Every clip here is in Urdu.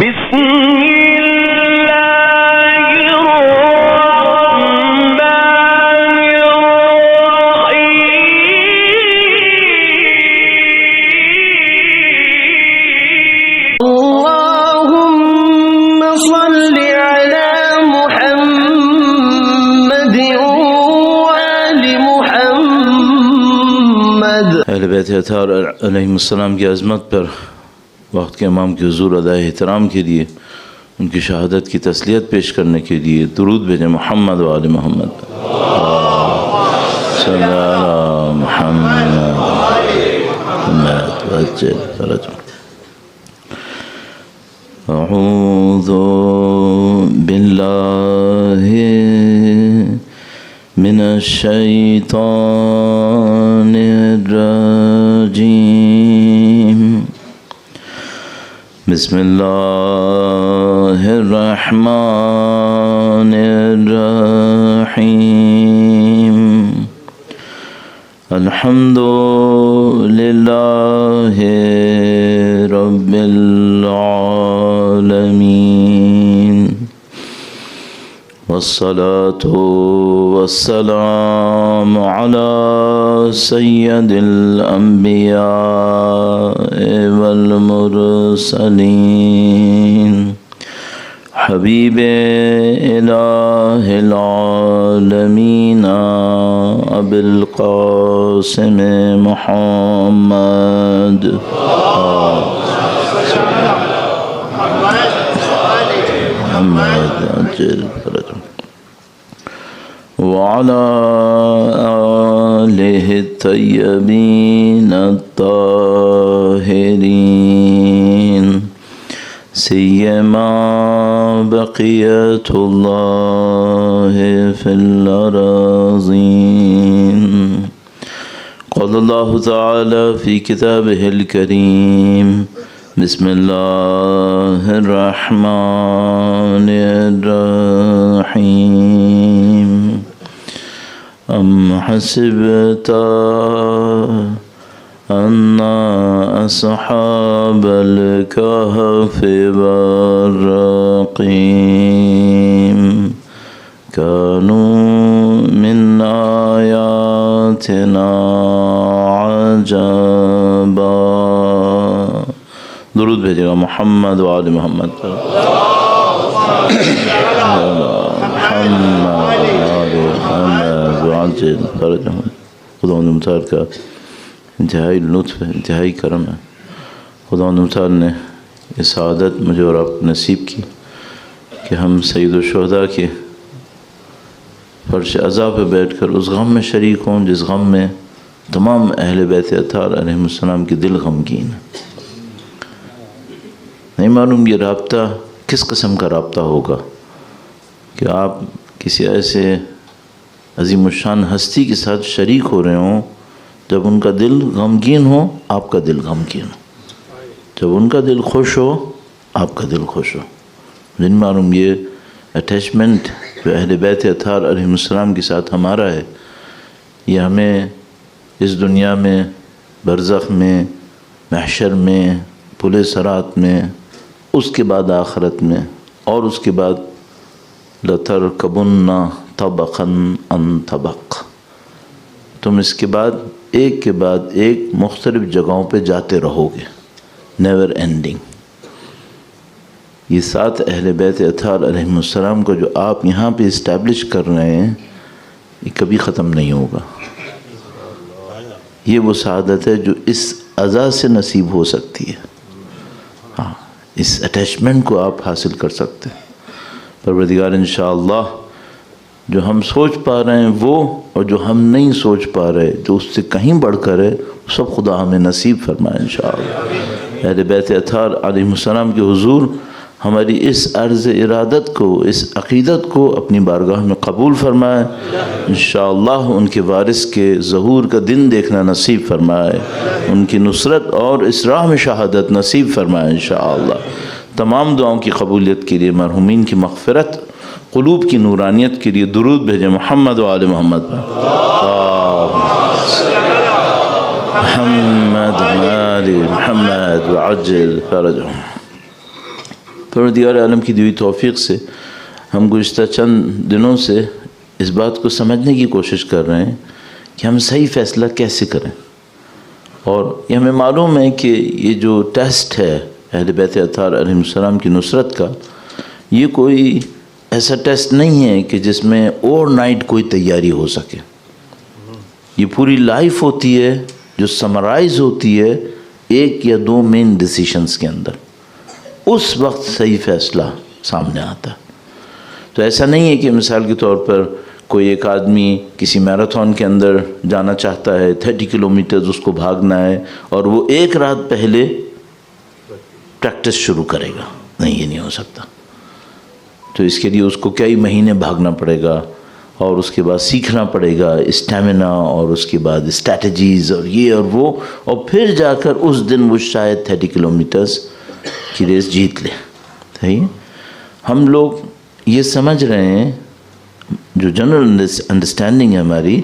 بسم الله الرحمن الرحيم اللهم صل على محمد وآل محمد۔ اہل بیت اطہار علیہم السلام کی عظمت پر وقت کے امام کے حضور ادائے احترام کے لیے، ان کی شہادت کی تسلیت پیش کرنے کے لیے درود بھیجیں محمد و آل محمد۔ صلی اللہ علی محمد وعجل فرجهم۔ اعوذ باللہ من الشیطان الرجیم، بسم اللہ الرحمن الرحیم، الحمد للہ رب العالمین، والصلاة والسلام على سید الانبیاء والمرسلین، حبیب الہ العالمین ابی القاسم محمد وعلى آلہ الطیبین الطاہرین، سیما بقیت اللہ فی الارضین۔ قال اللہ تعالی فی کتابہ الکریم، بسم اللہ الرحمن الرحیم، ام حسبت ان اصحاب الكهف والرقیم كانوا من آیاتنا عجبا۔ درود بھیجے گا محمد و آل محمد پر۔ خدا مختار کا انتہائی لطف ہے، انتہائی کرم ہے۔ خدا مختار نے یہ سعادت مجھے اور آپ نصیب کی کہ ہم سید الشہداء کے فرش عزا پہ بیٹھ کر اس غم میں شریک ہوں جس غم میں تمام اہل بیت اطہار علیہم السلام کی دل غمگین ہے۔ نہیں معلوم یہ رابطہ کس قسم کا رابطہ ہوگا کہ آپ کسی ایسے عظیم الشان ہستی کے ساتھ شریک ہو رہے ہوں، جب ان کا دل غمگین ہو آپ کا دل غمگین ہو، جب ان کا دل خوش ہو آپ کا دل خوش ہو۔ نہیں معلوم یہ اٹیچمنٹ جو اہل بیت اطہار علیہم السلام کے ساتھ ہمارا ہے، یہ ہمیں اس دنیا میں، برزخ میں، محشر میں، پل صراط میں، اس کے بعد آخرت میں، اور اس کے بعد لَتَرْكَبُنَّ طَبَقًا عَنْ طَبَقٍ، تم اس کے بعد ایک مختلف جگہوں پہ جاتے رہو گے، نیور اینڈنگ۔ یہ سات اہل بیت اطہار علیہم السلام کو جو آپ یہاں پہ اسٹیبلش کر رہے ہیں، یہ کبھی ختم نہیں ہوگا۔ یہ وہ سعادت ہے جو اس عزا سے نصیب ہو سکتی ہے، ہاں، اس اٹیچمنٹ کو آپ حاصل کر سکتے ہیں۔ پروردگار انشاءاللہ جو ہم سوچ پا رہے ہیں وہ، اور جو ہم نہیں سوچ پا رہے، جو اس سے کہیں بڑھ کر ہے، سب خدا ہمیں نصیب فرمائے انشاءاللہ۔ اہل بیت اطہار علیہ السلام کے حضور ہماری اس عرض ارادت کو، اس عقیدت کو اپنی بارگاہ میں قبول فرمائے انشاءاللہ۔ ان کے وارث کے ظہور کا دن دیکھنا نصیب فرمائے، ان کی نصرت اور اس راہ میں شہادت نصیب فرمائے انشاءاللہ۔ تمام دعاؤں کی قبولیت کے لیے، مرحومین کی مغفرت، قلوب کی نورانیت کے لیے درود بھیجیں محمد و آل محمد پر۔ محمد و آل محمد وعجل فرجهم۔ پروردگار عالم کی دی ہوئی توفیق سے ہم گزشتہ چند دنوں سے اس بات کو سمجھنے کی کوشش کر رہے ہیں کہ ہم صحیح فیصلہ کیسے کریں. اور یہ ہمیں معلوم ہے کہ یہ جو ٹیسٹ ہے اہل بیت اطہار علیہ السلام کی نصرت کا، یہ کوئی ایسا ٹیسٹ نہیں ہے کہ جس میں اوور نائٹ کوئی تیاری ہو سکے. یہ پوری لائف ہوتی ہے جو سمرائز ہوتی ہے ایک یا دو مین ڈیسیشنز کے اندر. اس وقت صحیح فیصلہ سامنے آتا ہے. تو ایسا نہیں ہے کہ مثال کے طور پر کوئی ایک آدمی کسی میراتھن کے اندر جانا چاہتا ہے، 30 کلومیٹرز اس کو بھاگنا ہے، اور وہ ایک رات پہلے پریکٹس شروع کرے گا. نہیں، یہ نہیں ہو سکتا. تو اس کے لیے اس کو کئی مہینے بھاگنا پڑے گا، اور اس کے بعد سیکھنا پڑے گا اسٹیمنا، اور اس کے بعد اسٹریٹجیز اور یہ اور وہ، اور پھر جا کر اس دن وہ شاید 30 کلومیٹرز کی ریس جیت لے. صحیح. ہم لوگ یہ سمجھ رہے ہیں، جو جنرل انڈرسٹینڈنگ ہے ہماری،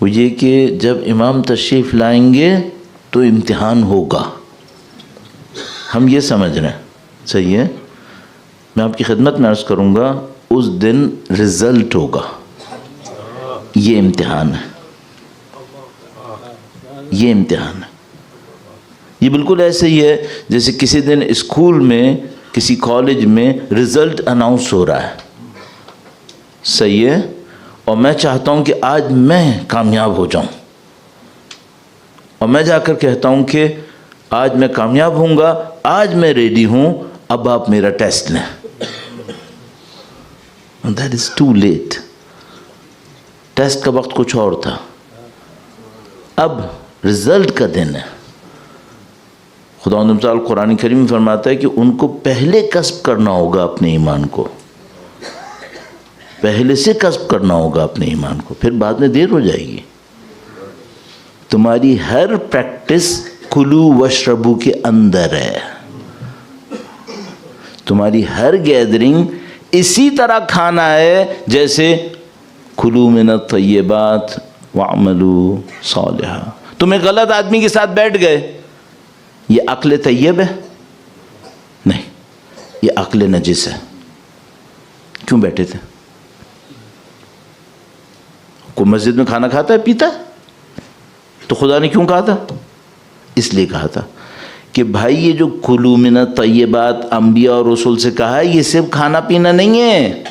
وہ یہ کہ جب امام تشریف لائیں گے تو امتحان ہوگا. ہم یہ سمجھ رہے ہیں. صحیح ہے. میں آپ کی خدمت میں عرض کروں گا، اس دن رزلٹ ہوگا. یہ امتحان ہے. یہ امتحان ہے. یہ بالکل ایسے ہی ہے جیسے کسی دن اسکول میں، کسی کالج میں رزلٹ اناؤنس ہو رہا ہے. صحیح ہے. اور میں چاہتا ہوں کہ آج میں کامیاب ہو جاؤں، اور میں جا کر کہتا ہوں کہ آج میں کامیاب ہوں گا، آج میں ریڈی ہوں، اب آپ میرا ٹیسٹ لیں. That is too late. Test کا وقت کچھ اور تھا، اب رزلٹ کا دن ہے. خداوند متعال قرآن کریم میں فرماتا ہے کہ ان کو پہلے کسب کرنا ہوگا اپنے ایمان کو، پہلے سے کسب کرنا ہوگا اپنے ایمان کو، پھر بعد میں دیر ہو جائے گی. تمہاری ہر پریکٹس کلو وشربو کے اندر ہے. تمہاری ہر گیدرنگ اسی طرح کھانا ہے جیسے کلو من الطیبات وعملوا صالحا. تم ایک غلط آدمی کے ساتھ بیٹھ گئے، یہ عقل طیب ہے؟ نہیں، یہ عقل نجس ہے. کیوں بیٹھے تھے؟ کوئی مسجد میں کھانا کھاتا ہے، پیتا ہے؟ تو خدا نے کیوں کہا تھا؟ اس لیے کہا تھا کہ بھائی یہ جو کلو من الطیبات انبیاء اور رسول سے کہا ہے، یہ صرف کھانا پینا نہیں ہے،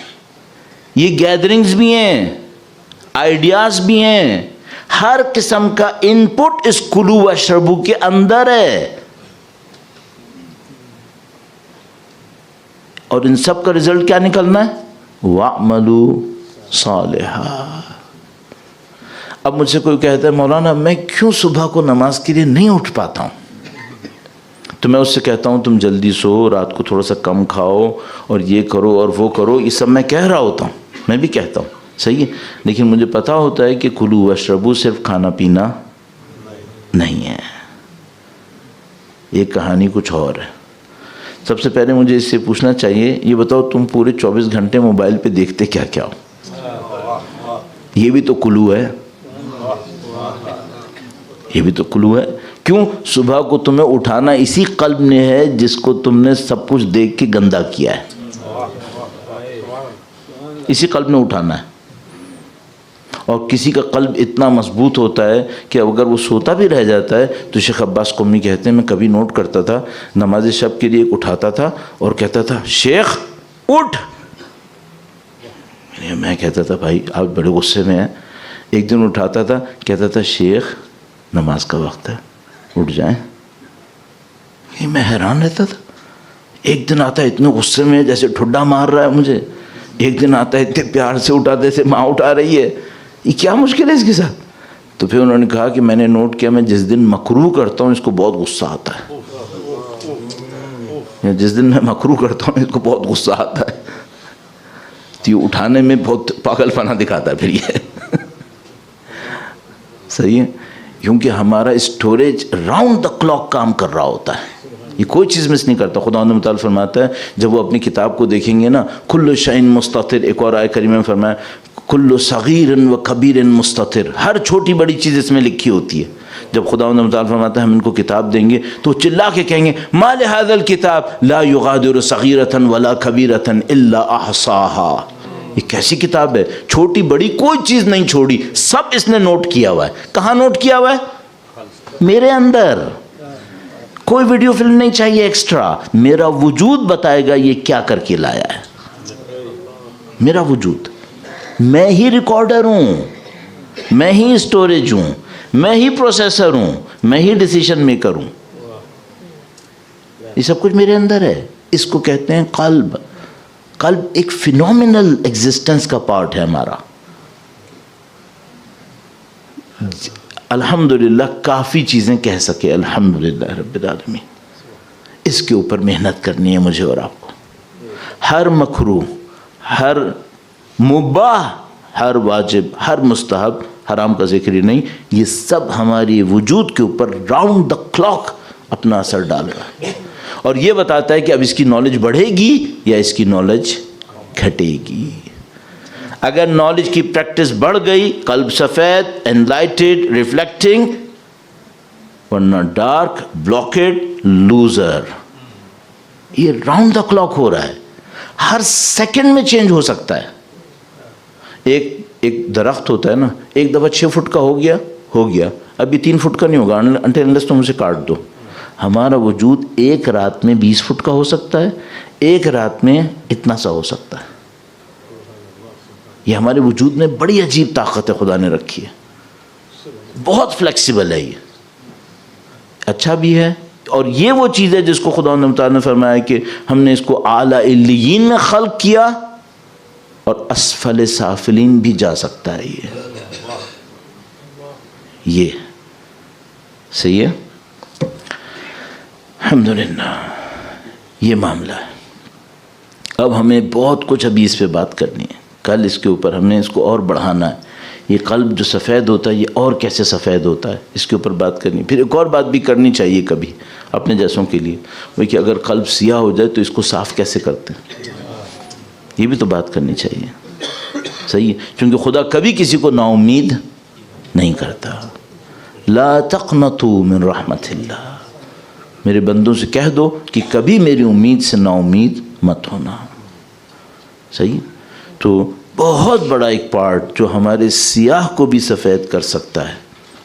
یہ گیدرنگز بھی ہیں، آئیڈیاز بھی ہیں. ہر قسم کا ان پٹ اس کلو واشربو کے اندر ہے، اور ان سب کا رزلٹ کیا نکلنا ہے؟ وَعْمَلُوا صَالِحًا. اب مجھ سے کوئی کہتا ہے مولانا میں کیوں صبح کو نماز کے لیے نہیں اٹھ پاتا ہوں؟ تو میں اس سے کہتا ہوں تم جلدی سو، رات کو تھوڑا سا کم کھاؤ، اور یہ کرو اور وہ کرو. یہ سب میں کہہ رہا ہوتا ہوں، میں بھی کہتا ہوں، صحیح ہے. لیکن مجھے پتا ہوتا ہے کہ کلو واشربو صرف کھانا پینا نہیں ہے، یہ کہانی کچھ اور ہے. سب سے پہلے مجھے اس سے پوچھنا چاہیے، یہ بتاؤ تم پورے 24 گھنٹے موبائل پہ دیکھتے کیا کیا ہو؟ یہ بھی تو کلو ہے، یہ بھی تو کلو ہے. کیوں؟ صبح کو تمہیں اٹھانا اسی قلب نے ہے جس کو تم نے سب کچھ دیکھ کے گندا کیا ہے، اسی قلب نے اٹھانا ہے. اور کسی کا قلب اتنا مضبوط ہوتا ہے کہ اگر وہ سوتا بھی رہ جاتا ہے تو شیخ عباس قمی کہتے ہیں، میں کبھی نوٹ کرتا تھا، نماز شب کے لیے اٹھاتا تھا اور کہتا تھا شیخ اٹھ. میں کہتا تھا بھائی آپ بڑے غصے میں ہیں. ایک دن اٹھاتا تھا، کہتا تھا شیخ نماز کا وقت ہے، اٹھ جائیں. میں حیران رہتا تھا. ایک دن آتا ہے اتنے غصے میں جیسے ٹھڈا مار رہا ہے مجھے، ایک دن آتا ہے اتنے پیار سے اٹھاتے جیسے ماں اٹھا رہی ہے. یہ کیا مشکل ہے اس کے ساتھ؟ تو پھر انہوں نے کہا کہ میں نے نوٹ کیا، میں جس دن مکروہ کرتا ہوں اس کو بہت غصہ آتا ہے، جس دن میں مکروہ کرتا ہوں اس کو بہت غصہ آتا ہے. تو یہ اٹھانے میں بہت پاگل پنا دکھاتا ہے پھر یہ. صحیح ہے. کیونکہ ہمارا اسٹوریج راؤنڈ دا کلاک کام کر رہا ہوتا ہے، یہ کوئی چیز مس نہیں کرتا. خداوند متعال فرماتا ہے جب وہ اپنی کتاب کو دیکھیں گے نا، کل شیء مستطر. ایک اور آیت کریمہ میں فرمایا کل صغیر و کبیر مستطر. ہر چھوٹی بڑی چیز اس میں لکھی ہوتی ہے. جب خداوند متعال فرماتا ہے ہم ان کو کتاب دیں گے تو چلا کے کہیں گے ما لہذا الکتاب لا یغادر صغیرۃ ولا کبیرۃ الا احصاها، یہ کیسی کتاب ہے، چھوٹی بڑی کوئی چیز نہیں چھوڑی، سب اس نے نوٹ کیا ہوا ہے۔ کہاں نوٹ کیا ہوا ہے؟ میرے اندر۔ کوئی ویڈیو فلم نہیں چاہیے ایکسٹرا، میرا وجود بتائے گا یہ کیا کر کے لایا ہے، میرا وجود۔ میں ہی ریکارڈر ہوں، میں ہی اسٹوریج ہوں، میں ہی پروسیسر ہوں، میں ہی ڈیسیشن میکر ہوں، یہ سب کچھ میرے اندر ہے۔ اس کو کہتے ہیں قلب۔ قلب ایک فینومینل ایگزسٹنس کا پارٹ ہے ہمارا۔ الحمدللہ کافی چیزیں کہہ سکے، الحمدللہ رب العالمین۔ اس کے اوپر محنت کرنی ہے مجھے اور آپ کو۔ ہر مکروہ، ہر مباح، ہر واجب، ہر مستحب، حرام کا ذکر ہی نہیں، یہ سب ہماری وجود کے اوپر راؤنڈ دا کلاک اپنا اثر ڈال رہا ہے، اور یہ بتاتا ہے کہ اب اس کی نالج بڑھے گی یا اس کی نالج گھٹے گی۔ اگر نالج کی پریکٹس بڑھ گئی، قلب سفید، انلائٹڈ، ریفلیکٹنگ، ورنہ ڈارک، بلاکڈ، لوزر۔ یہ راؤنڈ دا کلاک ہو رہا ہے، ہر سیکنڈ میں چینج ہو سکتا ہے۔ ایک درخت ہوتا ہے نا، ایک دفعہ 6 فٹ کا ہو گیا، ابھی 3 فٹ کا نہیں ہوگا انٹل انلیس تم اسے کاٹ دو۔ ہمارا وجود ایک رات میں 20 فٹ کا ہو سکتا ہے، ایک رات میں اتنا سا ہو سکتا ہے۔ یہ ہمارے وجود میں بڑی عجیب طاقت ہے خدا نے رکھی ہے، بہت فلیکسیبل ہے، یہ اچھا بھی ہے۔ اور یہ وہ چیز ہے جس کو خدا نے فرمایا کہ ہم نے اس کو اعلیٰ علیین میں خلق کیا، اور اسفل سافلین بھی جا سکتا ہے۔ یہ صحیح ہے، الحمدللہ یہ معاملہ ہے۔ اب ہمیں بہت کچھ ابھی اس پہ بات کرنی ہے، کل اس کے اوپر ہم نے اس کو اور بڑھانا ہے۔ یہ قلب جو سفید ہوتا ہے یہ اور کیسے سفید ہوتا ہے، اس کے اوپر بات کرنی ہے۔ پھر ایک اور بات بھی کرنی چاہیے کبھی اپنے جیسوں کے لیے، وہ کہ اگر قلب سیاہ ہو جائے تو اس کو صاف کیسے کرتے ہیں، یہ بھی تو بات کرنی چاہیے، صحیح ہے، کیونکہ خدا کبھی کسی کو نا امید نہیں کرتا۔ لا تقنطوا من رحمت اللہ، میرے بندوں سے کہہ دو کہ کبھی میری امید سے نا امید مت ہونا، صحیح۔ تو بہت بڑا ایک پارٹ جو ہمارے سیاہ کو بھی سفید کر سکتا ہے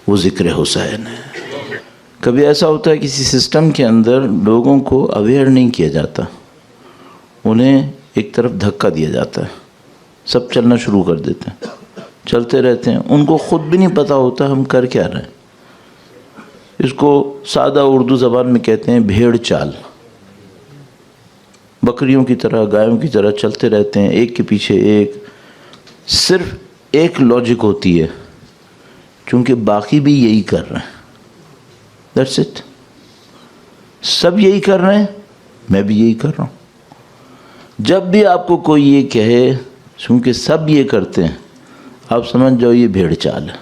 وہ ذکر حسین ہے۔ کبھی ایسا ہوتا ہے کسی سسٹم کے اندر لوگوں کو اویئر نہیں کیا جاتا، انہیں ایک طرف دھکا دیا جاتا ہے، سب چلنا شروع کر دیتے ہیں، چلتے رہتے ہیں، ان کو خود بھی نہیں پتہ ہوتا ہم کر کیا رہے ہیں۔ اس کو سادہ اردو زبان میں کہتے ہیں بھیڑ چال۔ بکریوں کی طرح، گایوں کی طرح چلتے رہتے ہیں، ایک کے پیچھے ایک، صرف ایک لاجک ہوتی ہے، چونکہ باقی بھی یہی کر رہے ہیں، دیٹس اٹ، سب یہی کر رہے ہیں، میں بھی یہی کر رہا ہوں۔ جب بھی آپ کو کوئی یہ کہے چونکہ سب یہ کرتے ہیں، آپ سمجھ جاؤ یہ بھیڑ چال ہے،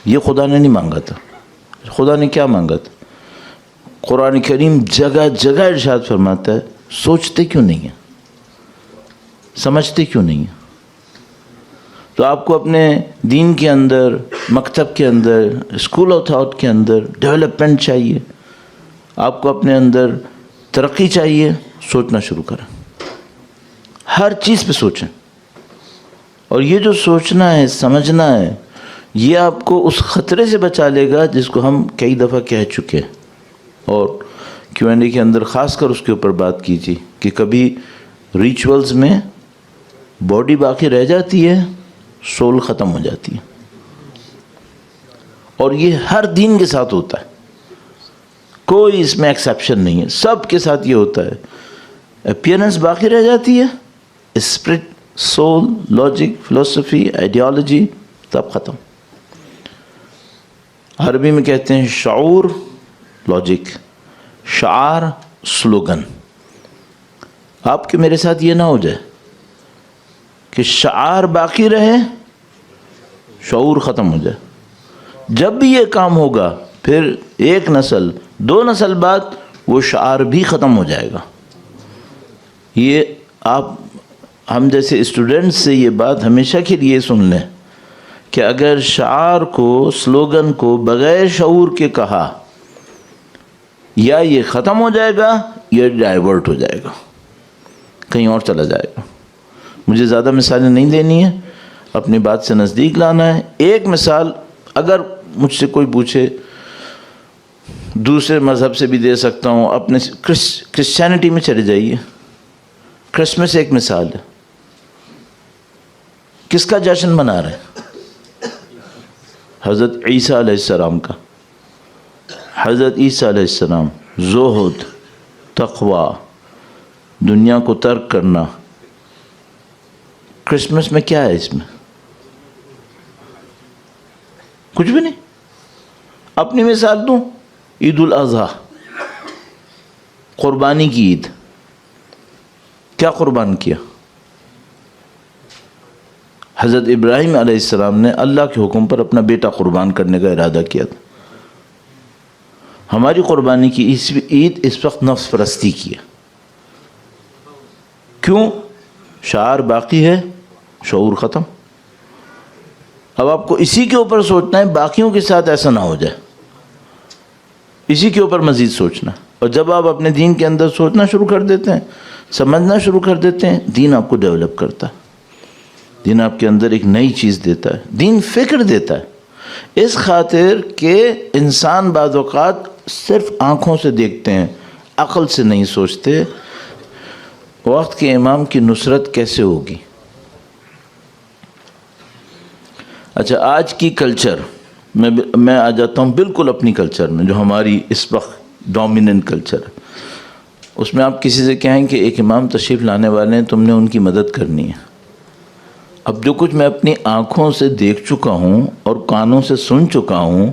یہ خدا نے نہیں مانگا تھا۔ خدا نے کیا مانگا تھا؟ قرآن کریم جگہ جگہ ارشاد فرماتا ہے سوچتے کیوں نہیں ہیں، سمجھتے کیوں نہیں ہیں؟ تو آپ کو اپنے دین کے اندر، مکتب کے اندر، اسکول آف تھاٹ کے اندر ڈیولپمنٹ چاہیے، آپ کو اپنے اندر ترقی چاہیے، سوچنا شروع کریں، ہر چیز پہ سوچیں۔ اور یہ جو سوچنا ہے، سمجھنا ہے، یہ آپ کو اس خطرے سے بچا لے گا جس کو ہم کئی دفعہ کہہ چکے ہیں، اور Q&A کے اندر خاص کر اس کے اوپر بات کی تھی کہ کبھی ریچولز میں باڈی باقی رہ جاتی ہے، سول ختم ہو جاتی ہے، اور یہ ہر دین کے ساتھ ہوتا ہے، کوئی اس میں ایکسیپشن نہیں ہے، سب کے ساتھ یہ ہوتا ہے۔ اپیئرنس باقی رہ جاتی ہے، اسپرٹ، سول، لاجک، فلسفی، آئیڈیالوجی سب ختم۔ عربی میں کہتے ہیں شعور، لاجک، شعار، سلوگن۔ آپ کے میرے ساتھ یہ نہ ہو جائے کہ شعار باقی رہے، شعور ختم ہو جائے۔ جب بھی یہ کام ہوگا پھر ایک نسل، 2 نسل بعد وہ شعار بھی ختم ہو جائے گا۔ یہ آپ ہم جیسے اسٹوڈنٹس سے یہ بات ہمیشہ کے لیے سن لیں کہ اگر شعار کو سلوگن کو بغیر شعور کے کہا یا یہ ختم ہو جائے گا یا ڈائیورٹ ہو جائے گا، کہیں اور چلا جائے گا۔ مجھے زیادہ مثالیں نہیں دینی ہیں، اپنی بات سے نزدیک لانا ہے۔ ایک مثال اگر مجھ سے کوئی پوچھے، دوسرے مذہب سے بھی دے سکتا ہوں، اپنے کرسچینٹی میں چلے جائیے، کرسمس ایک مثال ہے۔ کس کا جشن منا رہے ہیں؟ حضرت عیسیٰ علیہ السلام کا۔ حضرت عیسیٰ علیہ السلام، زہد، تقوی، دنیا کو ترک کرنا۔ کرسمس میں کیا ہے؟ اس میں کچھ بھی نہیں۔ اپنی مثال دوں، عید الاضحیٰ، قربانی کی عید۔ کیا قربان کیا؟ حضرت ابراہیم علیہ السلام نے اللہ کے حکم پر اپنا بیٹا قربان کرنے کا ارادہ کیا تھا۔ ہماری قربانی کی عید اس وقت نفس پرستی کی ہے۔ کیوں؟ شعار باقی ہے، شعور ختم۔ اب آپ کو اسی کے اوپر سوچنا ہے، باقیوں کے ساتھ ایسا نہ ہو جائے، اسی کے اوپر مزید سوچنا۔ اور جب آپ اپنے دین کے اندر سوچنا شروع کر دیتے ہیں، سمجھنا شروع کر دیتے ہیں، دین آپ کو ڈیولپ کرتا ہے۔ دین آپ کے اندر ایک نئی چیز دیتا ہے، دین فکر دیتا ہے۔ اس خاطر کہ انسان بعض اوقات صرف آنکھوں سے دیکھتے ہیں، عقل سے نہیں سوچتے۔ وقت کے امام کی نصرت کیسے ہوگی؟ اچھا، آج کی کلچر میں آ جاتا ہوں بالکل اپنی کلچر میں، جو ہماری اس وقت ڈومیننٹ کلچر ہے۔ اس میں آپ کسی سے کہیں کہ ایک امام تشریف لانے والے ہیں، تم نے ان کی مدد کرنی ہے۔ اب جو کچھ میں اپنی آنکھوں سے دیکھ چکا ہوں اور کانوں سے سن چکا ہوں،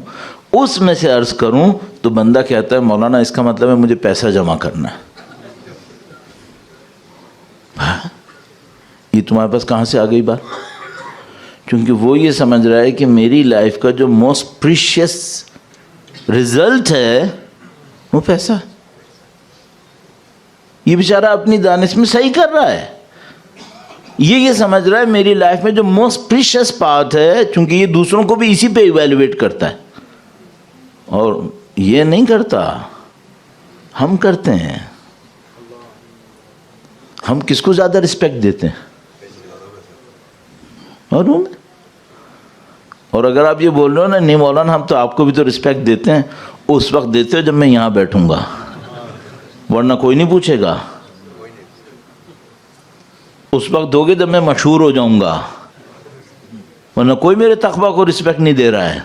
اس میں سے عرض کروں تو بندہ کہتا ہے مولانا اس کا مطلب ہے مجھے پیسہ جمع کرنا ہے۔ یہ تمہارے پاس کہاں سے آ گئی بات؟ کیونکہ وہ یہ سمجھ رہا ہے کہ میری لائف کا جو موسٹ پریشیس رزلٹ ہے وہ پیسہ۔ یہ بیچارہ اپنی دانش میں صحیح کر رہا ہے، یہ سمجھ رہا ہے میری لائف میں جو موسٹ پریشیس پارٹ ہے، چونکہ یہ دوسروں کو بھی اسی پہ ایویلویٹ کرتا ہے، اور یہ نہیں کرتا، ہم کرتے ہیں۔ ہم کس کو زیادہ رسپیکٹ دیتے ہیں؟ اور اگر آپ یہ بول رہے ہو نا نہیں مولانا ہم تو آپ کو بھی تو رسپیکٹ دیتے ہیں، اس وقت دیتے ہو جب میں یہاں بیٹھوں گا، ورنہ کوئی نہیں پوچھے گا۔ اس وقت دو گے جب میں مشہور ہو جاؤں گا، ورنہ کوئی میرے تقویٰ کو رسپیکٹ نہیں دے رہا ہے۔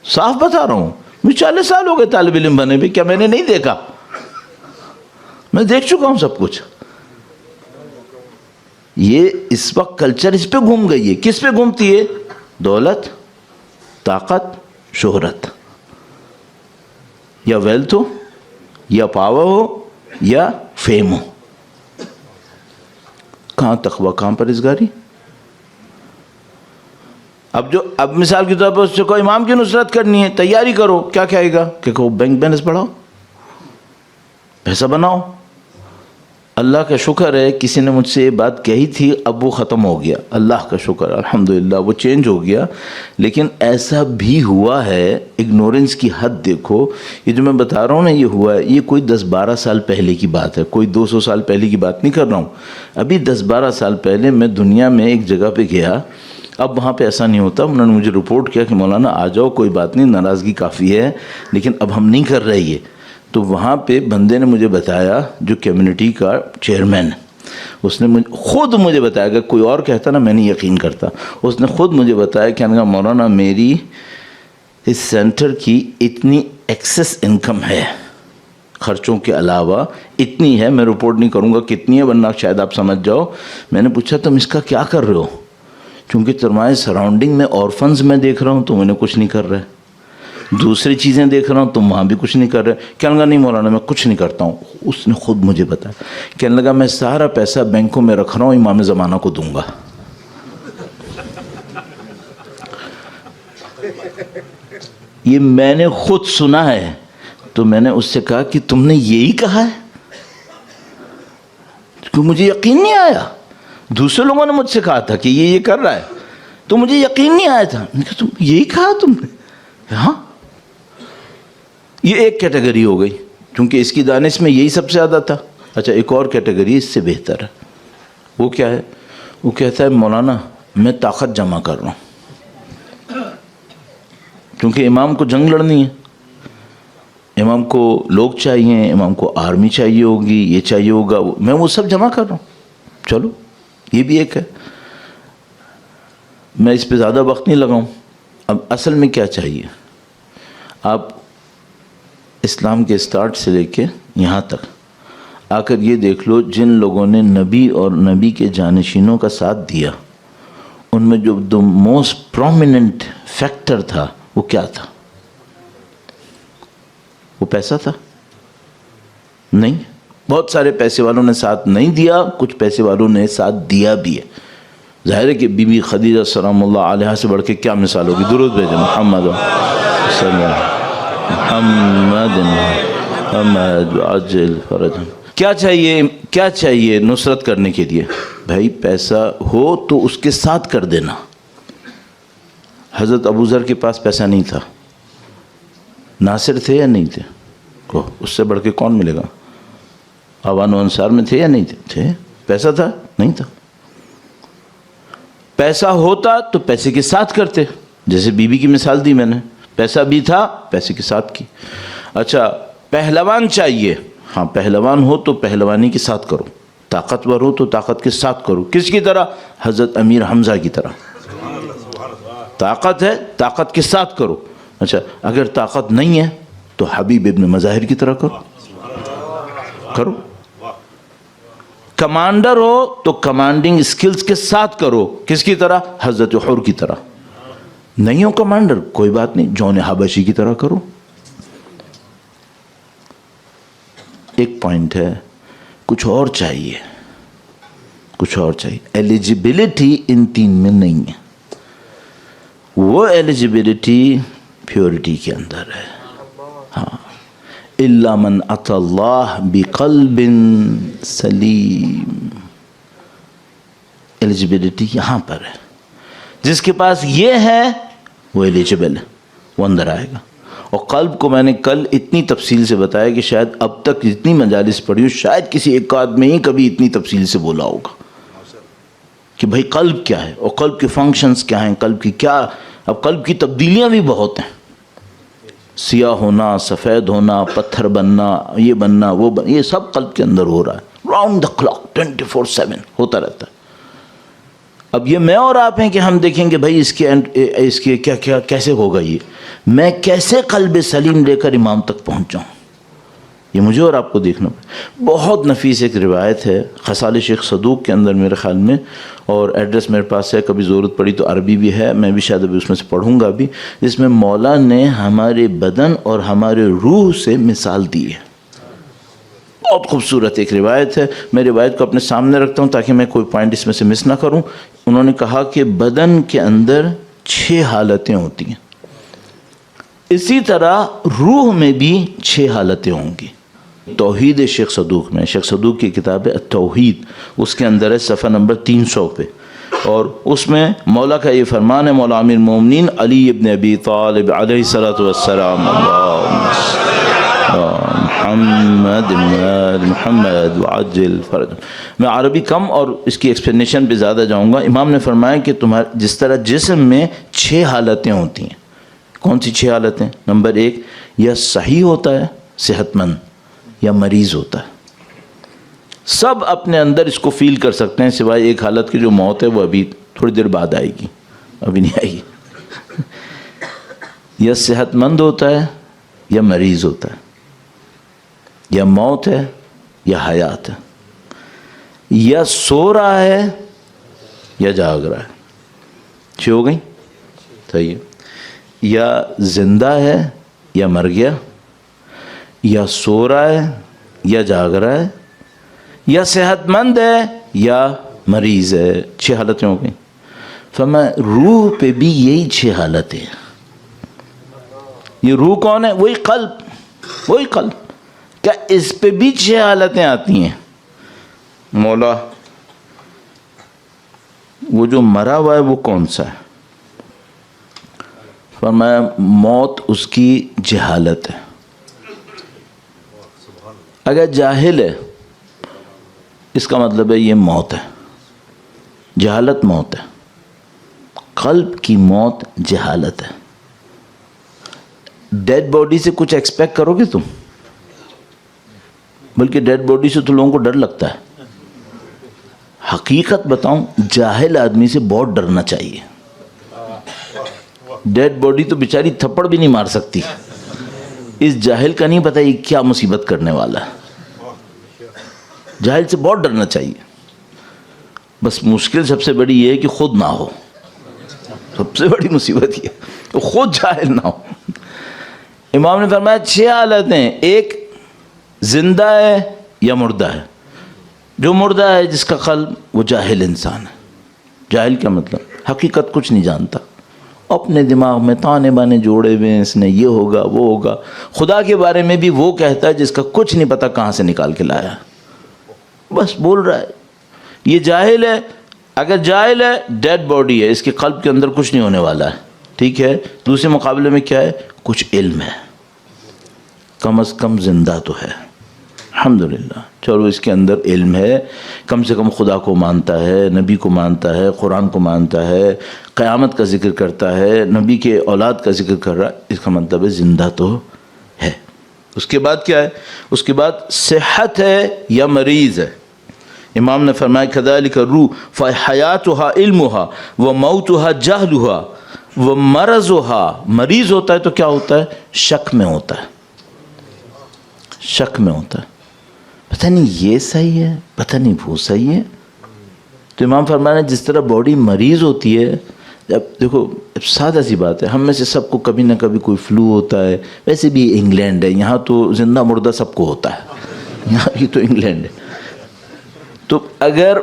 صاف بتا رہا ہوں، مجھے 40 سال ہو گئے طالب علم بنے بھی، کیا میں نے نہیں دیکھا؟ میں دیکھ چکا ہوں سب کچھ۔ یہ اس وقت کلچر اس پہ گھوم گئی ہے۔ کس پہ گھومتی ہے؟ دولت، طاقت، شہرت، یا ویلتھ ہو، یا پاور ہو، یا فیم ہو۔ کہاں تقویٰ، کہاں پرہیزگاری؟ اب مثال کے طور پر اس سے کوئی امام کی نصرت کرنی ہے، تیاری کرو، کیا کہے گا کہ بینک بیلنس بڑھاؤ، پیسہ بناؤ۔ اللہ کا شکر ہے کسی نے مجھ سے یہ بات کہی تھی، اب وہ ختم ہو گیا، اللہ کا شکر، الحمدللہ وہ چینج ہو گیا۔ لیکن ایسا بھی ہوا ہے، اگنورنس کی حد دیکھو۔ یہ جو میں بتا رہا ہوں نا یہ ہوا ہے، یہ کوئی 10-12 سال پہلے کی بات ہے، کوئی 200 سال پہلے کی بات نہیں کر رہا ہوں۔ ابھی 10-12 سال پہلے میں دنیا میں ایک جگہ پہ گیا، اب وہاں پہ ایسا نہیں ہوتا۔ انہوں نے مجھے رپورٹ کیا کہ مولانا آ جاؤ، کوئی بات نہیں، ناراضگی کافی ہے لیکن اب ہم نہیں کر رہے یہ۔ تو وہاں پہ بندے نے مجھے بتایا، جو کمیونٹی کا چیئرمین، اس نے خود مجھے بتایا، کہ کوئی اور کہتا نا میں نہیں یقین کرتا، اس نے خود مجھے بتایا کہ مولانا میری اس سینٹر کی اتنی ایکسس انکم ہے، خرچوں کے علاوہ اتنی ہے، میں رپورٹ نہیں کروں گا کتنی ہے ورنہ شاید آپ سمجھ جاؤ۔ میں نے پوچھا تم اس کا کیا کر رہے ہو؟ کیونکہ تمہارے سراؤنڈنگ میں اورفنز میں دیکھ رہا ہوں تم انہیں کچھ نہیں کر رہے، دوسری چیزیں دیکھ رہا ہوں تم وہاں بھی کچھ نہیں کر رہے۔ کہنے لگا نہیں مولانا میں کچھ نہیں کرتا ہوں۔ اس نے خود مجھے بتایا، کہنے لگا میں سارا پیسہ بینکوں میں رکھ رہا ہوں، امام زمانہ کو دوں گا۔ یہ میں نے خود سنا ہے۔ تو میں نے اس سے کہا کہ تم نے یہی کہا ہے؟ کیونکہ مجھے یقین نہیں آیا۔ دوسرے لوگوں نے مجھ سے کہا تھا کہ یہ کر رہا ہے، تو مجھے یقین نہیں آیا تھا. میں نے کہا تم یہی کہا تم نے؟ ہاں. یہ ایک کیٹیگری ہو گئی کیونکہ اس کی دانش میں یہی سب سے زیادہ تھا. اچھا ایک اور کیٹیگری اس سے بہتر ہے. وہ کیا ہے؟ وہ کہتا ہے مولانا میں طاقت جمع کر رہا ہوں کیونکہ امام کو جنگ لڑنی ہے, امام کو لوگ چاہیے, امام کو آرمی چاہیے ہوگی, یہ چاہیے ہوگا, میں وہ سب جمع کر رہا ہوں. چلو یہ بھی ایک ہے. میں اس پہ زیادہ وقت نہیں لگاؤں. اب اصل میں کیا چاہیے؟ آپ اسلام کے اسٹارٹ سے لے کے یہاں تک آ کر یہ دیکھ لو جن لوگوں نے نبی اور نبی کے جانشینوں کا ساتھ دیا ان میں جو دا موسٹ پرومیننٹ فیکٹر تھا وہ کیا تھا؟ وہ پیسہ تھا؟ نہیں. بہت سارے پیسے والوں نے ساتھ نہیں دیا, کچھ پیسے والوں نے ساتھ دیا بھی ہے. ظاہر ہے کہ بی بی خدیجہ سلام اللہ علیہا سے بڑھ کے کیا مثال ہوگی. درود بھیجیں محمد صلی اللہ محمد عجل فرجہ. کیا چاہیے نصرت کرنے کے لیے؟ بھائی پیسہ ہو تو اس کے ساتھ کر دینا. حضرت ابو ذر کے پاس پیسہ نہیں تھا, ناصر تھے یا نہیں تھے؟ اس سے بڑھ کے کون ملے گا؟ اوان و انصار میں تھے یا نہیں تھے؟ تھے. پیسہ تھا؟ نہیں تھا. پیسہ ہوتا تو پیسے کے ساتھ کرتے, جیسے بی بی کی مثال دی میں نے. پیسہ بھی تھا, پیسے کے ساتھ کی. اچھا پہلوان چاہیے, ہاں پہلوان ہو تو پہلوانی کے ساتھ کرو, طاقتور ہو تو طاقت کے ساتھ کرو. کس کی طرح؟ حضرت امیر حمزہ کی طرح. طاقت ہے, طاقت کے ساتھ کرو. اچھا اگر طاقت نہیں ہے تو حبیب ابن مظاہر کی طرح کرو. کمانڈر ہو تو کمانڈنگ سکلز کے ساتھ کرو. کس کی طرح؟ حضرت حر کی طرح. نہیں ہو کمانڈر کوئی بات نہیں, جون حبشی کی طرح کرو. ایک پوائنٹ ہے, کچھ اور چاہیے, کچھ اور چاہیے. ایلیجیبلٹی ان تین میں نہیں ہے. وہ ایلیجیبلٹی پیورٹی کے اندر ہے. ہاں الا من اتی اللہ بقلب سلیم. ایلیجیبلٹی یہاں پر ہے. جس کے پاس یہ ہے وہ ایلیجیبل ہے, وہ اندر آئے گا. اور قلب کو میں نے کل اتنی تفصیل سے بتایا کہ شاید اب تک جتنی مجالس پڑھی ہوں شاید کسی ایک آدمی ہی کبھی اتنی تفصیل سے بولا ہوگا کہ بھائی قلب کیا ہے اور قلب کے فنکشنز کیا ہیں, قلب کی کیا. اب قلب کی تبدیلیاں بھی بہت ہیں, سیاہ ہونا, سفید ہونا, پتھر بننا, یہ بننا, وہ بننا, یہ سب قلب کے اندر ہو رہا ہے. راؤنڈ دا کلاک 24/7 ہوتا رہتا ہے. اب یہ میں اور آپ ہیں کہ ہم دیکھیں گے بھائی اس کے کیا کیسے ہوگا. یہ میں کیسے قلب سلیم لے کر امام تک پہنچاؤں, یہ مجھے اور آپ کو دیکھنا. بہت نفیس ایک روایت ہے خصال شیخ صدوق کے اندر میرے خیال میں, اور ایڈریس میرے پاس ہے, کبھی ضرورت پڑی تو عربی بھی ہے, میں بھی شاید ابھی اس میں سے پڑھوں گا بھی, جس میں مولا نے ہمارے بدن اور ہمارے روح سے مثال دی ہے. بہت خوبصورت ایک روایت ہے. میں روایت کو اپنے سامنے رکھتا ہوں تاکہ میں کوئی پوائنٹ اس میں سے مس نہ کروں. انہوں نے کہا کہ بدن کے اندر 6 حالتیں ہوتی ہیں, اسی طرح روح میں بھی 6 حالتیں ہوں گی. توحید شیخ صدوق میں, شیخ صدوق کی کتاب ہے التوحید, اس کے اندر ہے صفحہ نمبر 300 پہ, اور اس میں مولا کا یہ فرمان ہے, مولا امیر المومنین علی ابن ابی طالب علیہ الصلوۃ والسلام, محمد وعجل فرج. میں عربی کم اور اس کی ایکسپلینیشن پہ زیادہ جاؤں گا. امام نے فرمایا کہ جس طرح جسم میں 6 حالتیں ہوتی ہیں. کون سی 6 حالتیں؟ نمبر 1, یا صحیح ہوتا ہے صحت مند, یا مریض ہوتا ہے. سب اپنے اندر اس کو فیل کر سکتے ہیں سوائے ایک حالت کی جو موت ہے, وہ ابھی تھوڑی دیر بعد آئے گی, ابھی نہیں آئے گی. یا صحت مند ہوتا ہے یا مریض ہوتا ہے, یا موت ہے یا حیات ہے, یا سو رہا ہے یا جاگ رہا ہے. 6 ہو گئی, صحیح ہے. یا زندہ ہے یا مر گیا, یا سو رہا ہے یا جاگ رہا ہے, یا صحت مند ہے یا مریض ہے. 6 حالتیں ہو گئیں. فرمایا روح پہ بھی یہی 6 حالتیں ہیں. یہ روح کون ہے؟ وہی قلب, وہی قلب. کیا اس پہ بھی 6 حالتیں آتی ہیں؟ مولا وہ جو مرا ہوا ہے وہ کون سا ہے؟ فرمایا موت اس کی جہالت ہے. اگر جاہل ہے اس کا مطلب ہے یہ موت ہے. جہالت موت ہے. قلب کی موت جہالت ہے. ڈیڈ باڈی سے کچھ ایکسپیکٹ کرو گے تم؟ بلکہ ڈیڈ باڈی سے تو لوگوں کو ڈر لگتا ہے. حقیقت بتاؤں جاہل آدمی سے بہت ڈرنا چاہیے. ڈیڈ باڈی تو بیچاری تھپڑ بھی نہیں مار سکتی. اس جاہل کا نہیں پتہ یہ کیا مصیبت کرنے والا ہے. جاہل سے بہت ڈرنا چاہیے. بس مشکل سب سے بڑی یہ ہے کہ خود نہ ہو. سب سے بڑی مصیبت یہ کہ خود جاہل نہ ہو. امام نے فرمایا 6 حالتیں. ایک زندہ ہے یا مردہ ہے. جو مردہ ہے جس کا قلب وہ جاہل انسان ہے. جاہل کیا مطلب؟ حقیقت کچھ نہیں جانتا. اپنے دماغ میں تانے بانے جوڑے ہوئے ہیں اس نے، یہ ہوگا وہ ہوگا. خدا کے بارے میں بھی وہ کہتا ہے جس کا کچھ نہیں پتا کہاں سے نکال کے لایا. بس بول رہا ہے. یہ جاہل ہے. اگر جاہل ہے ڈیڈ باڈی ہے، اس کے قلب کے اندر کچھ نہیں ہونے والا ہے. ٹھیک ہے. دوسرے مقابلے میں کیا ہے؟ کچھ علم ہے، کم از کم زندہ تو ہے. الحمدللہ. چلو اس کے اندر علم ہے، کم سے کم خدا کو مانتا ہے، نبی کو مانتا ہے، قرآن کو مانتا ہے، قیامت کا ذکر کرتا ہے، نبی کے اولاد کا ذکر کر رہا ہے. اس کا مطلب ہے زندہ تو ہے. اس کے بعد کیا ہے؟ اس کے بعد صحت ہے یا مریض ہے. امام نے فرمایا کذالک الروح فحیاتها علمها وموتها جہلها ومرضها. مریض ہوتا ہے تو کیا ہوتا ہے؟ شک میں ہوتا ہے. شک میں ہوتا ہے. پتہ نہیں یہ صحیح ہے، پتہ نہیں وہ صحیح ہے. تو امام فرمایا جس طرح باڈی مریض ہوتی ہے. اب دیکھو سادہ سی بات ہے، ہم میں سے سب کو کبھی نہ کبھی کوئی فلو ہوتا ہے. ویسے بھی انگلینڈ ہے، یہاں تو زندہ مردہ سب کو ہوتا ہے. یہاں بھی تو انگلینڈ ہے. تو اگر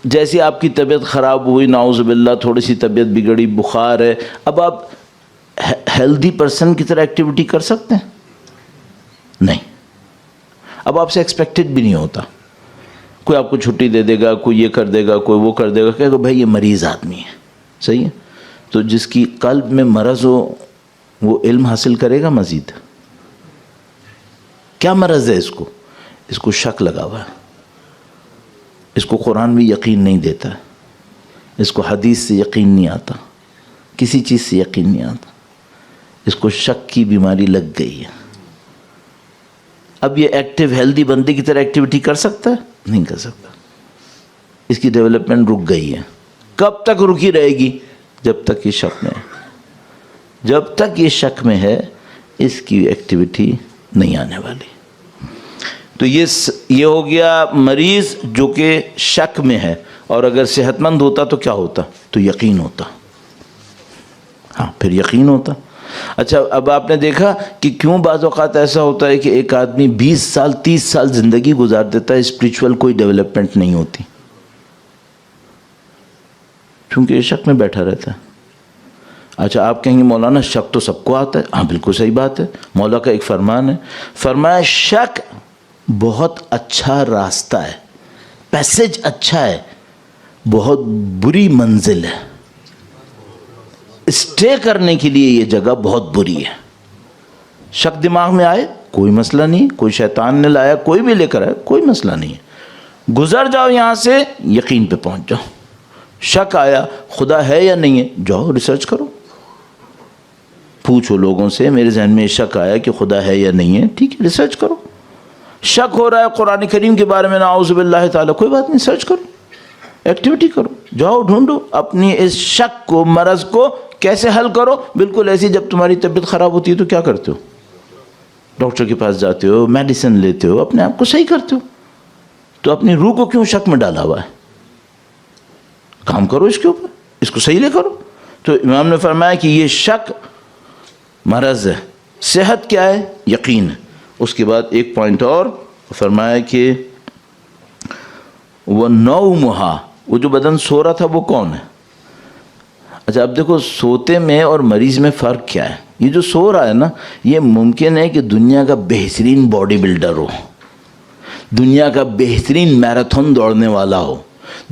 جیسی آپ کی طبیعت خراب ہوئی، نعوذ باللہ تھوڑی سی طبیعت بگڑی، بخار ہے، اب آپ ہیلدی پرسن کی طرح ایکٹیویٹی کر سکتے ہیں؟ نہیں. اب آپ سے ایکسپیکٹڈ بھی نہیں ہوتا. کوئی آپ کو چھٹی دے دے گا، کوئی یہ کر دے گا، کوئی وہ کر دے گا. کہ بھائی یہ مریض آدمی ہے. صحیح ہے. تو جس کی قلب میں مرض ہو وہ علم حاصل کرے گا مزید. کیا مرض ہے اس کو؟ اس کو شک لگا ہوا ہے. اس کو قرآن بھی یقین نہیں دیتا. اس کو حدیث سے یقین نہیں آتا. کسی چیز سے یقین نہیں آتا. اس کو شک کی بیماری لگ گئی ہے. اب یہ ایکٹیو ہیلدی بندے کی طرح ایکٹیویٹی کر سکتا ہے؟ نہیں کر سکتا. اس کی ڈیولپمنٹ رک گئی ہے. کب تک رکی رہے گی؟ جب تک یہ شک میں ہے. جب تک یہ شک میں ہے اس کی ایکٹیویٹی نہیں آنے والی. تو یہ ہو گیا مریض جو کہ شک میں ہے. اور اگر صحت مند ہوتا تو کیا ہوتا؟ تو یقین ہوتا. ہاں پھر یقین ہوتا. اچھا اب آپ نے دیکھا کہ کیوں بعض اوقات ایسا ہوتا ہے کہ ایک آدمی 20 سال 30 سال زندگی گزار دیتا ہے، اسپریچول کوئی ڈیولپمنٹ نہیں ہوتی. کیونکہ یہ شک میں بیٹھا رہتا ہے. اچھا آپ کہیں گے مولانا شک تو سب کو آتا ہے. ہاں بالکل صحیح بات ہے. مولا کا ایک فرمان ہے، فرمایا شک بہت اچھا راستہ ہے، پیسج اچھا ہے، بہت بری منزل ہے. اسٹے کرنے کے لیے یہ جگہ بہت بری ہے. شک دماغ میں آئے کوئی مسئلہ نہیں، کوئی شیطان نے لایا، کوئی بھی لے کر آئے کوئی مسئلہ نہیں ہے. گزر جاؤ یہاں سے، یقین پہ پہنچ جاؤ. شک آیا خدا ہے یا نہیں ہے، جاؤ ریسرچ کرو، پوچھو لوگوں سے میرے ذہن میں شک آیا کہ خدا ہے یا نہیں ہے. ٹھیک ہے ریسرچ کرو. شک ہو رہا ہے قرآن کریم کے بارے میں نعوذ باللہ تعالیٰ، کوئی بات نہیں، سرچ کرو، ایکٹیویٹی کرو، جاؤ ڈھونڈو اپنی اس شک کو، مرض کو کیسے حل کرو. بالکل ایسی جب تمہاری طبیعت خراب ہوتی ہے تو کیا کرتے ہو؟ ڈاکٹر کے پاس جاتے ہو، میڈیسن لیتے ہو، اپنے آپ کو صحیح کرتے ہو. تو اپنی روح کو کیوں شک میں ڈالا ہوا ہے؟ کام کرو اس کے اوپر، اس کو صحیح لے کرو. تو امام نے فرمایا کہ یہ شک مرض ہے. صحت کیا ہے؟ یقین ہے. اس کے بعد ایک پوائنٹ اور فرمایا کہ وہ نومہا، وہ جو بدن سو رہا تھا وہ کون ہے؟ اچھا اب دیکھو سوتے میں اور مریض میں فرق کیا ہے. یہ جو سو رہا ہے نا، یہ ممکن ہے کہ دنیا کا بہترین باڈی بلڈر ہو، دنیا کا بہترین میراتھن دوڑنے والا ہو،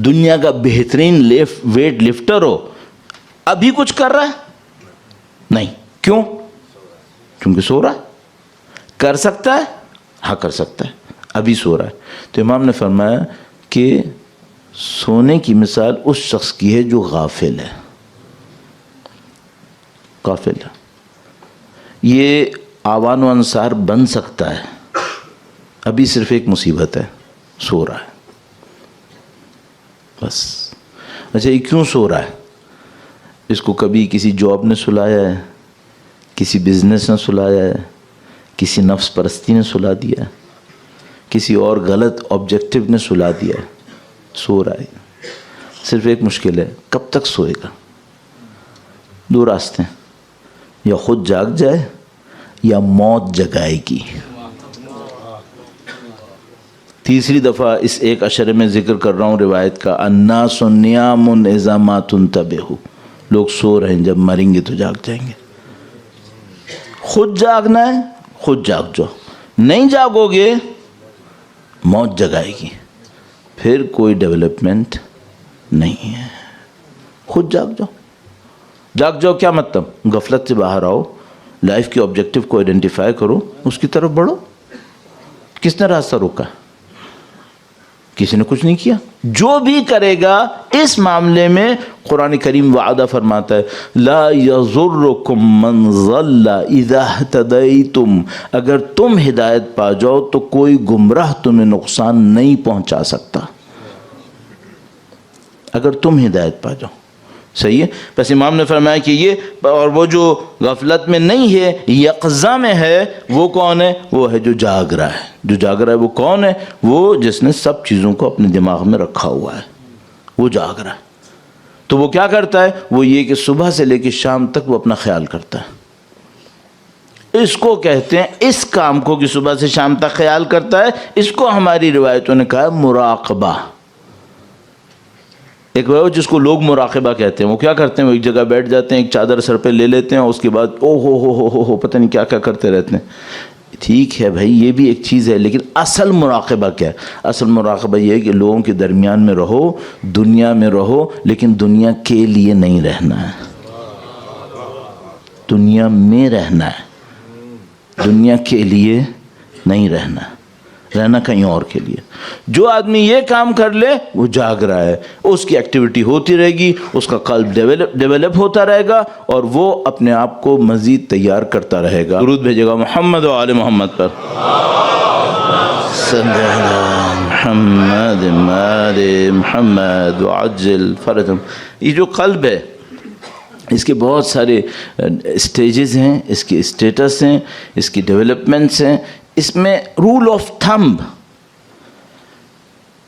دنیا کا بہترین ویٹ لفٹر ہو، ابھی کچھ کر رہا ہے؟ نہیں. کیوں؟ کیونکہ سو رہا ہے. کر سکتا ہے؟ ہاں کر سکتا ہے، ابھی سو رہا ہے. تو امام نے فرمایا کہ سونے کی مثال اس شخص کی ہے جو غافل ہے. غافل ہے، یہ آوان و انصار بن سکتا ہے، ابھی صرف ایک مصیبت ہے، سو رہا ہے بس. اچھا یہ کیوں سو رہا ہے؟ اس کو کبھی کسی جاب نے سلایا ہے، کسی بزنس نے سلایا ہے، کسی نفس پرستی نے سلا دیا ہے، کسی اور غلط آبجیکٹو نے سلا دیا ہے. سو رہا ہے. صرف ایک مشکل ہے، کب تک سوئے گا؟ دو راستے ہیں، یا خود جاگ جائے یا موت جگائے گی. تیسری دفعہ اس ایک اشرے میں ذکر کر رہا ہوں روایت کا، الناس نیام اذا ما تنتبہوا، لوگ سو رہے ہیں، جب مریں گے تو جاگ جائیں گے. خود جاگنا ہے خود جاگ جاؤ، نہیں جاگو گے موت جگائے گی، پھر کوئی ڈیولپمنٹ نہیں ہے. خود جاگ جاؤ. جاگ جاؤ کیا مطلب؟ غفلت سے باہر آؤ، لائف کے آبجیکٹیو کو آئیڈینٹیفائی کرو، اس کی طرف بڑھو. کس نے راستہ روکا؟ کسی نے کچھ نہیں کیا. جو بھی کرے گا اس معاملے میں قرآن کریم وعدہ فرماتا ہے، لا یضرکم من ضل اذا اہتدیتم، اگر تم ہدایت پا جاؤ تو کوئی گمراہ تمہیں نقصان نہیں پہنچا سکتا. اگر تم ہدایت پا جاؤ. صحیح ہے. بس امام نے فرمایا کہ یہ، اور وہ جو غفلت میں نہیں ہے یقظہ میں ہے، وہ کون ہے؟ وہ ہے جو جاگ رہا ہے. جو جاگ رہا ہے وہ کون ہے؟ وہ جس نے سب چیزوں کو اپنے دماغ میں رکھا ہوا ہے، وہ جاگ رہا ہے. تو وہ کیا کرتا ہے؟ وہ یہ کہ صبح سے لے کے شام تک وہ اپنا خیال کرتا ہے. اس کو کہتے ہیں، اس کام کو کہ صبح سے شام تک خیال کرتا ہے، اس کو ہماری روایتوں نے کہا مراقبہ. ایک وہ جس کو لوگ مراقبہ کہتے ہیں، وہ کیا کرتے ہیں؟ وہ ایک جگہ بیٹھ جاتے ہیں، ایک چادر سر پہ لے لیتے ہیں، اور اس کے بعد او ہو پتہ نہیں کیا کیا کرتے رہتے ہیں. ٹھیک ہے بھائی، یہ بھی ایک چیز ہے، لیکن اصل مراقبہ کیا ہے؟ اصل مراقبہ یہ ہے کہ لوگوں کے درمیان میں رہو، دنیا میں رہو، لیکن دنیا کے لیے نہیں رہنا ہے. دنیا میں رہنا ہے، دنیا کے لیے نہیں رہنا ہے، رہنا کہیں اور کے لیے. جو آدمی یہ کام کر لے وہ جاگ رہا ہے، اس کی ایکٹیویٹی ہوتی رہے گی، اس کا قلب ڈیولپ ہوتا رہے گا، اور وہ اپنے آپ کو مزید تیار کرتا رہے گا. درود بھیجے گا محمد و آل محمد پر. صلی اللہ محمد آل محمد وعجل فرجهم. یہ جو قلب ہے اس کے بہت سارے اسٹیجز ہیں، اس کے اسٹیٹس ہیں، اس کی ڈیولپمنٹس ہیں. اس میں رول آف تھمب،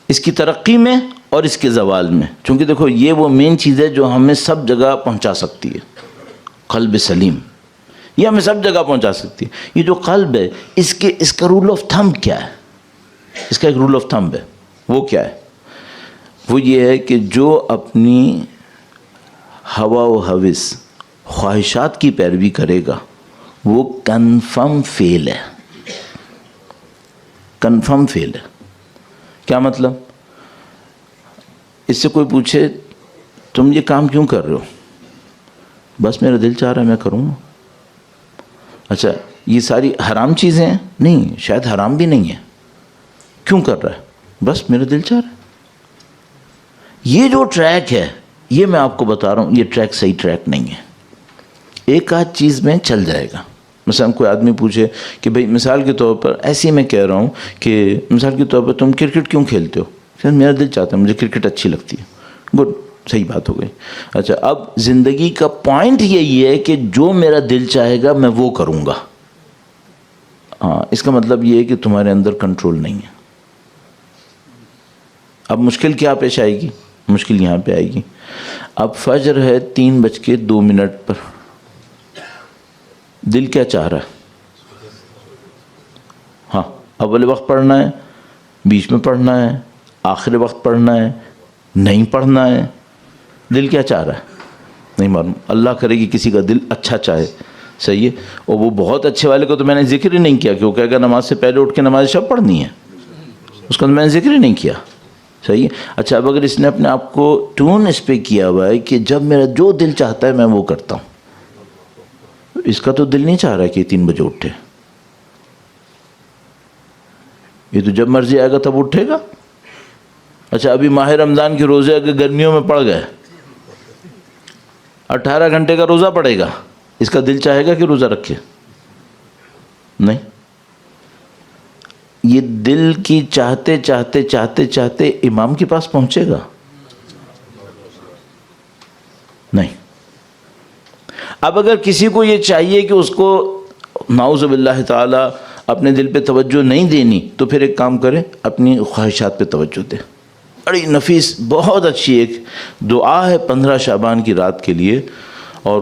اس کی ترقی میں اور اس کے زوال میں، چونکہ دیکھو یہ وہ مین چیز ہے جو ہمیں سب جگہ پہنچا سکتی ہے. قلب سلیم یہ ہمیں سب جگہ پہنچا سکتی ہے. یہ جو قلب ہے اس کا رول آف تھمب کیا ہے؟ اس کا ایک رول آف تھمب ہے. وہ کیا ہے؟ وہ یہ ہے کہ جو اپنی ہوا و ہوس، خواہشات کی پیروی کرے گا وہ کنفرم فیل ہے. کنفرم فیل ہے. کیا مطلب؟ اس سے کوئی پوچھے تم یہ کام کیوں کر رہے ہو؟ بس میرا دل چاہ رہا ہے میں کروں گا. اچھا یہ ساری حرام چیزیں ہیں؟ نہیں، شاید حرام بھی نہیں ہے. کیوں کر رہا ہے؟ بس میرا دل چاہ رہا ہے. یہ جو ٹریک ہے، یہ میں آپ کو بتا رہا ہوں، یہ ٹریک صحیح ٹریک نہیں ہے. ایک آدھ چیز میں چل جائے گا. مثلا کوئی آدمی پوچھے کہ بھئی مثال کے طور پر، ایسے ہی میں کہہ رہا ہوں کہ مثال کے طور پر تم کرکٹ کیوں کھیلتے ہو؟ شاید میرا دل چاہتا ہے، مجھے کرکٹ اچھی لگتی ہے. گڈ، صحیح بات ہو گئی. اچھا اب زندگی کا پوائنٹ یہی ہے کہ جو میرا دل چاہے گا میں وہ کروں گا. ہاں، اس کا مطلب یہ ہے کہ تمہارے اندر کنٹرول نہیں ہے. اب مشکل کیا پیش آئے گی؟ مشکل یہاں پہ آئے گی. اب فجر ہے 3:02 پر، دل کیا چاہ رہا ہے؟ ہاں، اول وقت پڑھنا ہے، بیچ میں پڑھنا ہے، آخر وقت پڑھنا ہے، نہیں پڑھنا ہے. دل کیا چاہ رہا ہے؟ نہیں معلوم. اللہ کرے کہ کسی کا دل اچھا چاہے، صحیح ہے. اور وہ بہت اچھے والے کو تو میں نے ذکر ہی نہیں کیا کہ وہ کہے گا نماز سے پہلے اٹھ کے نماز شب پڑھنی ہے، اس کا تو میں نے ذکر ہی نہیں کیا. صحیح ہے. اچھا اب اگر اس نے اپنے آپ کو ٹون اس پہ کیا ہوا ہے کہ جب میرا جو دل چاہتا ہے میں وہ کرتا ہوں، اس کا تو دل نہیں چاہ رہا کہ 3 بجے اٹھے، یہ تو جب مرضی آئے گا تب اٹھے گا۔ اچھا ابھی ماہ رمضان کے روزے اگر گرمیوں میں پڑ گئے، 18 گھنٹے کا روزہ پڑے گا، اس کا دل چاہے گا کہ روزہ رکھے؟ نہیں، یہ دل کی چاہتے چاہتے چاہتے چاہتے امام کے پاس پہنچے گا؟ نہیں۔ اب اگر کسی کو یہ چاہیے کہ اس کو نعوذ باللہ تعالی اپنے دل پہ توجہ نہیں دینی، تو پھر ایک کام کرے، اپنی خواہشات پہ توجہ دے۔ بڑی نفیس، بہت اچھی ایک دعا ہے 15 شعبان کی رات کے لیے، اور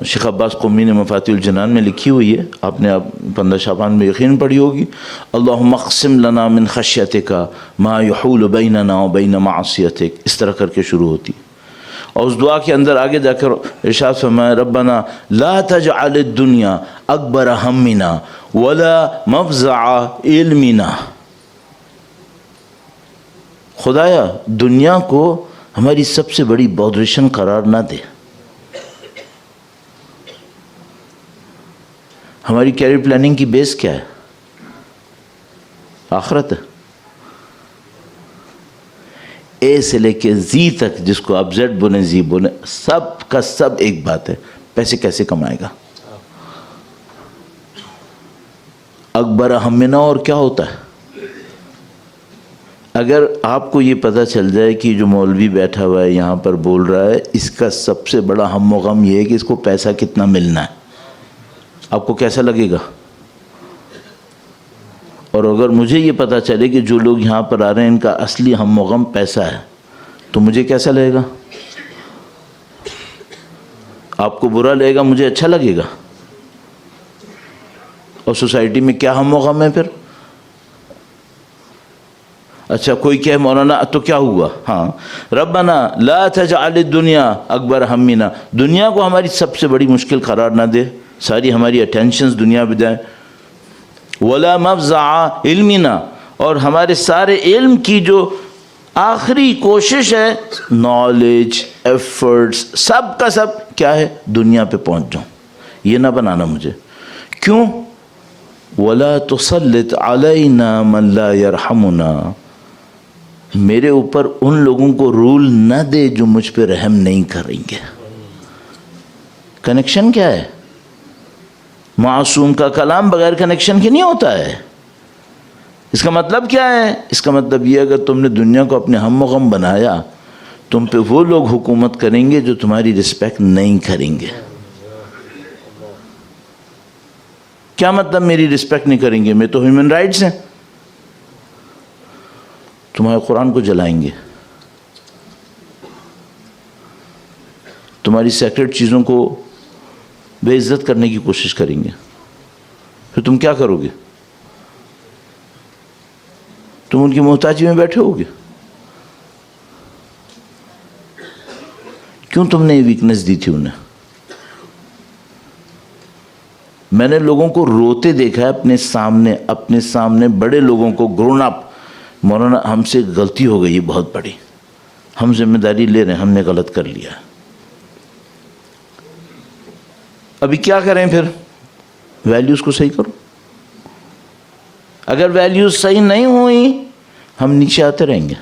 شیخ عباس قمی نے مفاتیح الجنان میں لکھی ہوئی ہے، آپ نے 15 شعبان میں یقین پڑھی ہوگی۔ اللہم اقسم لنا من خشیتک ما یحول بیننا و بین معصیتک، اس طرح کر کے شروع ہوتی ہے۔ اور اس دعا کے اندر آگے جا کر ارشاد فرمایا ربنا لا تجعل الدنیا اکبر ہمنا ولا مفزع علمنا، خدایا دنیا کو ہماری سب سے بڑی بودریشن قرار نہ دے۔ ہماری کیریئر پلاننگ کی بیس کیا ہے؟ آخرت ہے۔ اے سے لے کے زی تک، جس کو آپ زیڈ بولیں زی بولیں، سب کا سب ایک بات ہے، پیسے کیسے کمائے گا۔ اکبر ہمنا، اور کیا ہوتا ہے؟ اگر آپ کو یہ پتہ چل جائے کہ جو مولوی بیٹھا ہوا ہے یہاں پر بول رہا ہے، اس کا سب سے بڑا ہم و غم یہ ہے کہ اس کو پیسہ کتنا ملنا ہے، آپ کو کیسا لگے گا؟ اور اگر مجھے یہ پتہ چلے کہ جو لوگ یہاں پر آ رہے ہیں ان کا اصلی ہم و غم پیسہ ہے، تو مجھے کیسا لگے گا؟ آپ کو برا لگے گا، مجھے اچھا لگے گا؟ اور سوسائٹی میں کیا ہم و غم ہے پھر؟ اچھا کوئی کہے مولانا تو کیا ہوا؟ ہاں، ربنا لا تجعل الدنیا اکبر ہمنا، دنیا کو ہماری سب سے بڑی مشکل قرار نہ دے، ساری ہماری اٹینشنز دنیا پہ جائیں۔ ولا مفزع علمنا، اور ہمارے سارے علم کی جو آخری کوشش ہے، نالج، ایفرٹس، سب کا سب کیا ہے؟ دنیا پہ پہنچ جاؤں، یہ نہ بنانا مجھے۔ کیوں؟ ولا تسلط علینا من لا یرحمنا، میرے اوپر ان لوگوں کو رول نہ دے جو مجھ پہ رحم نہیں کریں گے۔ کنیکشن کیا ہے؟ معصوم کا کلام بغیر کنیکشن کے نہیں ہوتا ہے۔ اس کا مطلب کیا ہے؟ اس کا مطلب یہ اگر تم نے دنیا کو اپنے ہم و غم بنایا، تم پہ وہ لوگ حکومت کریں گے جو تمہاری رسپیکٹ نہیں کریں گے۔ کیا مطلب میری رسپیکٹ نہیں کریں گے؟ میں تو ہیومن رائٹس ہیں، تمہارے قرآن کو جلائیں گے، تمہاری سیکرڈ چیزوں کو بے عزت کرنے کی کوشش کریں گے، پھر تم کیا کرو گے؟ تم ان کی محتاجی میں بیٹھے ہوگے۔ کیوں تم نے یہ ویکنس دی تھی انہیں؟ میں نے لوگوں کو روتے دیکھا ہے اپنے سامنے بڑے لوگوں کو، گرون اپ، مولانا ہم سے غلطی ہو گئی بہت بڑی، ہم ذمہ داری لے رہے ہیں، ہم نے غلط کر لیا۔ ابھی کیا کریں پھر؟ ویلیوز کو صحیح کرو۔ اگر ویلیوز صحیح نہیں ہوئی، ہم نیچے آتے رہیں گے،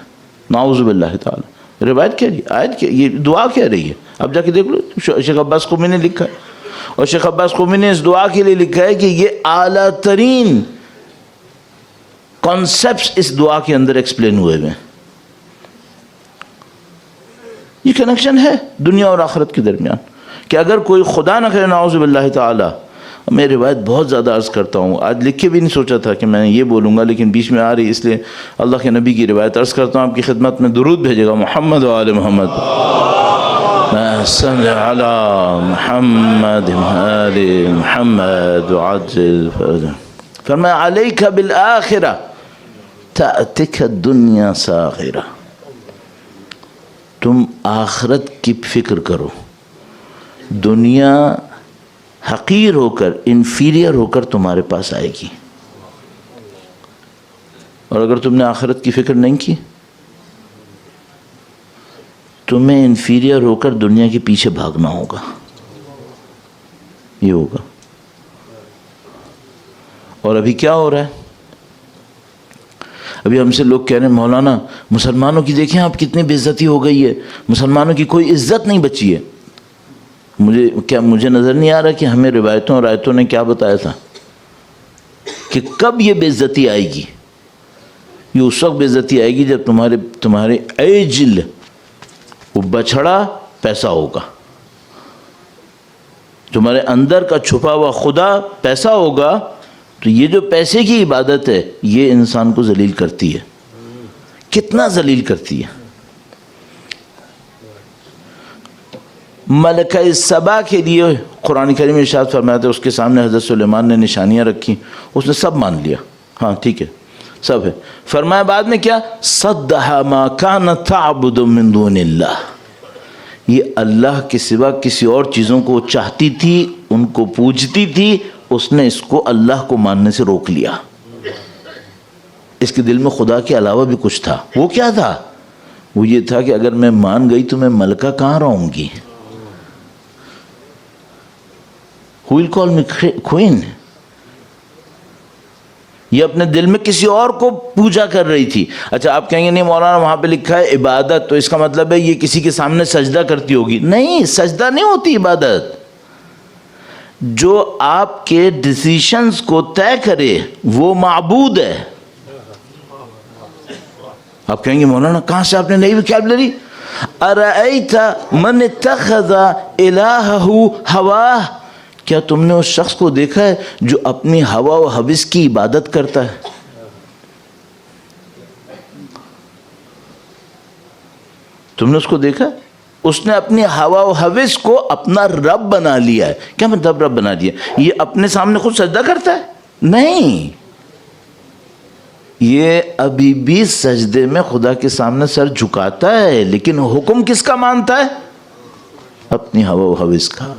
نعوذ باللہ تعالی۔ روایت کہہ رہی ہے، آیت یہ دعا کہہ رہی ہے، اب جا کے دیکھ لو، شیخ عباس قمی نے لکھا ہے، اور شیخ عباس قمی نے اس دعا کے لیے لکھا ہے کہ یہ اعلیٰ ترین کانسیپٹس اس دعا کے اندر ایکسپلین ہوئے ہوئے ہیں۔ یہ کنیکشن ہے دنیا اور آخرت کے درمیان، کہ اگر کوئی خدا نہ کرے نعوذ باللہ تعالی، میں روایت بہت زیادہ عرض کرتا ہوں، آج لکھ کے بھی نہیں سوچا تھا کہ میں یہ بولوں گا، لیکن بیچ میں آ رہی، اس لیے اللہ کے نبی کی روایت عرض کرتا ہوں آپ کی خدمت میں۔ درود بھیجے گا محمد و آل محمد، صلی علی محمد آل محمد وعجل فرجہ۔ فرمایا علیک بالآخرہ تأتک الدنیا ساخرہ، تم آخرت کی فکر کرو، دنیا حقیر ہو کر، انفیریئر ہو کر تمہارے پاس آئے گی، اور اگر تم نے آخرت کی فکر نہیں کی، تمہیں انفیریئر ہو کر دنیا کے پیچھے بھاگنا ہوگا، یہ ہوگا۔ اور ابھی کیا ہو رہا ہے؟ ابھی ہم سے لوگ کہہ رہے ہیں مولانا مسلمانوں کی دیکھیں آپ کتنی بے عزتی ہو گئی ہے، مسلمانوں کی کوئی عزت نہیں بچی ہے۔ مجھے نظر نہیں آ رہا کہ ہمیں روایتوں اور آیتوں نے کیا بتایا تھا کہ کب یہ بے عزتی آئے گی؟ یہ اس وقت بے عزتی آئے گی جب تمہارے عجل وہ بچھڑا پیسہ ہوگا، تمہارے اندر کا چھپا ہوا خدا پیسہ ہوگا، تو یہ جو پیسے کی عبادت ہے یہ انسان کو ذلیل کرتی ہے، کتنا ذلیل کرتی ہے۔ ملکہ سبا کے لیے قرآن کریم میں ارشاد فرماتے ہیں اس کے سامنے حضرت سلیمان نے نشانیاں رکھی، اس نے سب مان لیا، ہاں ٹھیک ہے سب ہے، فرمایا بعد میں کیا؟ صدھا ما کانت تعبد من دون اللہ، یہ اللہ کے سوا کسی اور چیزوں کو چاہتی تھی، ان کو پوجتی تھی، اس نے اس کو اللہ کو ماننے سے روک لیا۔ اس کے دل میں خدا کے علاوہ بھی کچھ تھا، وہ کیا تھا؟ وہ یہ تھا کہ اگر میں مان گئی تو میں ملکہ کہاں رہوں گی؟ Who will call me queen؟ یہ اپنے دل میں کسی اور کو پوجا کر رہی تھی۔ اچھا آپ کہیں گے نہیں مولانا وہاں پہ لکھا ہے عبادت، تو اس کا مطلب ہے یہ کسی کے سامنے سجدہ کرتی ہوگی۔ نہیں، سجدہ نہیں ہوتی عبادت، جو آپ کے ڈیسیشنز کو طے کرے وہ معبود ہے۔ آپ کہیں گے مولانا کہاں سے آپ نے نئی ویکیبلری؟ ارأیت من اتخذ الہہ ہواہ، کیا تم نے اس شخص کو دیکھا ہے جو اپنی ہوا و ہوس کی عبادت کرتا ہے؟ تم نے اس کو دیکھا؟ اس نے اپنی ہوا و ہوس کو اپنا رب بنا لیا ہے۔ کیا مطلب رب بنا لیا؟ یہ اپنے سامنے خود سجدہ کرتا ہے؟ نہیں، یہ ابھی بھی سجدے میں خدا کے سامنے سر جھکاتا ہے، لیکن حکم کس کا مانتا ہے؟ اپنی ہوا و ہوس کا۔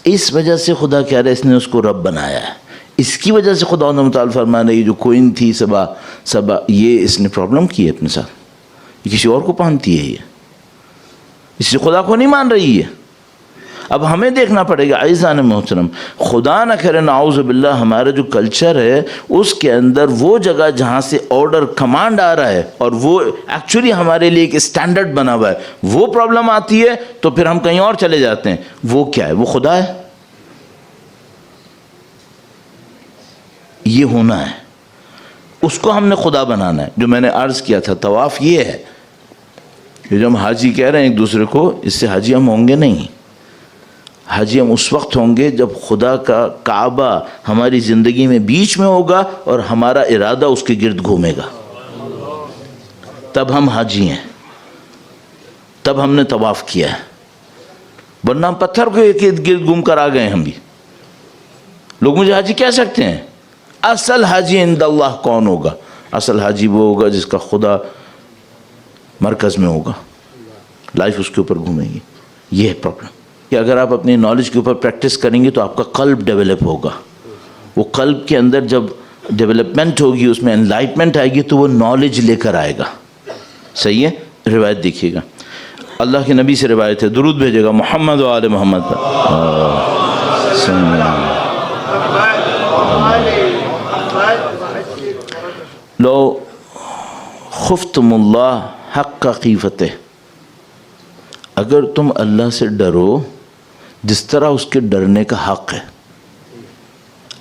اس وجہ سے خدا کہہ رہا ہے اس نے اس کو رب بنایا ہے، اس کی وجہ سے خدا متعال فرما رہا ہے یہ جو کوئن تھی سبا یہ اس نے پرابلم کی ہے اپنے ساتھ، یہ کسی اور کو پہنتی ہے، یہ اس لیے خدا کو نہیں مان رہی ہے۔ اب ہمیں دیکھنا پڑے گا عزیزان محترم، خدا نہ کرے نعوذ باللہ ہمارا جو کلچر ہے اس کے اندر وہ جگہ جہاں سے آرڈر کمانڈ آ رہا ہے اور وہ ایکچولی ہمارے لیے ایک اسٹینڈرڈ بنا ہوا ہے، وہ پرابلم آتی ہے تو پھر ہم کہیں اور چلے جاتے ہیں۔ وہ کیا ہے؟ وہ خدا ہے، یہ ہونا ہے، اس کو ہم نے خدا بنانا ہے۔ جو میں نے عرض کیا تھا طواف یہ ہے، یہ جو ہم حاجی کہہ رہے ہیں ایک دوسرے کو، اس سے حاجی ہم ہوں گے نہیں۔ حاجی ہم اس وقت ہوں گے جب خدا کا کعبہ ہماری زندگی میں بیچ میں ہوگا اور ہمارا ارادہ اس کے گرد گھومے گا، تب ہم حاجی ہیں، تب ہم نے طواف کیا ہے، ورنہ ہم پتھر کو گرد گھوم کر آ گئے۔ ہم بھی لوگ مجھے حاجی کہہ سکتے ہیں۔ اصل حاجی عند اللہ کون ہوگا؟ اصل حاجی وہ ہوگا جس کا خدا مرکز میں ہوگا، لائف اس کے اوپر گھومے گی۔ یہ ہے پرابلم کہ اگر آپ اپنی نالج کے اوپر پریکٹس کریں گے تو آپ کا قلب ڈیولپ ہوگا، وہ قلب کے اندر جب ڈیولپمنٹ ہوگی، اس میں انلائٹمنٹ آئے گی تو وہ نالج لے کر آئے گا۔ صحیح ہے؟ روایت دیکھیے گا، اللہ کے نبی سے روایت ہے، درود بھیجے گا محمد و آل محمد پر۔ لو خفتم اللہ حق خیفتہ، اگر تم اللہ سے ڈرو جس طرح اس کے ڈرنے کا حق ہے،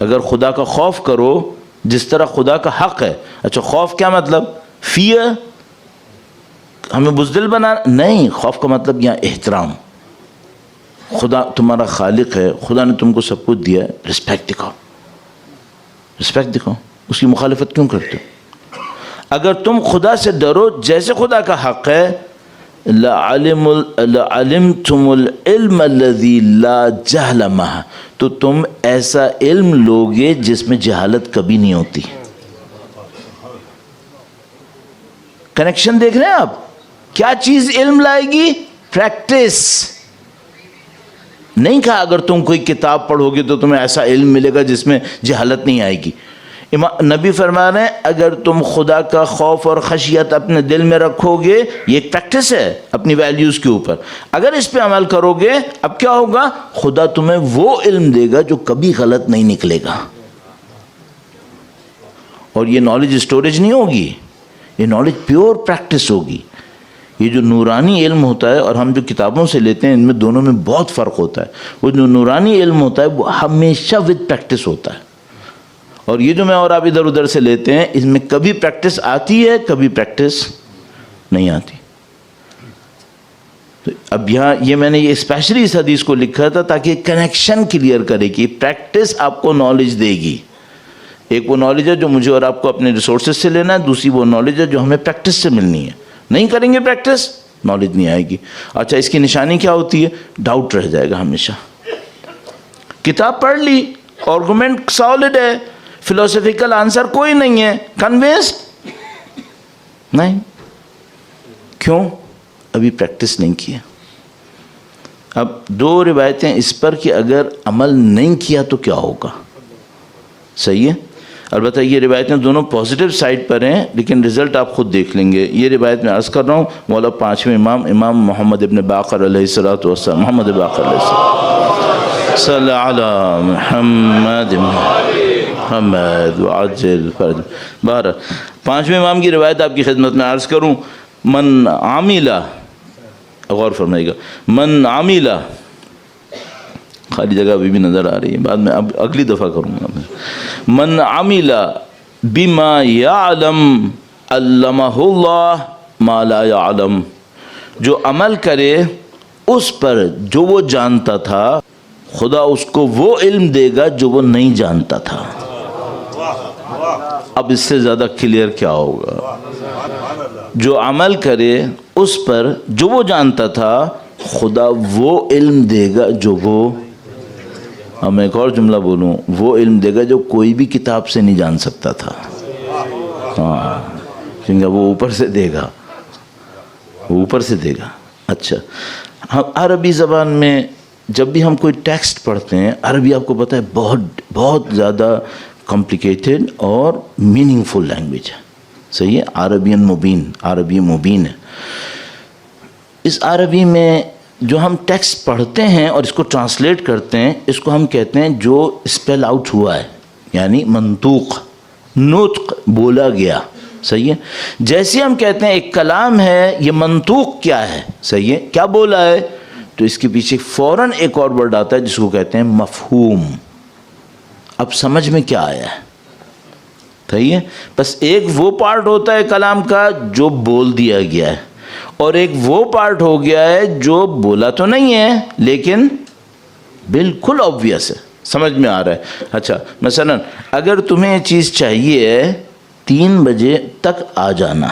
اگر خدا کا خوف کرو جس طرح خدا کا حق ہے۔ اچھا خوف کیا مطلب؟ فیئر، ہمیں بزدل بنانا نہیں، خوف کا مطلب یہاں احترام۔ خدا تمہارا خالق ہے، خدا نے تم کو سب کچھ دیا ہے، رسپیکٹ دکھاؤ، رسپیکٹ دکھاؤ، اس کی مخالفت کیوں کرتے ہو؟ اگر تم خدا سے ڈرو جیسے خدا کا حق ہے، لَعَلِمْتُمُ الْعِلْمَ الَّذِي لَا جَهْلَ مَعَهُ، تو تم ایسا علم لوگے جس میں جہالت کبھی نہیں ہوتی۔ کنیکشن دیکھ رہے ہیں آپ؟ کیا چیز علم لائے گی؟ پریکٹس۔ نہیں کہا اگر تم کوئی کتاب پڑھو گے تو تمہیں ایسا علم ملے گا جس میں جہالت نہیں آئے گی۔ نبی فرما رہے ہیں اگر تم خدا کا خوف اور خشیت اپنے دل میں رکھو گے، یہ ایک پریکٹس ہے اپنی ویلیوز کے اوپر، اگر اس پہ عمل کرو گے اب کیا ہوگا؟ خدا تمہیں وہ علم دے گا جو کبھی غلط نہیں نکلے گا۔ اور یہ نالج اسٹوریج نہیں ہوگی، یہ نالج پیور پریکٹس ہوگی. یہ جو نورانی علم ہوتا ہے اور ہم جو کتابوں سے لیتے ہیں ان میں دونوں میں بہت فرق ہوتا ہے. وہ جو نورانی علم ہوتا ہے وہ ہمیشہ ود پریکٹس ہوتا ہے، اور یہ جو میں اور آپ ادھر ادھر سے لیتے ہیں اس میں کبھی پریکٹس آتی ہے کبھی پریکٹس نہیں آتی. تو اب یہاں یہ میں نے یہ اسپیشلی اس حدیث کو لکھا تھا تاکہ کنیکشن کلیئر کرے کہ پریکٹس آپ کو نالج دے گی. ایک وہ نالج ہے جو مجھے اور آپ کو اپنے ریسورسز سے لینا ہے، دوسری وہ نالج ہے جو ہمیں پریکٹس سے ملنی ہے. نہیں کریں گے پریکٹس نالج نہیں آئے گی. اچھا اس کی نشانی کیا ہوتی ہے؟ ڈاؤٹ رہ جائے گا ہمیشہ. کتاب پڑھ لی، آرگومنٹ سالڈ ہے، فلسفیکل آنسر کوئی نہیں ہے، کنوینسڈ نہیں. کیوں؟ ابھی پریکٹس نہیں کیا. اب دو روایتیں اس پر کہ اگر عمل نہیں کیا تو کیا ہوگا. صحیح ہے. البتہ یہ روایتیں دونوں پازیٹیو سائڈ پر ہیں لیکن رزلٹ آپ خود دیکھ لیں گے. یہ روایت میں عرض کر رہا ہوں مولا پانچویں امام محمد ابن باقر علیہ الصلوۃ والسلام، محمد باقر علیہ السلام، صلی علی محمد محمد وعجل فرج. بہرحال پانچویں امام کی روایت آپ کی خدمت میں عرض کروں. من عاملہ، غور فرمائیے گا، من عاملہ، خالی جگہ ابھی بھی نظر آ رہی ہے، بعد میں اب اگلی دفعہ کروں گا. من عمل بما یعلم علمہ اللہ ما لا یعلم، جو عمل کرے اس پر جو وہ جانتا تھا خدا اس کو وہ علم دے گا جو وہ نہیں جانتا تھا. اب اس سے زیادہ کلیئر کیا ہوگا؟ جو عمل کرے اس پر جو وہ جانتا تھا خدا وہ علم دے گا جو وہ، اب میں ایک اور جملہ بولوں، وہ علم دے گا جو کوئی بھی کتاب سے نہیں جان سکتا تھا. ہاں کیونکہ وہ اوپر سے دے گا، وہ اوپر سے دے گا. اچھا ہم عربی زبان میں جب بھی ہم کوئی ٹیکسٹ پڑھتے ہیں، عربی آپ کو پتہ ہے بہت بہت زیادہ کمپلیکیٹڈ اور میننگ فل لینگویج ہے. صحیح ہے. عربین مبین، عربی مبین ہے. اس عربی میں جو ہم ٹیکسٹ پڑھتے ہیں اور اس کو ٹرانسلیٹ کرتے ہیں اس کو ہم کہتے ہیں جو اسپیل آؤٹ ہوا ہے، یعنی منطوق، نطق، بولا گیا. صحیح ہے. جیسے ہم کہتے ہیں ایک کلام ہے، یہ منطوق کیا ہے؟ صحیح ہے، کیا بولا ہے؟ تو اس کے پیچھے فوراً ایک اور ورڈ آتا ہے جس کو کہتے ہیں مفہوم. اب سمجھ میں کیا آیا ہے؟ صحیح ہے. بس ایک وہ پارٹ ہوتا ہے کلام کا جو بول دیا گیا ہے، اور ایک وہ پارٹ ہو گیا ہے جو بولا تو نہیں ہے لیکن بالکل obvious ہے، سمجھ میں آ رہا ہے. اچھا مثلا اگر تمہیں یہ چیز چاہیے 3 بجے تک آ جانا،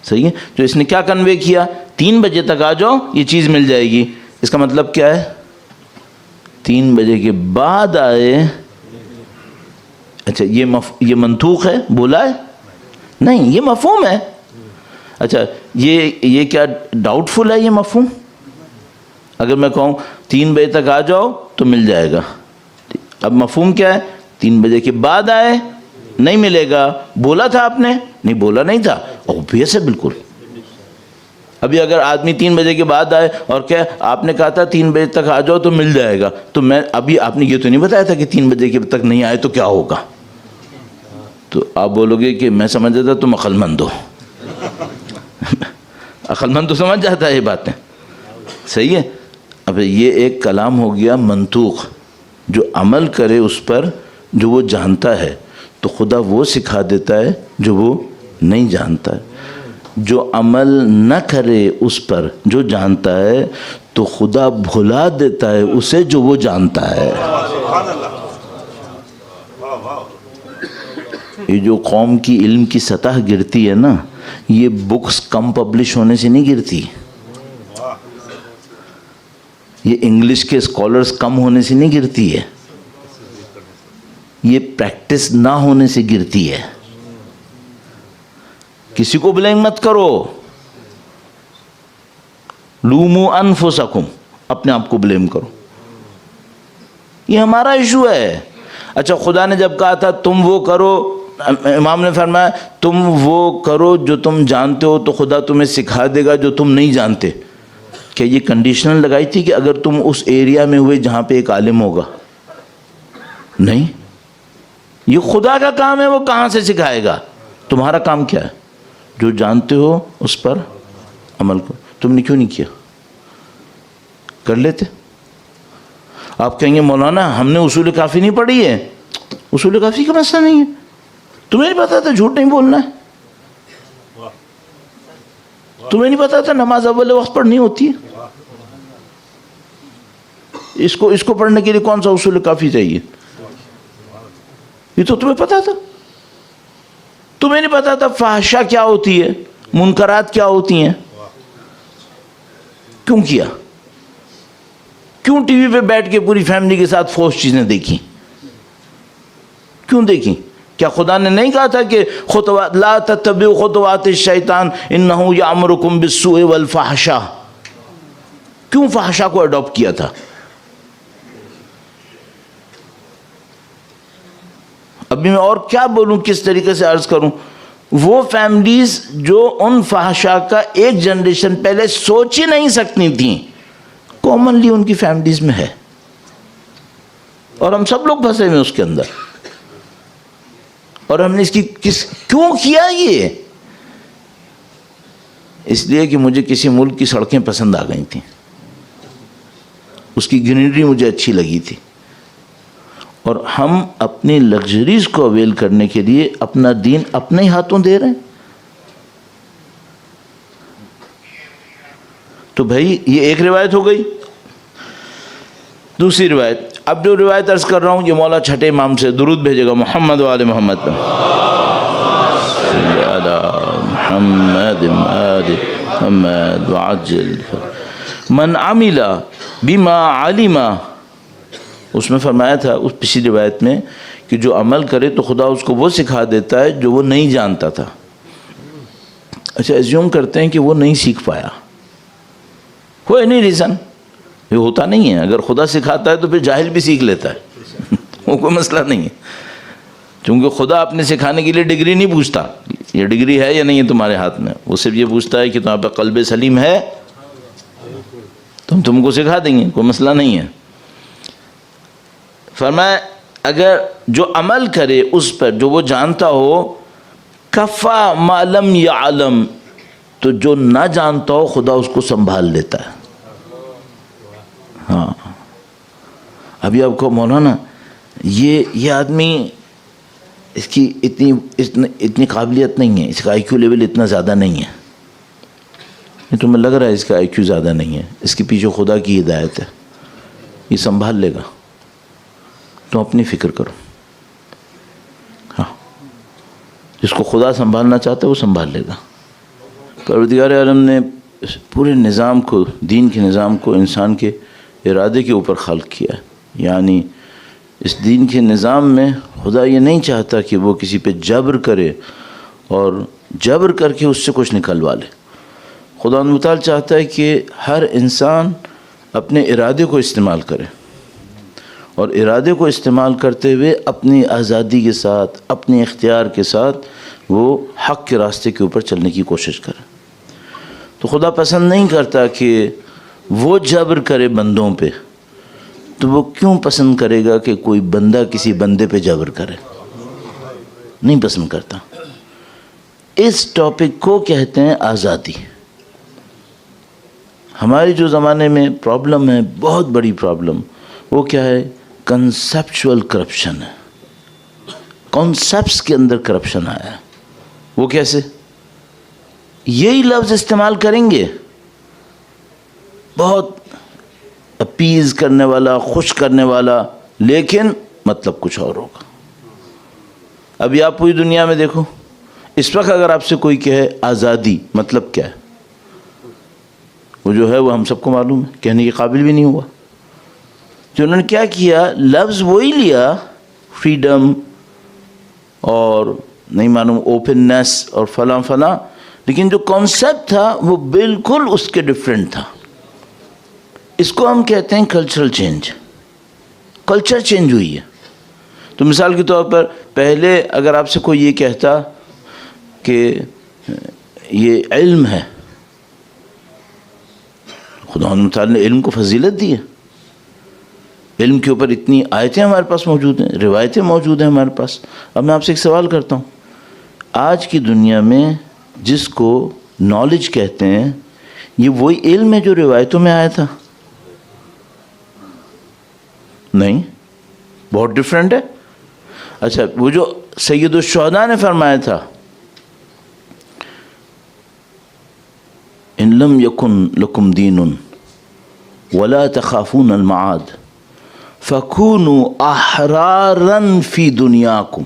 صحیح ہے، تو اس نے کیا کنوے کیا؟ 3 بجے تک آ جاؤ، یہ چیز مل جائے گی. اس کا مطلب کیا ہے؟ 3 بجے کے بعد آئے. اچھا یہ منطوق ہے، بولا ہے؟ نہیں، یہ مفہوم ہے. اچھا یہ کیا ڈاؤٹ فل ہے یہ مفہوم؟ اگر میں کہوں 3 بجے تک آ جاؤ تو مل جائے گا، اب مفہوم کیا ہے؟ 3 بجے کے بعد آئے نہیں ملے گا. بولا تھا آپ نے؟ نہیں بولا نہیں تھا. اوبویس ہے بالکل. ابھی اگر آدمی 3 بجے کے بعد آئے اور کیا آپ نے کہا تھا 3 بجے تک آ جاؤ تو مل جائے گا، تو میں ابھی آپ نے یہ تو نہیں بتایا تھا کہ 3 بجے کے تک نہیں آئے تو کیا ہوگا؟ تو آپ بولو گے کہ میں سمجھ جاتا تم عقل مند ہو. عقل مند تو سمجھ جاتا ہے یہ باتیں. صحیح ہے. اب یہ ایک کلام ہو گیا منطوق، جو عمل کرے اس پر جو وہ جانتا ہے تو خدا وہ سکھا دیتا ہے جو وہ نہیں جانتا ہے. جو عمل نہ کرے اس پر جو جانتا ہے تو خدا بھلا دیتا ہے اسے جو وہ جانتا ہے. یہ جو قوم کی علم کی سطح گرتی ہے نا، یہ بکس کم پبلش ہونے سے نہیں گرتی، یہ انگلش کے اسکالرز کم ہونے سے نہیں گرتی ہے، یہ پریکٹس نہ ہونے سے گرتی ہے. کسی کو بلیم مت کرو، لومو انفسکم، اپنے آپ کو بلیم کرو. یہ ہمارا ایشو ہے. اچھا خدا نے جب کہا تھا تم وہ کرو، امام نے فرمایا تم وہ کرو جو تم جانتے ہو تو خدا تمہیں سکھا دے گا جو تم نہیں جانتے. کیا یہ کنڈیشنل لگائی تھی کہ اگر تم اس ایریا میں ہوئے جہاں پہ ایک عالم ہوگا؟ نہیں، یہ خدا کا کام ہے، وہ کہاں سے سکھائے گا؟ تمہارا کام کیا ہے؟ جو جانتے ہو اس پر عمل کرو۔ تم نے کیوں نہیں کیا؟ کر لیتے۔ آپ کہیں گے مولانا ہم نے اصول کافی نہیں پڑھی ہے۔ اصول کافی کا مسئلہ نہیں ہے، تمہیں نہیں پتا تھا جھوٹ نہیں بولنا ہے، تمہیں نہیں پتا تھا نماز اول وقت پڑھنی ہوتی ہے، اس کو پڑھنے کے لیے کون سا اصول کافی چاہیے؟ یہ تو تمہیں پتا تھا۔ تمہیں نہیں پتا تھا فحشا کیا ہوتی ہے، منکرات کیا ہوتی ہیں؟ کیوں کیا؟ کیوں ٹی وی پہ بیٹھ کے پوری فیملی کے ساتھ فحش چیزیں دیکھی؟ کیوں دیکھی؟ کیا خدا نے نہیں کہا تھا کہ لا تتبعوا خطوات الشیطان انہ یامرکم بالسوء والفحشاء؟ کیوں فحشا کو اڈاپٹ کیا تھا؟ ابھی میں اور کیا بولوں، کس طریقے سے عرض کروں؟ وہ فیملیز جو ان فحشا کا ایک جنریشن پہلے سوچ ہی نہیں سکتی تھیں، کامنلی ان کی فیملیز میں ہے، اور ہم سب لوگ پھنسے ہوئے اس کے اندر۔ اور ہم نے اس کی کیوں کیا؟ یہ اس لیے کہ مجھے کسی ملک کی سڑکیں پسند آ گئی تھیں، اس کی گرینری مجھے اچھی لگی تھی، اور ہم اپنی لگژریز کو اویل کرنے کے لیے اپنا دین اپنے ہی ہاتھوں دے رہے ہیں۔ تو بھائی یہ ایک روایت ہو گئی۔ دوسری روایت، اب جو روایت عرض کر رہا ہوں یہ مولا چھٹے امام سے درود بھیجے گا محمد و آل محمد پر، محمد آل محمد وعجل من عمل بما علم، اس میں فرمایا تھا اس پچھلی روایت میں کہ جو عمل کرے تو خدا اس کو وہ سکھا دیتا ہے جو وہ نہیں جانتا تھا۔ اچھا ایزیوم کرتے ہیں کہ وہ نہیں سیکھ پایا، کوئی نہیں ریزن، یہ ہوتا نہیں ہے۔ اگر خدا سکھاتا ہے تو پھر جاہل بھی سیکھ لیتا ہے، وہ کوئی مسئلہ نہیں ہے، چونکہ خدا اپنے سکھانے کے لیے ڈگری نہیں پوچھتا یہ ڈگری ہے یا نہیں ہے تمہارے ہاتھ میں، وہ صرف یہ پوچھتا ہے کہ تمہارے پہ قلب سلیم ہے تم کو سکھا دیں گے، کوئی مسئلہ نہیں ہے۔ فرمایا اگر جو عمل کرے اس پر جو وہ جانتا ہو، کفا ما لم یعلم، تو جو نہ جانتا ہو خدا اس کو سنبھال لیتا ہے۔ ہاں ابھی آپ کو مولانا یہ آدمی اس کی اتنی قابلیت نہیں ہے، اس کا آئی کیو لیول اتنا زیادہ نہیں ہے، یہ تمہیں لگ رہا ہے اس کا آئی کیو زیادہ نہیں ہے، اس کے پیچھے خدا کی ہدایت ہے، یہ سنبھال لے گا، تم اپنی فکر کرو۔ ہاں جس کو خدا سنبھالنا چاہتا ہے وہ سنبھال لے گا۔ پروردگار عالم نے پورے نظام کو، دین کے نظام کو انسان کے ارادے کے اوپر خلق کیا ہے، یعنی اس دین کے نظام میں خدا یہ نہیں چاہتا کہ وہ کسی پہ جبر کرے اور جبر کر کے اس سے کچھ نکلوا لے۔ خدا متعال چاہتا ہے کہ ہر انسان اپنے ارادے کو استعمال کرے، اور ارادے کو استعمال کرتے ہوئے اپنی آزادی کے ساتھ، اپنے اختیار کے ساتھ وہ حق کے راستے کے اوپر چلنے کی کوشش کرے۔ تو خدا پسند نہیں کرتا کہ وہ جبر کرے بندوں پہ، تو وہ کیوں پسند کرے گا کہ کوئی بندہ کسی بندے پہ جبر کرے؟ نہیں پسند کرتا۔ اس ٹاپک کو کہتے ہیں آزادی۔ ہمارے جو زمانے میں پرابلم ہے، بہت بڑی پرابلم، وہ کیا ہے؟ کنسیپچول کرپشن ہے، کانسیپٹس کے اندر کرپشن آیا ہے۔ وہ کیسے؟ یہی لفظ استعمال کریں گے، بہت اپیز کرنے والا، خوش کرنے والا، لیکن مطلب کچھ اور ہوگا۔ ابھی آپ پوری دنیا میں دیکھو، اس وقت اگر آپ سے کوئی کہے آزادی مطلب کیا ہے، وہ جو ہے وہ ہم سب کو معلوم ہے، کہنے کے قابل بھی نہیں ہوا۔ جو انہوں نے کیا کیا، لفظ وہی لیا، فریڈم اور نہیں معلوم اوپننس اور فلاں فلاں، لیکن جو کانسیپٹ تھا وہ بالکل اس کے ڈیفرنٹ تھا۔ اس کو ہم کہتے ہیں کلچرل چینج، کلچر چینج ہوئی ہے۔ تو مثال کے طور پر پہلے اگر آپ سے کوئی یہ کہتا کہ یہ علم ہے، خدا تعالیٰ نے علم کو فضیلت دی ہے، علم کے اوپر اتنی آیتیں ہمارے پاس موجود ہیں، روایتیں موجود ہیں ہمارے پاس. اب میں آپ سے ایک سوال کرتا ہوں، آج کی دنیا میں جس کو نالج کہتے ہیں یہ وہی علم ہے جو روایتوں میں آیا تھا؟ نہیں، بہت ڈفرینٹ ہے. اچھا، وہ جو سید الشہداء نے فرمایا تھا، ان لم یکن لکم دین ولا تخافون المعاد فکونوا احرارا فی دنیاکم.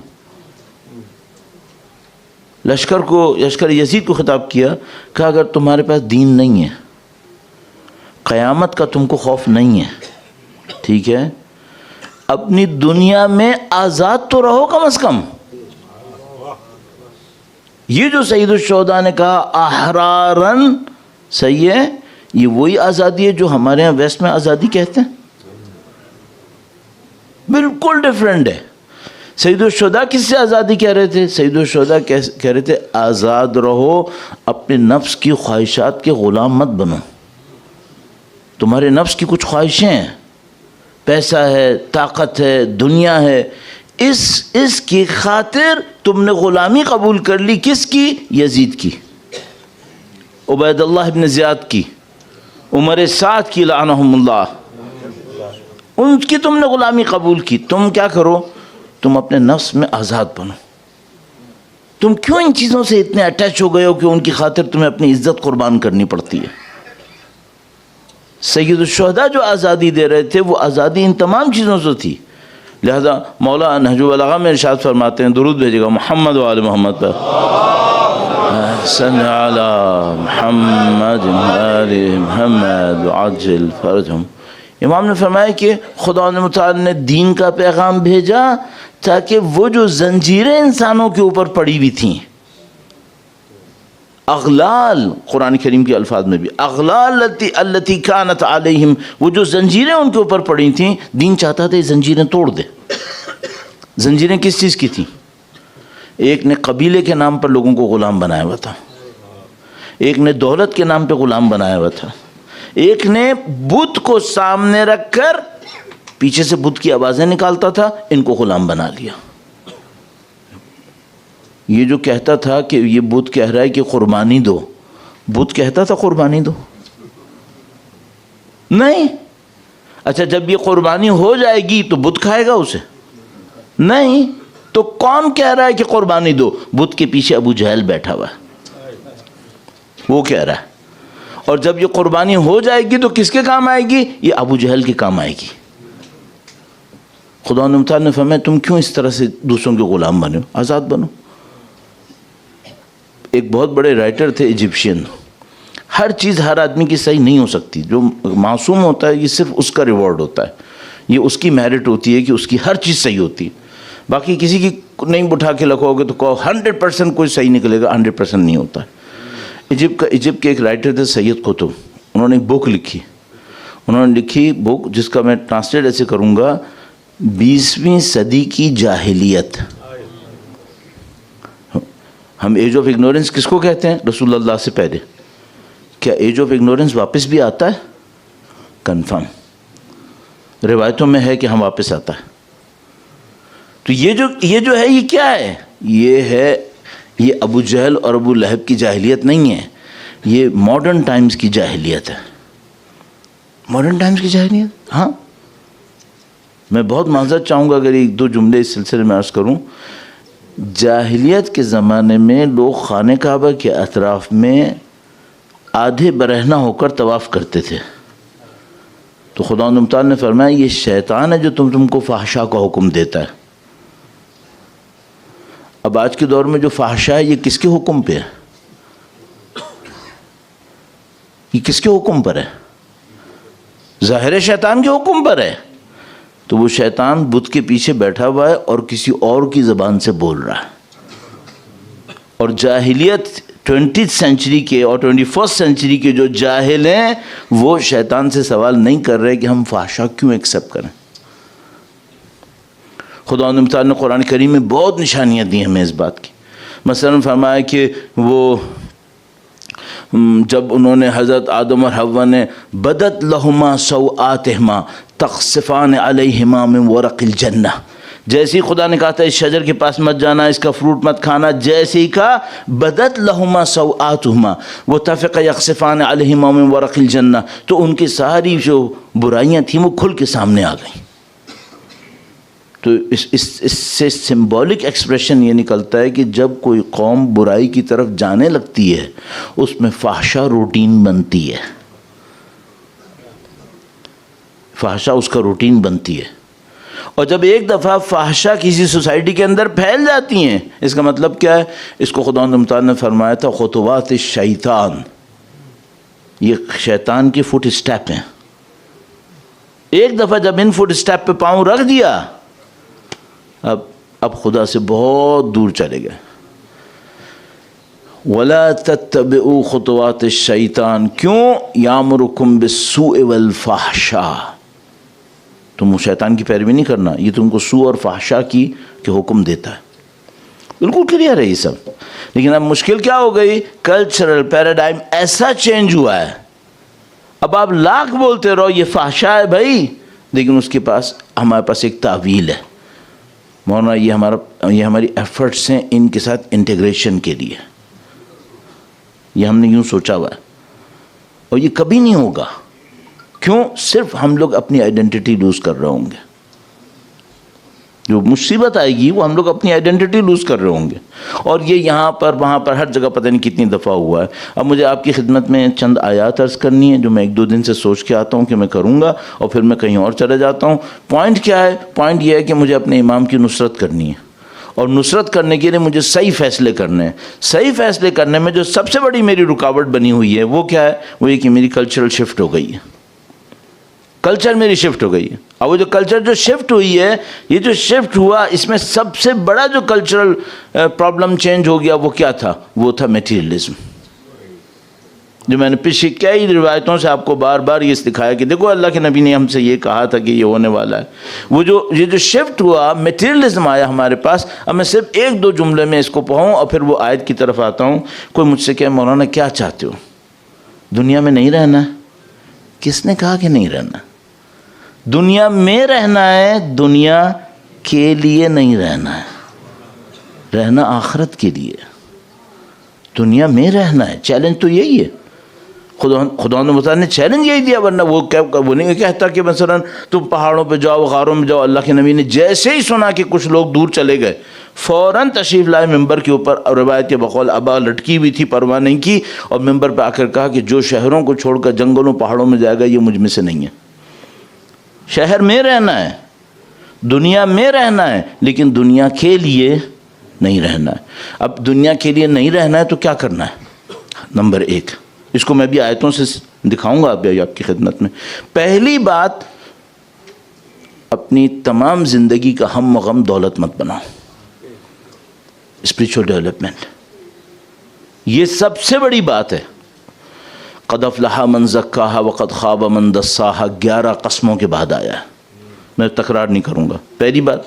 لشکر یزید کو خطاب کیا، کہ اگر تمہارے پاس دین نہیں ہے، قیامت کا تم کو خوف نہیں ہے، ٹھیک ہے، اپنی دنیا میں آزاد تو رہو کم از کم. یہ جو سید الشہداء نے کہا احرارن، صحیح ہے، یہ وہی آزادی ہے جو ہمارے ہاں ویسٹ میں آزادی کہتے ہیں. بالکل ڈیفرنٹ ہے. سید الشہداء کس سے آزادی کہہ رہے تھے؟ سید الشہداء کہہ رہے تھے آزاد رہو، اپنے نفس کی خواہشات کے غلام مت بنو. تمہارے نفس کی کچھ خواہشیں ہیں، پیسہ ہے، طاقت ہے، دنیا ہے، اس کی خاطر تم نے غلامی قبول کر لی. کس کی؟ یزید کی، عبید اللہ ابن زیاد کی، عمر سعد کی لعنہم اللہ. ان کی تم نے غلامی قبول کی. تم کیا کرو؟ تم اپنے نفس میں آزاد بنو. تم کیوں ان چیزوں سے اتنے اٹیچ ہو گئے ہو کہ ان کی خاطر تمہیں اپنی عزت قربان کرنی پڑتی ہے؟ سید الشہداء جو آزادی دے رہے تھے وہ آزادی ان تمام چیزوں سے تھی. لہذا مولا نہج البلاغہ میں ارشاد فرماتے ہیں، درود بھیجے گا محمد و آل محمد پر، صلی علی محمد آل محمد وعجل فرجہم. امام نے فرمایا کہ خدا متعال نے دین کا پیغام بھیجا تاکہ وہ جو زنجیریں انسانوں کے اوپر پڑی ہوئی تھیں، اغلال، قرآن کریم کے الفاظ میں بھی اغلال التی کانت علیہم، وہ جو زنجیریں ان کے اوپر پڑی تھیں، دین چاہتا تھا یہ زنجیریں توڑ دے. زنجیریں کس چیز کی تھیں؟ ایک نے قبیلے کے نام پر لوگوں کو غلام بنایا ہوا تھا، ایک نے دولت کے نام پہ غلام بنایا ہوا تھا، ایک نے بت کو سامنے رکھ کر پیچھے سے بت کی آوازیں نکالتا تھا، ان کو غلام بنا لیا. یہ جو کہتا تھا کہ یہ بت کہہ رہا ہے کہ قربانی دو، بت کہتا تھا قربانی دو؟ نہیں. اچھا، جب یہ قربانی ہو جائے گی تو بت کھائے گا اسے؟ نہیں. تو کون کہہ رہا ہے کہ قربانی دو؟ بت کے پیچھے ابو جہل بیٹھا ہوا ہے، وہ کہہ رہا ہے. اور جب یہ قربانی ہو جائے گی تو کس کے کام آئے گی؟ یہ ابو جہل کے کام آئے گی. خدا نے فرمایا تم کیوں اس طرح سے دوسروں کے غلام بنے ہو؟ آزاد بنو. ایک بہت بڑے رائٹر تھے ایجپشین، ہر چیز ہر آدمی کی صحیح نہیں ہو سکتی. جو معصوم ہوتا ہے یہ صرف اس کا ریوارڈ ہوتا ہے، یہ اس کی میرٹ ہوتی ہے کہ اس کی ہر چیز صحیح ہوتی ہے. باقی کسی کی نہیں بٹھا کے لکھو گے تو کہو 100% کوئی صحیح نکلے گا، 100% نہیں ہوتا ہے. ایجپٹ کے ایک رائٹر تھے سید قطب، انہوں نے ایک بک لکھی. انہوں نے لکھی بک جس کا میں ٹرانسلیٹ ایسے کروں گا، 20ویں صدی کی جاہلیت. ہم ایج آف اگنورنس کس کو کہتے ہیں؟ رسول اللہ سے پہلے. کیا ایج آف اگنورنس واپس بھی آتا ہے؟ کنفرم روایتوں میں ہے کہ ہم واپس آتا ہے. تو یہ جو ہے یہ کیا ہے؟ یہ ابو جہل اور ابو لہب کی جاہلیت نہیں ہے، یہ ماڈرن ٹائمز کی جاہلیت ہے. ماڈرن ٹائمز کی جاہلیت. ہاں، میں بہت معذرت چاہوں گا اگر ایک دو جملے اس سلسلے میں عرض کروں. جاہلیت کے زمانے میں لوگ خانہ کعبہ کے اطراف میں آدھے برہنہ ہو کر طواف کرتے تھے. تو خدا متعال نے فرمایا یہ شیطان ہے جو تم کو فحشاء کا حکم دیتا ہے. اب آج کے دور میں جو فحشاء ہے یہ کس کے حکم پہ ہے؟ یہ کس کے حکم پر ہے؟ ظاہر شیطان کے حکم پر ہے. تو وہ شیطان بت کے پیچھے بیٹھا ہوا ہے اور کسی اور کی زبان سے بول رہا ہے. اور جاہلیت 20th سینچری کے اور 21st سینچری کے جو جاہل ہیں وہ شیطان سے سوال نہیں کر رہے کہ ہم فحشاء کیوں ایکسیپٹ کریں. خدا تعالیٰ نے قرآن کریم میں بہت نشانیاں دی ہمیں اس بات کی. مثلا فرمایا کہ وہ جب انہوں نے حضرت آدم اور حوا نے بدت لہما سوآتہما تخصفان علیہما من ورق الجنہ، جیسے ہی خدا نے کہا تھا اس شجر کے پاس مت جانا، اس کا فروٹ مت کھانا، جیسے ہی کہا بدت لہما سوآتہما وطفقا یخصفان علیہما من ورق الجنہ، تو ان کی ساری جو برائیاں تھیں وہ کھل کے سامنے آ گئیں۔ تو اس سے سمبولک ایکسپریشن یہ نکلتا ہے کہ جب کوئی قوم برائی کی طرف جانے لگتی ہے اس میں فحشا روٹین بنتی ہے، فحشا اس کا روٹین بنتی ہے، اور جب ایک دفعہ فحشا کسی سوسائٹی کے اندر پھیل جاتی ہیں، اس کا مطلب کیا ہے؟ اس کو خداوند متعال نے فرمایا تھا خطوات الشیطان، یہ شیطان کی فٹ اسٹیپ ہیں۔ ایک دفعہ جب ان فٹ اسٹیپ پہ پاؤں رکھ دیا اب خدا سے بہت دور چلے گئے۔ وَلَا تَتَّبِعُوا خُطُوَاتِ الشَّيْطَانِ، کیوں؟ يَأْمُرُكُمْ بِالسُّوءِ وَالْفَحْشَاءِ، تم شیطان کی پیروی نہیں کرنا، یہ تم کو سوء اور فحشا کی کے حکم دیتا ہے۔ بالکل کلیئر ہے یہ سب، لیکن اب مشکل کیا ہو گئی؟ کلچرل پیراڈائم ایسا چینج ہوا ہے، اب آپ لاکھ بولتے رہو یہ فحشا ہے بھائی، لیکن اس کے پاس ہمارے پاس ایک تعویل ہے، مولانا یہ ہماری ایفرٹس ہیں ان کے ساتھ انٹیگریشن کے لیے، یہ ہم نے یوں سوچا ہوا ہے، اور یہ کبھی نہیں ہوگا۔ کیوں؟ صرف ہم لوگ اپنی آئیڈینٹی لوز کر رہے ہوں گے، جو مصیبت آئے گی وہ ہم لوگ اپنی آئیڈینٹی لوز کر رہے ہوں گے، اور یہ یہاں پر وہاں پر ہر جگہ پتہ نہیں کتنی دفعہ ہوا ہے۔ اب مجھے آپ کی خدمت میں چند آیات عرض کرنی ہے جو میں ایک دو دن سے سوچ کے آتا ہوں کہ میں کروں گا، اور پھر میں کہیں اور چلے جاتا ہوں۔ پوائنٹ کیا ہے؟ پوائنٹ یہ ہے کہ مجھے اپنے امام کی نصرت کرنی ہے، اور نصرت کرنے کے لیے مجھے صحیح فیصلے کرنے ہیں۔ صحیح فیصلے کرنے میں جو سب سے بڑی میری رکاوٹ بنی ہوئی ہے وہ کیا ہے؟ وہ یہ کہ میری کلچرل شفٹ ہو گئی ہے، کلچر میری شفٹ ہو گئی ہے۔ اور وہ جو کلچر جو شفٹ ہوئی ہے، یہ جو شفٹ ہوا، اس میں سب سے بڑا جو کلچرل پرابلم چینج ہو گیا وہ کیا تھا؟ وہ تھا میٹیریلزم، جو میں نے پچھلی کئی روایتوں سے آپ کو بار بار یہ دکھایا کہ دیکھو اللہ کے نبی نے ہم سے یہ کہا تھا کہ یہ ہونے والا ہے۔ وہ یہ جو شفٹ ہوا، میٹیریلزم آیا ہمارے پاس۔ اب میں صرف ایک دو جملے میں اس کو پڑھوں اور پھر وہ آیت کی طرف آتا ہوں۔ کوئی مجھ سے کہے مولانا کیا چاہتے ہو؟ دنیا میں نہیں رہنا ہے؟ کس نے کہا کہ نہیں رہنا؟ دنیا میں رہنا ہے، دنیا کے لیے نہیں رہنا ہے، رہنا آخرت کے لیے۔ دنیا میں رہنا ہے، چیلنج تو یہی ہے۔ خدا نے چیلنج یہی دیا، ورنہ وہ نہیں کہتا کہ مثلا تم پہاڑوں پہ جاؤ، غاروں میں جاؤ۔ اللہ کے نبی نے جیسے ہی سنا کہ کچھ لوگ دور چلے گئے، فوراً تشریف لائے ممبر کے اوپر، اور روایت کے بقول ابا لٹکی ہوئی تھی، پرواہ نہیں کی، اور ممبر پہ آ کر کہا کہ جو شہروں کو چھوڑ کر جنگلوں پہاڑوں میں جائے گا یہ مجھ میں سے نہیں ہے۔ شہر میں رہنا ہے، دنیا میں رہنا ہے، لیکن دنیا کے لیے نہیں رہنا ہے۔ اب دنیا کے لیے نہیں رہنا ہے تو کیا کرنا ہے؟ نمبر ایک، اس کو میں بھی آیتوں سے دکھاؤں گا آپ کی خدمت میں۔ پہلی بات، اپنی تمام زندگی کا ہم و غم دولت مت بناؤ۔ اسپریچول ڈیولپمنٹ یہ سب سے بڑی بات ہے۔ قد افلح من زکاہا وقد خاب من دساہا، 11 قسموں کے بعد آیا ہے، میں تکرار نہیں کروں گا۔ پہلی بات،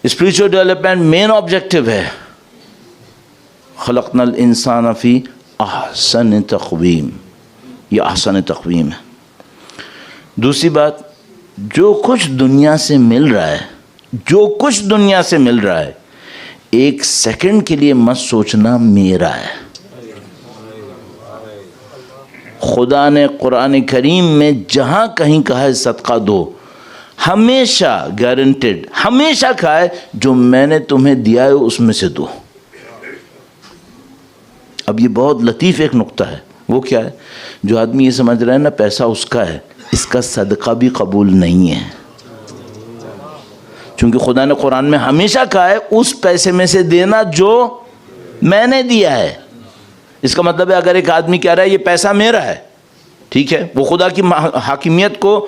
اسپریچول ڈیولپمنٹ مین آبجیکٹو ہے خلقنا الانسان فی احسن تقویم، یہ احسن تقویم ہے۔ دوسری بات، جو کچھ دنیا سے مل رہا ہے، جو کچھ دنیا سے مل رہا ہے، ایک سیکنڈ کے لیے مت سوچنا میرا ہے۔ خدا نے قرآن کریم میں جہاں کہیں کہا ہے صدقہ دو، ہمیشہ گارنٹیڈ ہمیشہ کہا ہے جو میں نے تمہیں دیا ہے اس میں سے دو۔ اب یہ بہت لطیف ایک نقطہ ہے، وہ کیا ہے؟ جو آدمی یہ سمجھ رہا ہے نا پیسہ اس کا ہے، اس کا صدقہ بھی قبول نہیں ہے، چونکہ خدا نے قرآن میں ہمیشہ کہا ہے اس پیسے میں سے دینا جو میں نے دیا ہے۔ اس کا مطلب ہے اگر ایک آدمی کہہ رہا ہے یہ پیسہ میرا ہے، ٹھیک ہے، وہ خدا کی حاکمیت کو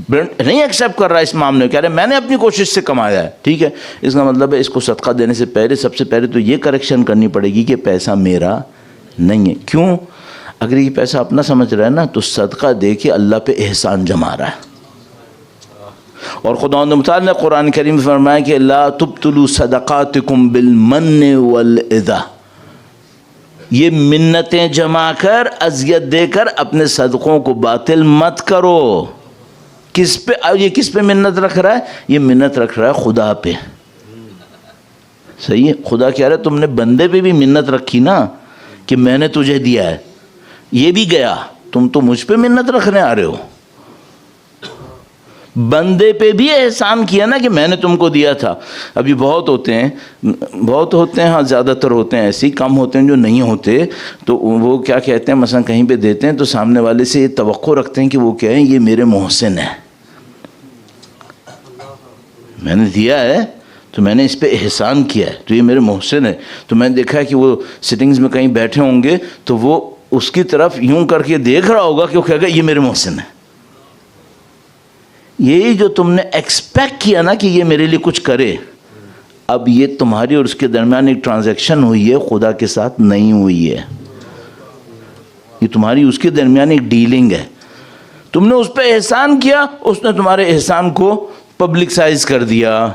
نہیں ایکسیپٹ کر رہا ہے، اس معاملے میں کہہ رہا ہے میں نے اپنی کوشش سے کمایا ہے، ٹھیک ہے، اس کا مطلب ہے اس کو صدقہ دینے سے پہلے سب سے پہلے تو یہ کریکشن کرنی پڑے گی کہ پیسہ میرا نہیں ہے۔ کیوں؟ اگر یہ پیسہ اپنا سمجھ رہا ہے نا تو صدقہ دے کے اللہ پہ احسان جما رہا ہے۔ اور خداوند متعال نے قرآن کریم میں فرمایا کہ لا تبطلوا صدقاتکم بالمن والاذی، یہ منتیں جمع کر اذیت دے کر اپنے صدقوں کو باطل مت کرو. کس پہ یہ کس پہ منت رکھ رہا ہے؟ یہ منت رکھ رہا ہے خدا پہ. صحیح ہے. خدا کہہ رہا ہے تم نے بندے پہ بھی منت رکھی نا کہ میں نے تجھے دیا ہے، یہ بھی گیا، تم تو مجھ پہ منت رکھنے آ رہے ہو. بندے پہ بھی احسان کیا نا کہ میں نے تم کو دیا تھا. ابھی بہت ہوتے ہیں ہاں، زیادہ تر ہوتے ہیں ایسے، کم ہوتے ہیں جو نہیں ہوتے. تو وہ کیا کہتے ہیں، مثلا کہیں پہ دیتے ہیں تو سامنے والے سے یہ توقع رکھتے ہیں کہ وہ کہیں یہ میرے محسن ہے، میں نے دیا ہے تو میں نے اس پہ احسان کیا ہے تو یہ میرے محسن ہے. تو میں نے دیکھا ہے کہ وہ سٹنگز میں کہیں بیٹھے ہوں گے تو وہ اس کی طرف یوں کر کے دیکھ رہا ہوگا کہ وہ کہے گا یہ میرے محسن ہے. یہی جو تم نے ایکسپیکٹ کیا نا کہ یہ میرے لیے کچھ کرے، اب یہ تمہاری اور اس کے درمیان ایک ٹرانزیکشن ہوئی ہے، خدا کے ساتھ نہیں ہوئی ہے. یہ تمہاری اس کے درمیان ایک ڈیلنگ ہے. تم نے اس پہ احسان کیا، اس نے تمہارے احسان کو پبلکسائز کر دیا.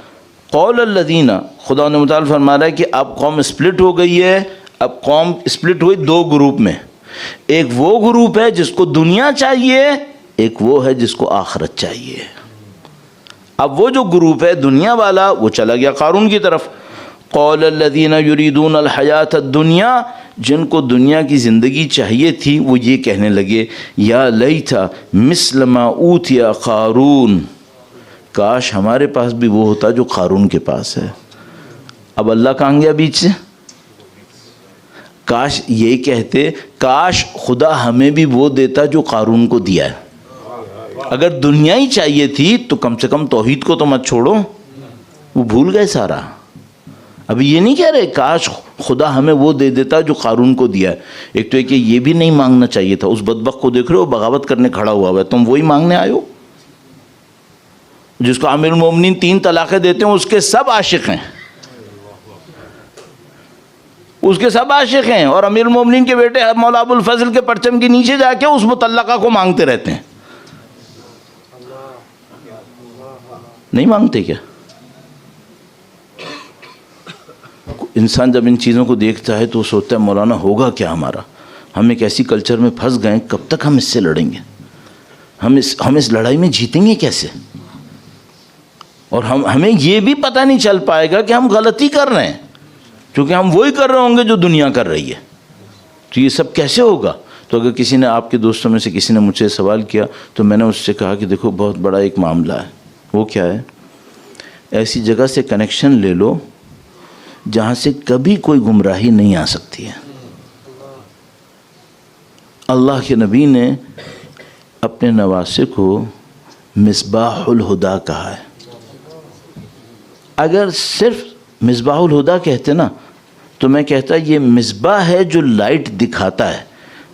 قول الذین، خدا نے متعال فرما رہا ہے کہ اب قوم سپلٹ ہو گئی ہے. اب قوم سپلٹ ہوئی دو گروپ میں. ایک وہ گروپ ہے جس کو دنیا چاہیے، ایک وہ ہے جس کو آخرت چاہیے. اب وہ جو گروپ ہے دنیا والا وہ چلا گیا قارون کی طرف. قول الذین یریدون الحیات الدنیا، جن کو دنیا کی زندگی چاہیے تھی وہ یہ کہنے لگے یا لیتا مثل ما اوتی قارون، کاش ہمارے پاس بھی وہ ہوتا جو قارون کے پاس ہے. اب اللہ کہاں گیا بیچ سے؟ کاش یہ کہتے کاش خدا ہمیں بھی وہ دیتا جو قارون کو دیا ہے. اگر دنیا ہی چاہیے تھی تو کم سے کم توحید کو تو مت چھوڑو. وہ بھول گئے سارا. ابھی یہ نہیں کہہ رہے کاش خدا ہمیں وہ دے دیتا جو قارون کو دیا ہے. ایک تو کہ یہ بھی نہیں مانگنا چاہیے تھا. اس بدبخت کو دیکھ رہے ہو بغاوت کرنے کھڑا ہوا ہے، تم وہی مانگنے آئے ہو جس کو امیر المومنین 3 طلاقیں دیتے ہیں. اس کے سب عاشق ہیں، اس کے سب عاشق ہیں، اور امیر المومنین کے بیٹے مولا ابو الفضل کے پرچم کے نیچے جا کے اس مطلقہ کو مانگتے رہتے ہیں. نہیں مانگتے کیا؟ انسان جب ان چیزوں کو دیکھتا ہے تو وہ سوچتا ہے مولانا ہوگا کیا ہمارا؟ ہم ایک ایسی کلچر میں پھنس گئے، کب تک ہم اس سے لڑیں گے؟ ہم اس لڑائی میں جیتیں گے کیسے؟ اور ہمیں یہ بھی پتہ نہیں چل پائے گا کہ ہم غلطی کر رہے ہیں، کیونکہ ہم وہی کر رہے ہوں گے جو دنیا کر رہی ہے. تو یہ سب کیسے ہوگا؟ تو اگر کسی نے، آپ کے دوستوں میں سے کسی نے مجھ سے سوال کیا تو میں نے اس سے کہا کہ دیکھو بہت بڑا ایک معاملہ ہے. وہ کیا ہے؟ ایسی جگہ سے کنیکشن لے لو جہاں سے کبھی کوئی گمراہی نہیں آ سکتی ہے. اللہ کے نبی نے اپنے نواسے کو مصباح الہدا کہا ہے. اگر صرف مصباح الہدا کہتے نا تو میں کہتا یہ مصباح ہے جو لائٹ دکھاتا ہے.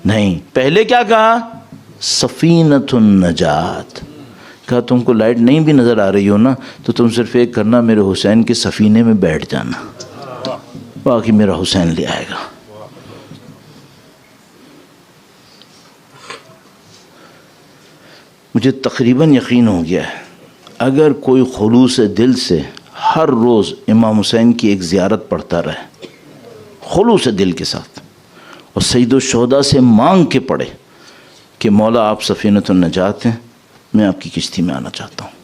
نہیں، پہلے کیا کہا؟ سفینۃ النجات. کہا تم کو لائٹ نہیں بھی نظر آ رہی ہو نا تو تم صرف ایک کرنا، میرے حسین کے سفینے میں بیٹھ جانا، باقی میرا حسین لے آئے گا. مجھے تقریباً یقین ہو گیا ہے اگر کوئی خلوص دل سے ہر روز امام حسین کی ایک زیارت پڑھتا رہے خلوص دل کے ساتھ، اور سید الشہداء سے مانگ کے پڑھے کہ مولا آپ سفینۃ النجات ہیں، میں آپ کی کشتی میں آنا چاہتا ہوں،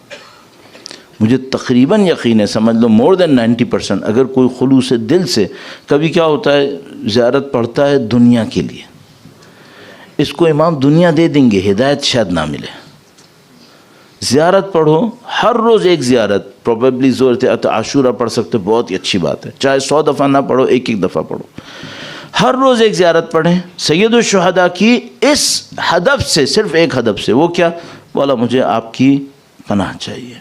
مجھے تقریباً یقین ہے، سمجھ لو مور دین 90%، اگر کوئی خلوص دل سے، کبھی کیا ہوتا ہے زیارت پڑھتا ہے دنیا کے لیے، اس کو امام دنیا دے دیں گے، ہدایت شاید نہ ملے. زیارت پڑھو ہر روز ایک زیارت، پروبیبلی ضرورت ہے تو عاشورہ پڑھ سکتے، بہت ہی اچھی بات ہے، چاہے 100 دفعہ نہ پڑھو، ایک دفعہ پڑھو. ہر روز ایک زیارت پڑھیں سید الشہداء کی، اس ہدف سے، صرف ایک ہدف سے. وہ کیا؟ بولا مجھے آپ کی پناہ چاہیے،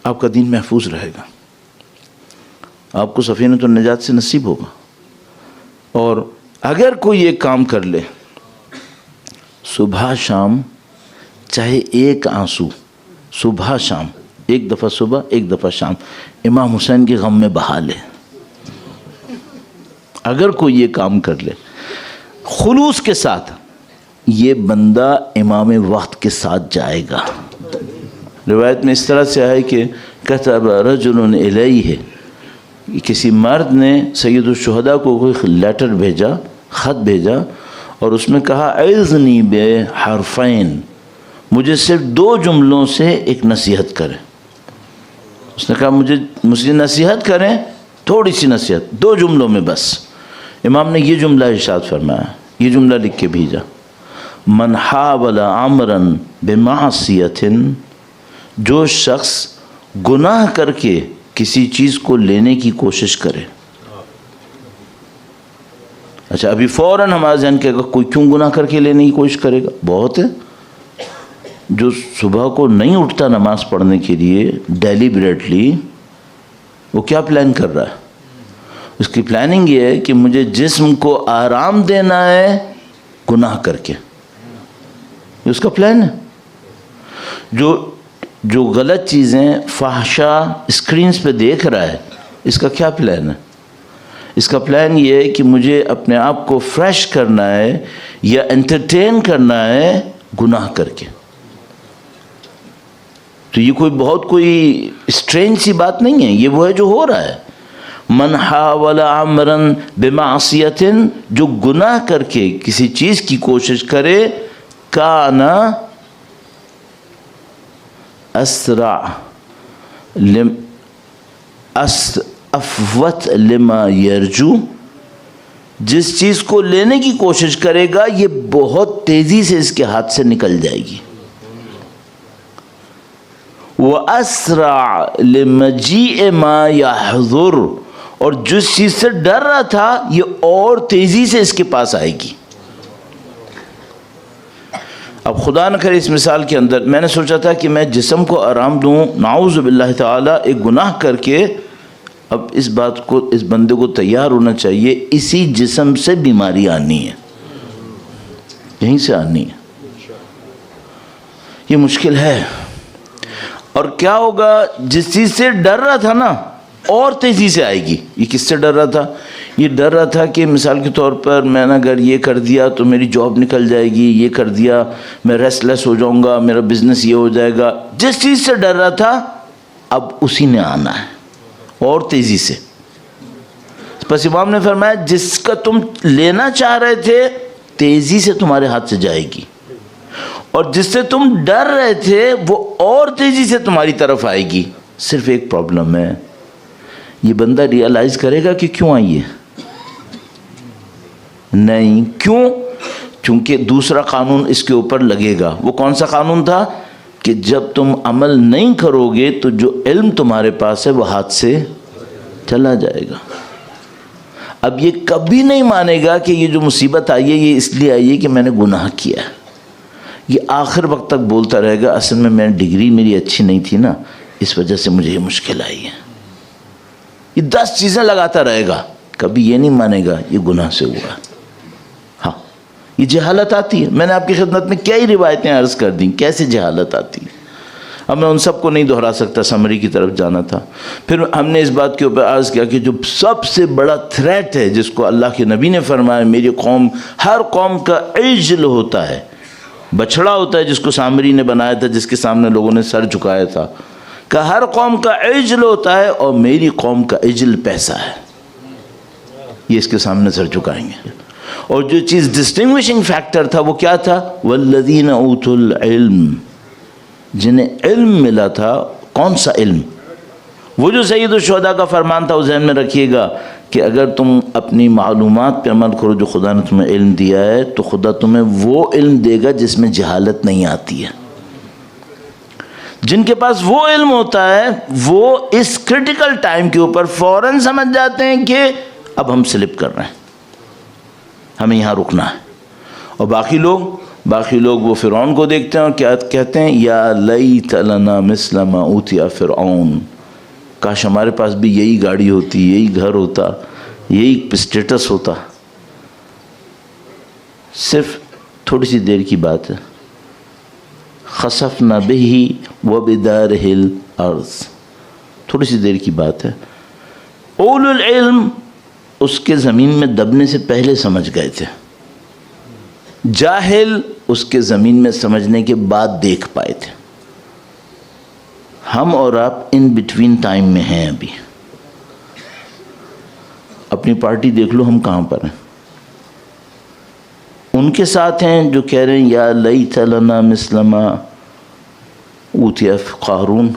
آپ کا دین محفوظ رہے گا، آپ کو سفینۃ النجات سے نصیب ہوگا. اور اگر کوئی ایک کام کر لے، صبح شام چاہے ایک آنسو، صبح شام، ایک دفعہ صبح ایک دفعہ شام، امام حسین کے غم میں بہا لے، اگر کوئی یہ کام کر لے خلوص کے ساتھ، یہ بندہ امام وقت کے ساتھ جائے گا. روایت میں اس طرح سے ہے کہ کتب رجل الیہ، کسی مرد نے سید الشہداء کو کوئی لیٹر بھیجا خط بھیجا اور اس میں کہا اعظنی بحرفین، مجھے صرف 2 جملوں سے ایک نصیحت کریں. اس نے کہا مجھے نصیحت کریں، تھوڑی سی نصیحت 2 جملوں میں بس. امام نے یہ جملہ ارشاد فرمایا، یہ جملہ لکھ کے بھیجا، من حاول امرا بمعصیۃ، جو شخص گناہ کر کے کسی چیز کو لینے کی کوشش کرے. اچھا ابھی فوراً ہمارا ذہن کہے گا کوئی کیوں گناہ کر کے لینے کی کوشش کرے گا؟ بہت ہے. جو صبح کو نہیں اٹھتا نماز پڑھنے کے لیے ڈیلیبریٹلی، وہ کیا پلان کر رہا ہے؟ اس کی پلاننگ یہ ہے کہ مجھے جسم کو آرام دینا ہے گناہ کر کے، یہ اس کا پلان ہے. جو غلط چیزیں فحشا اسکرینز پہ دیکھ رہا ہے، اس کا کیا پلان ہے؟ اس کا پلان یہ ہے کہ مجھے اپنے آپ کو فریش کرنا ہے یا انٹرٹین کرنا ہے گناہ کر کے. تو یہ کوئی اسٹرینج سی بات نہیں ہے، یہ وہ ہے جو ہو رہا ہے. من حاول امرا بمعصیۃ، جو گناہ کر کے کسی چیز کی کوشش کرے، کان اسرع افوت لما یرجو، جس چیز کو لینے کی کوشش کرے گا یہ بہت تیزی سے اس کے ہاتھ سے نکل جائے گی. وَأَسْرَعَ لِمَجِيءِ مَا يَحْذُرُ، اور جس چیز سے ڈر رہا تھا یہ اور تیزی سے اس کے پاس آئے گی. اب خدا نہ کرے اس مثال کے اندر میں نے سوچا تھا کہ میں جسم کو آرام دوں، نعوذ باللہ تعالی ایک گناہ کر کے. اب اس بات کو اس بندے کو تیار ہونا چاہیے، اسی جسم سے بیماری آنی ہے، یہیں سے آنی ہے. یہ مشکل ہے. اور کیا ہوگا؟ جس چیز سے ڈر رہا تھا نا اور تیزی سے آئے گی. یہ کس سے ڈر رہا تھا؟ یہ ڈر رہا تھا کہ مثال کے طور پر میں نے اگر یہ کر دیا تو میری جاب نکل جائے گی، یہ کر دیا میں ریسٹ لیس ہو جاؤں گا، میرا بزنس یہ ہو جائے گا. جس چیز سے ڈر رہا تھا اب اسی نے آنا ہے اور تیزی سے. بس امام نے فرمایا جس کا تم لینا چاہ رہے تھے تیزی سے تمہارے ہاتھ سے جائے گی، اور جس سے تم ڈر رہے تھے وہ اور تیزی سے تمہاری طرف آئے گی. صرف ایک پرابلم ہے، یہ بندہ ریئلائز کرے گا کہ کیوں آئی ہے؟ نہیں. کیوں؟ چونکہ دوسرا قانون اس کے اوپر لگے گا. وہ کون سا قانون تھا؟ کہ جب تم عمل نہیں کرو گے تو جو علم تمہارے پاس ہے وہ ہاتھ سے چلا جائے گا. اب یہ کبھی نہیں مانے گا کہ یہ جو مصیبت آئی ہے یہ اس لیے آئی ہے کہ میں نے گناہ کیا ہے. یہ آخر وقت تک بولتا رہے گا اصل میں ڈگری میری اچھی نہیں تھی نا، اس وجہ سے مجھے یہ مشکل آئی ہے. یہ 10 چیزیں لگاتا رہے گا، کبھی یہ نہیں مانے گا یہ گناہ سے ہوا. ہاں یہ جہالت آتی ہے. میں نے آپ کی خدمت میں کئی روایتیں عرض کر دیں کیسے جہالت آتی ہے. اب میں ان سب کو نہیں دہرا سکتا، سمری کی طرف جانا تھا. پھر ہم نے اس بات کے اوپر عرض کیا کہ جو سب سے بڑا تھریٹ ہے جس کو اللہ کے نبی نے فرمایا میری قوم، ہر قوم کا عجل ہوتا ہے، بچڑا ہوتا ہے جس کو سامری نے بنایا تھا، جس کے سامنے لوگوں نے سر جھکایا تھا، کہ ہر قوم کا عجل ہوتا ہے اور میری قوم کا عجل پیسہ ہے. یہ اس کے سامنے سر جھکائیں گے. اور جو چیز ڈسٹنگوشنگ فیکٹر تھا وہ کیا تھا؟ والذین اوتوا العلم، جنہیں علم ملا تھا. کون سا علم؟ وہ جو سید الشہداء کا فرمان تھا، وہ ذہن میں رکھیے گا کہ اگر تم اپنی معلومات پہ عمل کرو جو خدا نے تمہیں علم دیا ہے تو خدا تمہیں وہ علم دے گا جس میں جہالت نہیں آتی ہے. جن کے پاس وہ علم ہوتا ہے وہ اس کرٹیکل ٹائم کے اوپر فوراً سمجھ جاتے ہیں کہ اب ہم سلپ کر رہے ہیں، ہمیں یہاں رکنا ہے. اور باقی لوگ وہ فرعون کو دیکھتے ہیں اور کیا کہتے ہیں؟ یا لیت لنا مثل ما اوتی فرعون، کاش ہمارے پاس بھی یہی گاڑی ہوتی، یہی گھر ہوتا، یہی اسٹیٹس ہوتا. صرف تھوڑی سی دیر کی بات ہے. خسفنا بہ وبدارہ الارض، تھوڑی سی دیر کی بات ہے. اولو العلم اس کے زمین میں دبنے سے پہلے سمجھ گئے تھے، جاہل اس کے زمین میں سمجھنے کے بعد دیکھ پائے تھے. ہم اور آپ ان بٹوین ٹائم میں ہیں. ابھی اپنی پارٹی دیکھ لو ہم کہاں پر ہیں. ان کے ساتھ ہیں جو کہہ رہے ہیں یا لیت لنا مثل ما اوتی قارون،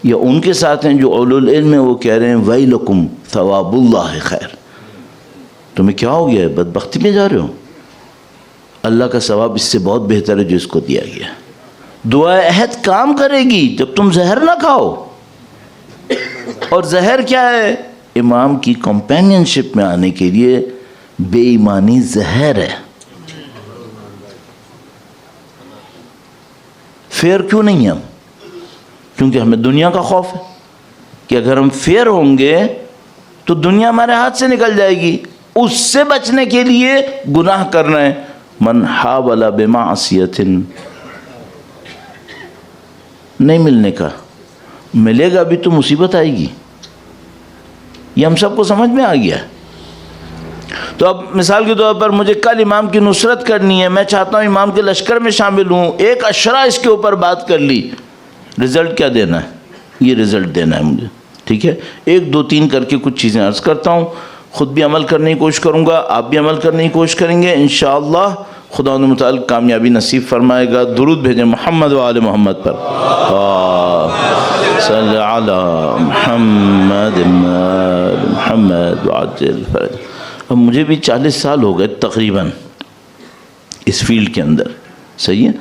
یا ان کے ساتھ ہیں جو اولو العلم ہیں وہ کہہ رہے ہیں ویلکم ثواب اللہ خیر، تمہیں کیا ہو گیا ہے، بدبختی میں جا رہے ہو، اللہ کا ثواب اس سے بہت بہتر ہے جو اس کو دیا گیا۔ دعا عہد کام کرے گی جب تم زہر نہ کھاؤ، اور زہر کیا ہے؟ امام کی کمپینین شپ میں آنے کے لیے بے ایمانی زہر ہے۔ فیئر کیوں نہیں ہم؟ کیونکہ ہمیں دنیا کا خوف ہے کہ اگر ہم فیئر ہوں گے تو دنیا ہمارے ہاتھ سے نکل جائے گی، اس سے بچنے کے لیے گناہ کرنا ہے۔ من حاول بمعصیۃ، نہیں ملنے کا، ملے گا بھی تو مصیبت آئے گی، یہ ہم سب کو سمجھ میں آ گیا۔ تو اب مثال کے طور پر مجھے کل امام کی نصرت کرنی ہے، میں چاہتا ہوں امام کے لشکر میں شامل ہوں، ایک اشرا اس کے اوپر بات کر لی، رزلٹ کیا دینا ہے؟ یہ رزلٹ دینا ہے مجھے، ٹھیک ہے؟ 1 2 3 کر کے کچھ چیزیں عرض کرتا ہوں، خود بھی عمل کرنے کی کوشش کروں گا، آپ بھی عمل کرنے کی کوشش کریں گے، انشاءاللہ خدا متعال کامیابی نصیب فرمائے گا۔ درود بھیجیں محمد و آل محمد پر، صلی علی محمد محمد وعجل فرج۔ اب مجھے بھی 40 سال ہو گئے تقریباً اس فیلڈ کے اندر، صحیح ہے؟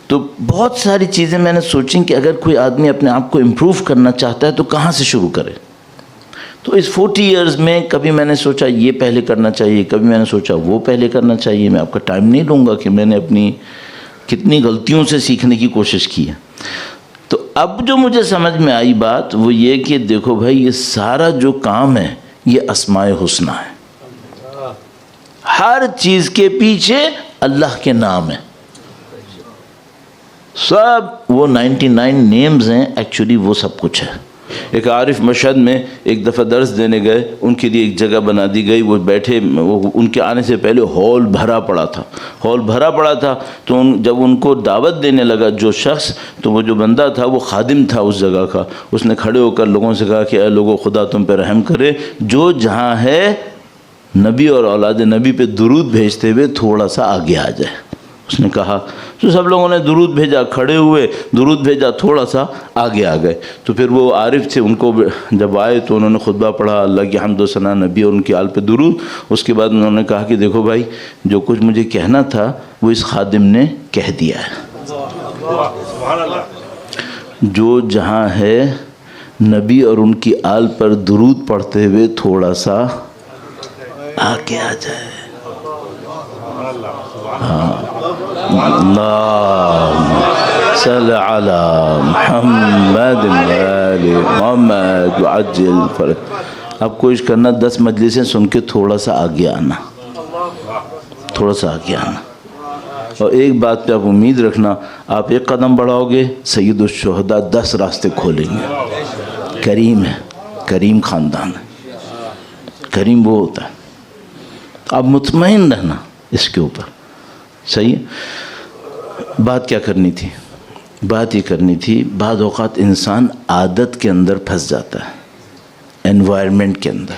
تو بہت ساری چیزیں میں نے سوچیں کہ اگر کوئی آدمی اپنے آپ کو امپروو کرنا چاہتا ہے تو کہاں سے شروع کرے۔ تو اس 40 ایئرز میں کبھی میں نے سوچا یہ پہلے کرنا چاہیے، کبھی میں نے سوچا وہ پہلے کرنا چاہیے۔ میں آپ کا ٹائم نہیں لوں گا کہ میں نے اپنی کتنی غلطیوں سے سیکھنے کی کوشش کی ہے۔ تو اب جو مجھے سمجھ میں آئی بات وہ یہ کہ دیکھو بھائی، یہ سارا جو کام ہے یہ اسماء حسنی ہے، ہر چیز کے پیچھے اللہ کے نام ہے، سب وہ 99 نیمز ہیں، ایکچولی وہ سب کچھ ہے۔ ایک عارف مشہد میں ایک دفعہ درس دینے گئے، ان کے لیے ایک جگہ بنا دی گئی، وہ بیٹھے، ان کے آنے سے پہلے ہال بھرا پڑا تھا، تو جب ان کو دعوت دینے لگا جو شخص، تو وہ جو بندہ تھا وہ خادم تھا اس جگہ کا، اس نے کھڑے ہو کر لوگوں سے کہا کہ اے لوگوں، خدا تم پہ رحم کرے، جو جہاں ہے نبی اور اولاد نبی پہ درود بھیجتے ہوئے تھوڑا سا آگے آ جائے۔ اس نے کہا تو سب لوگوں نے درود بھیجا، کھڑے ہوئے درود بھیجا، تھوڑا سا آگے آ گئے۔ تو پھر وہ عارف تھے، ان کو جب آئے تو انہوں نے خطبہ پڑھا، اللہ کی حمد و ثنا، نبی اور ان کی آل پہ درود۔ اس کے بعد انہوں نے کہا کہ دیکھو بھائی، جو کچھ مجھے کہنا تھا وہ اس خادم نے کہہ دیا ہے۔ جو جہاں ہے نبی اور ان کی آل پر درود پڑھتے ہوئے تھوڑا سا آگے آ جائے۔ اللہم صلی علی محمد وآل محمد وعجل فرج۔ اب کوشش کرنا 10 مجلسیں سن کے تھوڑا سا آگے آنا، اور ایک بات پہ آپ امید رکھنا، آپ ایک قدم بڑھاؤ گے سید الشہداء 10 راستے کھولیں گے۔ کریم ہے، کریم خاندان ہے، کریم وہ ہوتا ہے۔ آپ مطمئن رہنا اس کے اوپر، صحیح ہے؟ بات کیا کرنی تھی؟ بات یہ کرنی تھی، بعض اوقات انسان عادت کے اندر پھنس جاتا ہے، انوائرمنٹ کے اندر۔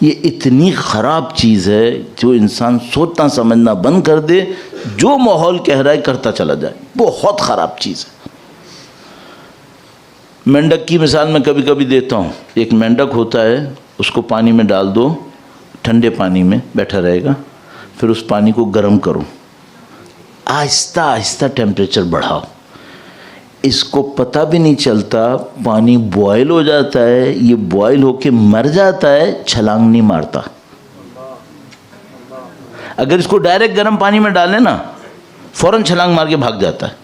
یہ اتنی خراب چیز ہے جو انسان سوچنا سمجھنا بند کر دے، جو ماحول کہہ رہا ہے کرتا چلا جائے، بہت خراب چیز ہے۔ مینڈک کی مثال میں کبھی کبھی دیتا ہوں۔ ایک مینڈک ہوتا ہے، اس کو پانی میں ڈال دو، ٹھنڈے پانی میں بیٹھا رہے گا، پھر اس پانی کو گرم کرو، آہستہ آہستہ ٹیمپریچر بڑھاؤ، اس کو پتہ بھی نہیں چلتا، پانی بوائل ہو جاتا ہے، یہ بوائل ہو کے مر جاتا ہے، چھلانگ نہیں مارتا۔ اگر اس کو ڈائریکٹ گرم پانی میں ڈالیں نا، فوراً چھلانگ مار کے بھاگ جاتا ہے،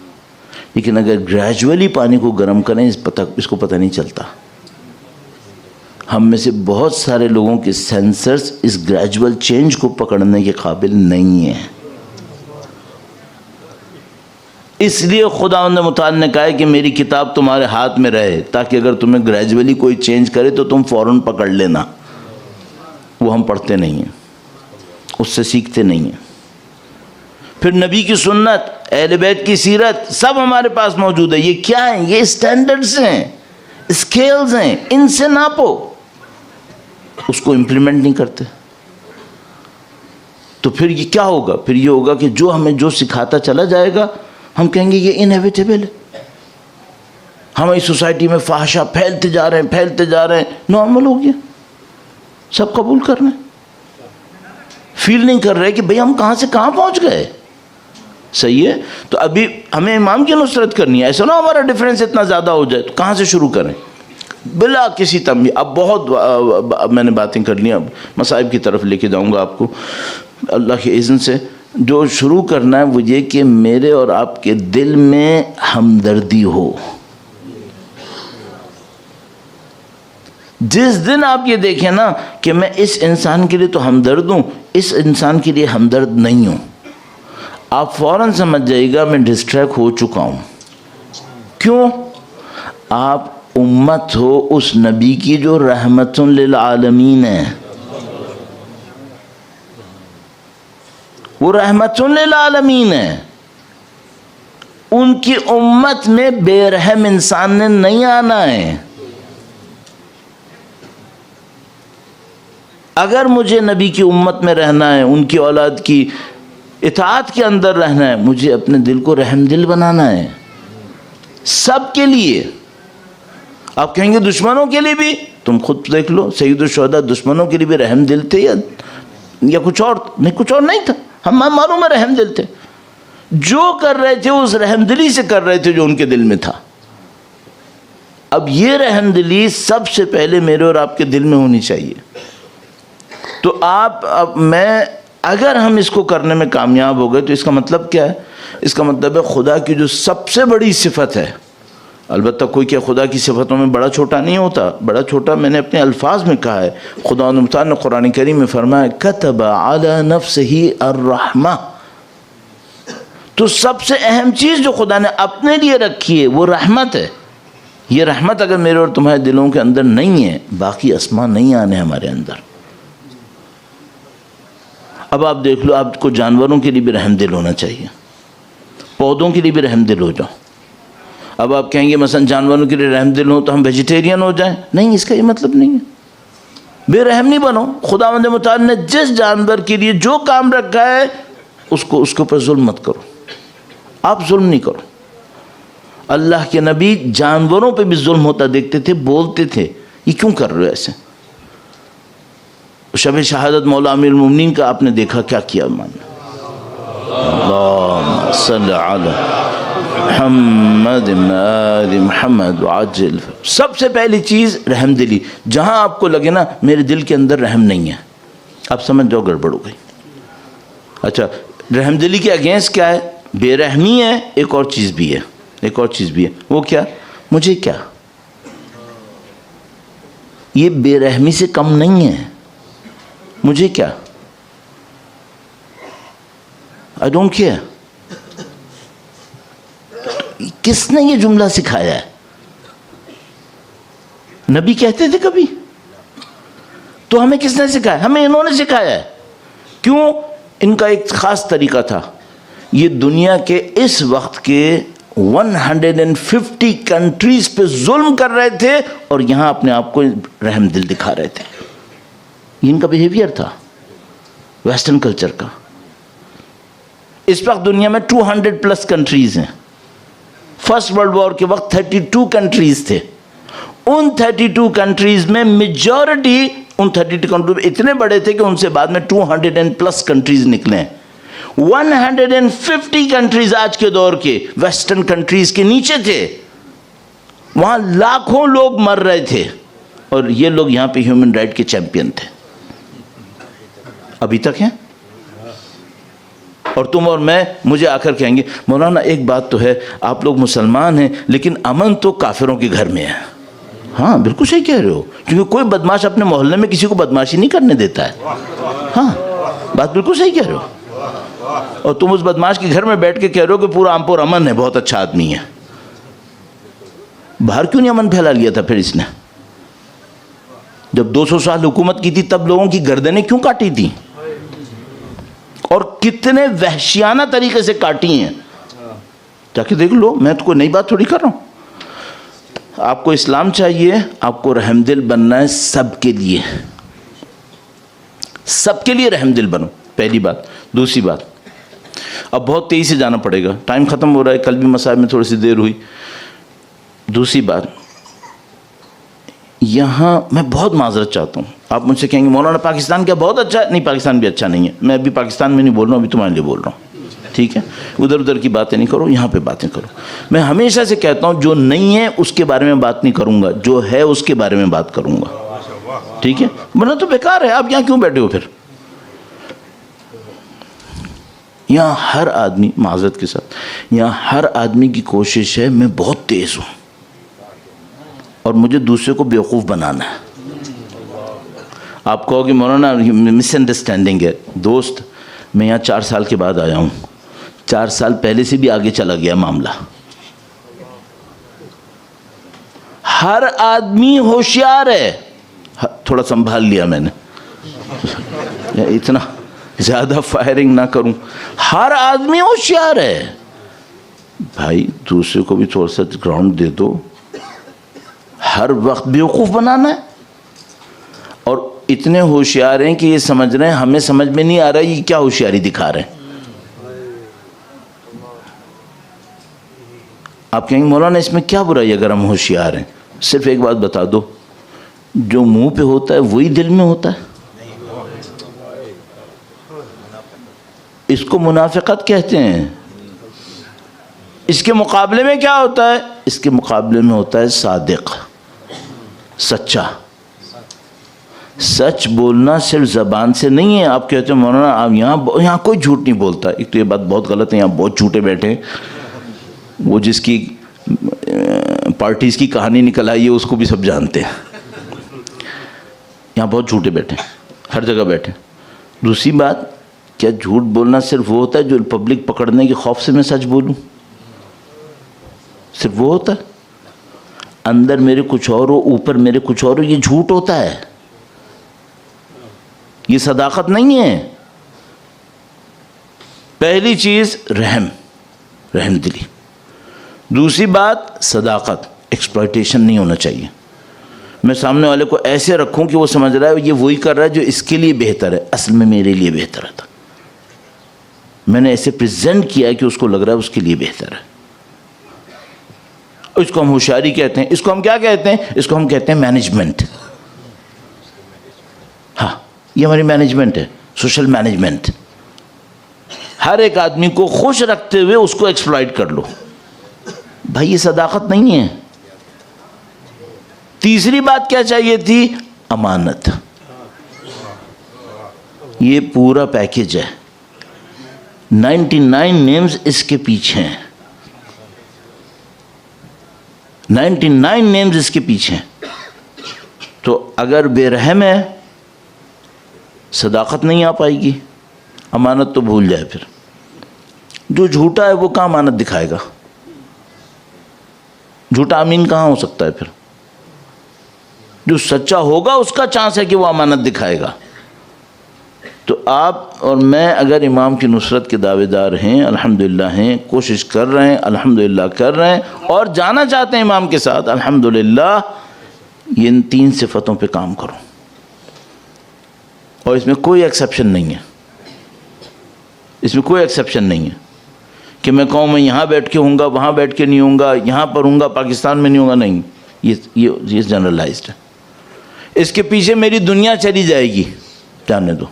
لیکن اگر گریجولی پانی کو گرم کریں، اس کو پتہ نہیں چلتا۔ ہم میں سے بہت سارے لوگوں کے سینسرز اس گریجول چینج کو پکڑنے کے قابل نہیں ہیں۔ اس لیے خدا متعال نے کہا ہے کہ میری کتاب تمہارے ہاتھ میں رہے، تاکہ اگر تمہیں گریجولی کوئی چینج کرے تو تم فوراً پکڑ لینا۔ وہ ہم پڑھتے نہیں ہیں، اس سے سیکھتے نہیں ہیں۔ پھر نبی کی سنت، اہل بیت کی سیرت، سب ہمارے پاس موجود ہے۔ یہ کیا ہیں؟ یہ اسٹینڈرڈز ہیں، اسکیلز ہیں، ان سے ناپو۔ اس کو امپلیمنٹ نہیں کرتے۔ تو پھر یہ کیا ہوگا؟ پھر یہ ہوگا کہ جو ہمیں جو سکھاتا چلا جائے گا ہم کہیں گے یہ انیویٹیبل ہے. ہماری سوسائٹی میں فحشہ پھیلتے جا رہے ہیں، نارمل ہو گیا، سب قبول کر رہے ہیں. فیل نہیں کر رہے کہ بھئی ہم کہاں سے کہاں پہنچ گئے. صحیح ہے. تو ابھی ہمیں امام کی نصرت کرنی ہے، ایسا نہ ہمارا ڈیفرنس اتنا زیادہ ہو جائے. تو کہاں سے شروع کریں؟ بلا کسی تنبیہ. اب بہت میں نے باتیں کر لی، اب مصائب کی طرف لے کے جاؤں گا آپ کو اللہ کے اذن سے. جو شروع کرنا ہے وہ یہ کہ میرے اور آپ کے دل میں ہمدردی ہو. جس دن آپ یہ دیکھیں نا کہ میں اس انسان کے لیے تو ہمدرد ہوں، اس انسان کے لیے ہمدرد نہیں ہوں، آپ فوراً سمجھ جائے گا میں ڈسٹریکٹ ہو چکا ہوں. کیوں؟ آپ امت ہو اس نبی کی جو رحمت للعالمین ہے. وہ رحمت للعالمین ہے. ان کی امت میں بے رحم انسان نے نہیں آنا ہے. اگر مجھے نبی کی امت میں رہنا ہے، ان کی اولاد کی اطاعت کے اندر رہنا ہے، مجھے اپنے دل کو رحم دل بنانا ہے سب کے لیے. آپ کہیں گے دشمنوں کے لیے بھی؟ تم خود دیکھ لو، سید الشہداء دشمنوں کے لیے بھی رحم دل تھے یا کچھ اور نہیں؟ کچھ اور نہیں تھا. ہم معلوم ہے رحم دل تھے. جو کر رہے تھے اس رحم دلی سے کر رہے تھے جو ان کے دل میں تھا. اب یہ رحم دلی سب سے پہلے میرے اور آپ کے دل میں ہونی چاہیے. تو اگر ہم اس کو کرنے میں کامیاب ہو گئے تو اس کا مطلب کیا ہے؟ اس کا مطلب ہے خدا کی جو سب سے بڑی صفت ہے. البتہ کوئی کیا خدا کی صفتوں میں بڑا چھوٹا نہیں ہوتا. بڑا چھوٹا میں نے اپنے الفاظ میں کہا ہے. خدا مختار نے قرآن کریم میں فرمایا کتب علی نفسہ الرحمہ. تو سب سے اہم چیز جو خدا نے اپنے لیے رکھی ہے وہ رحمت ہے. یہ رحمت اگر میرے اور تمہارے دلوں کے اندر نہیں ہے باقی اسماء نہیں آنے ہمارے اندر. اب آپ دیکھ لو، آپ کو جانوروں کے لیے بھی رحم دل ہونا چاہیے، پودوں کے لیے بھی رحم دل ہو جاؤ. اب آپ کہیں گے مثلا جانوروں کے لیے رحم دل ہو تو ہم ویجیٹیرین ہو جائیں. نہیں، اس کا یہ مطلب نہیں ہے. بے رحم نہیں بنو. خداوند متعال نے جس جانور کے لیے جو کام رکھا ہے اس کے اوپر ظلم مت کرو. آپ ظلم نہیں کرو. اللہ کے نبی جانوروں پہ بھی ظلم ہوتا دیکھتے تھے، بولتے تھے یہ کیوں کر رہے ہو ایسے. شب شہادت مولا امیر المومنین کا آپ نے دیکھا کیا کیا. اللہم صلی علی محمد آل محمد وعجل. سب سے پہلی چیز رحم دلی. جہاں آپ کو لگے نا میرے دل کے اندر رحم نہیں ہے، آپ سمجھ جاؤ گڑبڑ ہو گئی. اچھا، رحم دلی کے اگینسٹ کیا ہے؟ بے رحمی ہے. ایک اور چیز بھی ہے. وہ کیا؟ مجھے کیا. یہ بے رحمی سے کم نہیں ہے. مجھے کیا، I don't care. کس نے یہ جملہ سکھایا ہے؟ نبی کہتے تھے کبھی؟ تو ہمیں کس نے سکھایا؟ ہمیں انہوں نے سکھایا ہے. کیوں؟ ان کا ایک خاص طریقہ تھا. یہ دنیا کے اس وقت کے 150 کنٹریز پہ ظلم کر رہے تھے اور یہاں اپنے آپ کو رحم دل دکھا رہے تھے. ان کا بیہیویئر تھا ویسٹرن کلچر کا. اس وقت دنیا میں 200+ کنٹریز ہیں. فرسٹ ورلڈ وار کے وقت 32 کنٹریز تھے. ان 32 کنٹریز میں میجورٹی ان 32 کنٹریز اتنے بڑے تھے کہ ان سے بعد میں 200+ کنٹریز نکلے ہیں. 150 کنٹریز آج کے دور کے ویسٹرن کنٹریز کے نیچے تھے. وہاں لاکھوں لوگ مر رہے تھے اور یہ لوگ یہاں پہ ہیومن رائٹ کے چیمپئن تھے. ابھی تک ہیں. اور تم اور میں مجھے آ کر کہیں گے مولانا ایک بات تو ہے، آپ لوگ مسلمان ہیں لیکن امن تو کافروں کے گھر میں ہے. ہاں بالکل صحیح کہہ رہے ہو، کیونکہ کوئی بدماش اپنے محلے میں کسی کو بدماشی نہیں کرنے دیتا ہے. ہاں بات بالکل صحیح کہہ رہے ہو. اور تم اس بدماش کے گھر میں بیٹھ کے کہہ رہے ہو کہ پورا رامپور امن ہے، بہت اچھا آدمی ہے. باہر کیوں نہیں امن پھیلا لیا تھا پھر اس نے؟ جب 200 سال حکومت کی تھی تب لوگوں کی گردنیں کیوں کاٹی تھی اور کتنے وحشیانہ طریقے سے کاٹی ہیں؟ جا کے دیکھ لو. میں تو کوئی نئی بات تھوڑی کر رہا ہوں. آپ کو اسلام چاہیے، آپ کو رحم دل بننا ہے سب کے لیے. سب کے لیے رحم دل بنو. پہلی بات. دوسری بات, اب بہت تیزی سے جانا پڑے گا, ٹائم ختم ہو رہا ہے, کل بھی مسائل میں تھوڑی سی دیر ہوئی. دوسری بات, یہاں میں بہت معذرت چاہتا ہوں. آپ مجھ سے کہیں گے مولانا پاکستان کیا بہت اچھا ہے؟ نہیں, پاکستان بھی اچھا نہیں ہے. میں ابھی پاکستان میں نہیں بول رہا ہوں, ابھی تمہارے لیے بول رہا ہوں, ٹھیک ہے؟ ادھر ادھر کی باتیں نہیں کرو, یہاں پہ باتیں کرو. میں ہمیشہ سے کہتا ہوں جو نہیں ہے اس کے بارے میں بات نہیں کروں گا, جو ہے اس کے بارے میں بات کروں گا, ٹھیک ہے؟ ورنہ تو بیکار ہے, آپ یہاں کیوں بیٹھے ہو پھر؟ یہاں ہر آدمی, معذرت کے ساتھ, یہاں ہر آدمی کی کوشش ہے میں بہت تیز ہوں اور مجھے دوسرے کو بیوقوف بنانا ہے. آپ کہو کہ مولانا مس انڈرسٹینڈنگ ہے. دوست, میں یہاں 4 سال کے بعد آیا ہوں, 4 سال پہلے سے بھی آگے چلا گیا معاملہ. ہر آدمی ہوشیار ہے, تھوڑا سنبھال لیا میں نے, اتنا زیادہ فائرنگ نہ کروں. ہر آدمی ہوشیار ہے بھائی, دوسرے کو بھی تھوڑا سا گراؤنڈ دے دو. ہر وقت بیوقوف بنانا ہے. اور اتنے ہوشیار ہیں کہ یہ سمجھ رہے ہیں ہمیں سمجھ میں نہیں آ رہا یہ کیا ہوشیاری دکھا رہے ہیں. آپ کہیں گے مولانا اس میں کیا برائی اگر ہم ہوشیار ہیں؟ صرف ایک بات بتا دو, جو منہ پہ ہوتا ہے وہی دل میں ہوتا ہے. اس کو منافقت کہتے ہیں. اس کے مقابلے میں کیا ہوتا ہے؟ اس کے مقابلے میں ہوتا ہے صادق, سچا. سچ بولنا صرف زبان سے نہیں ہے. آپ کہتے ہیں مولانا آپ یہاں کوئی جھوٹ نہیں بولتا. ایک تو یہ بات بہت غلط ہے, یہاں بہت جھوٹے بیٹھے ہیں. وہ جس کی پارٹیز کی کہانی نکل آئی ہے اس کو بھی سب جانتے ہیں. یہاں بہت جھوٹے بیٹھے ہیں, ہر جگہ بیٹھے. دوسری بات, کیا جھوٹ بولنا صرف وہ ہوتا ہے جو پبلک پکڑنے کے خوف سے میں سچ بولوں؟ صرف وہ ہوتا ہے؟ اندر میرے کچھ اور ہو, اوپر میرے کچھ اور ہو, یہ جھوٹ ہوتا ہے, یہ صداقت نہیں ہے. پہلی چیز رحم دلی. دوسری بات صداقت, ایکسپلائٹیشن نہیں ہونا چاہیے. میں سامنے والے کو ایسے رکھوں کہ وہ سمجھ رہا ہے یہ وہی کر رہا ہے جو اس کے لیے بہتر ہے, اصل میں میرے لیے بہتر تھا. میں نے ایسے پریزنٹ کیا ہے کہ اس کو لگ رہا ہے اس کے لیے بہتر ہے. اس کو ہم ہوشیاری کہتے ہیں. اس کو ہم کیا کہتے ہیں؟ اس کو ہم کہتے ہیں مینجمنٹ. ہاں, یہ ہماری مینجمنٹ ہے, سوشل مینجمنٹ. ہر ایک آدمی کو خوش رکھتے ہوئے اس کو ایکسپلائٹ کر لو. بھائی یہ صداقت نہیں ہے. تیسری بات کیا چاہیے تھی؟ امانت. یہ پورا پیکج ہے. 99 نیمز اس کے پیچھے ہیں. 99 نیمز اس کے پیچھے ہیں. تو اگر بے رحم ہے صداقت نہیں آ پائے گی, امانت تو بھول جائے. پھر جو جھوٹا ہے وہ کہاں امانت دکھائے گا؟ جھوٹا امین کہاں ہو سکتا ہے؟ پھر جو سچا ہوگا اس کا چانس ہے کہ وہ امانت دکھائے گا. تو آپ اور میں اگر امام کی نصرت کے دعوے دار ہیں, الحمدللہ ہیں, کوشش کر رہے ہیں, الحمدللہ کر رہے ہیں, اور جانا چاہتے ہیں امام کے ساتھ, الحمدللہ, یہ ان 3 صفتوں پہ کام کرو. اور اس میں کوئی ایکسیپشن نہیں ہے. اس میں کوئی ایکسیپشن نہیں ہے کہ میں کہوں میں یہاں بیٹھ کے ہوں گا, وہاں بیٹھ کے نہیں ہوں گا, یہاں پر ہوں گا, پاکستان میں نہیں ہوں گا. نہیں, یہ جنرلائزڈ ہے. اس کے پیچھے میری دنیا چلی جائے گی, جانے دو.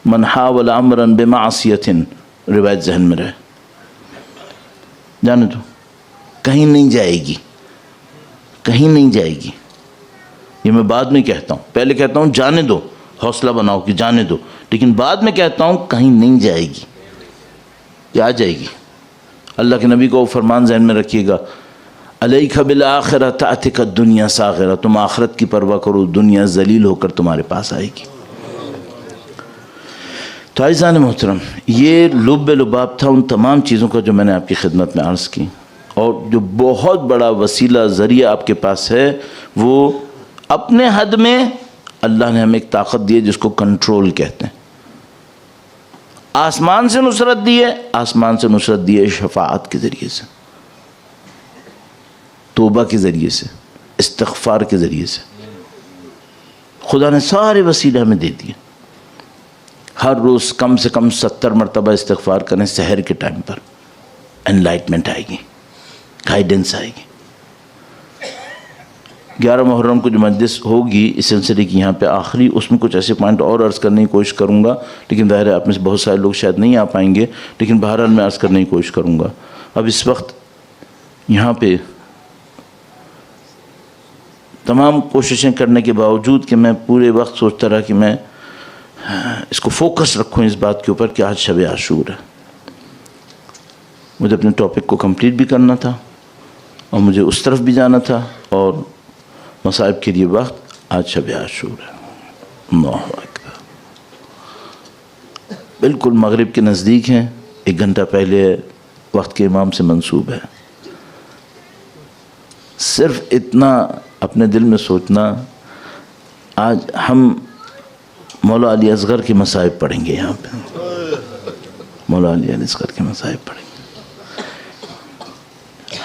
من حاول امرا بمعصیۃ, روایت ذہن میں رہے, جانے دو. کہیں نہیں جائے گی, کہیں نہیں جائے گی. یہ میں بعد میں کہتا ہوں, پہلے کہتا ہوں جانے دو, حوصلہ بناؤ کہ جانے دو, لیکن بعد میں کہتا ہوں کہیں نہیں جائے گی, یہ آ جائے گی. اللہ کے نبی کو فرمان ذہن میں رکھیے گا, علیک بالآخرہ تأتک الدنیا صاغرہ, تم آخرت کی پرواہ کرو, دنیا ذلیل ہو کر تمہارے پاس آئے گی. تو عزیزان محترم, یہ لب لباب تھا ان تمام چیزوں کا جو میں نے آپ کی خدمت میں عرض کی. اور جو بہت بڑا وسیلہ ذریعہ آپ کے پاس ہے وہ اپنے حد میں اللہ نے ہمیں ایک طاقت دی ہے جس کو کنٹرول کہتے ہیں. آسمان سے نصرت دی ہے, آسمان سے نصرت دی ہے شفاعت کے ذریعے سے, توبہ کے ذریعے سے, استغفار کے ذریعے سے. خدا نے سارے وسیلے ہمیں دے دیے. ہر روز کم سے کم 70 مرتبہ استغفار کریں سحر کے ٹائم پر، انلائٹمنٹ آئے گی، گائیڈنس آئے گی۔ 11 محرم کو جو مجلس ہوگی اس سلسلے کی یہاں پہ آخری، اس میں کچھ ایسے پوائنٹ اور عرض کرنے کی کوشش کروں گا، لیکن ظاہر ہے آپ میں سے بہت سارے لوگ شاید نہیں آ پائیں گے، لیکن بہرحال میں عرض کرنے کی کوشش کروں گا۔ اب اس وقت یہاں پہ تمام کوششیں کرنے کے باوجود کہ میں پورے وقت سوچتا رہا کہ میں اس کو فوکس رکھوں اس بات کے اوپر کہ آج شب عاشور ہے، مجھے اپنے ٹاپک کو کمپلیٹ بھی کرنا تھا اور مجھے اس طرف بھی جانا تھا، اور مصائب کے لیے وقت آج شب عاشور ہے۔ اللہ اکبر، بالکل مغرب کے نزدیک ہیں، 1 گھنٹہ پہلے وقت کے امام سے منسوب ہے۔ صرف اتنا اپنے دل میں سوچنا، آج ہم مولا علی اصغر کے مصائب پڑھیں گے، یہاں پہ مولا علی اصغر کے مصائب پڑھیں گے۔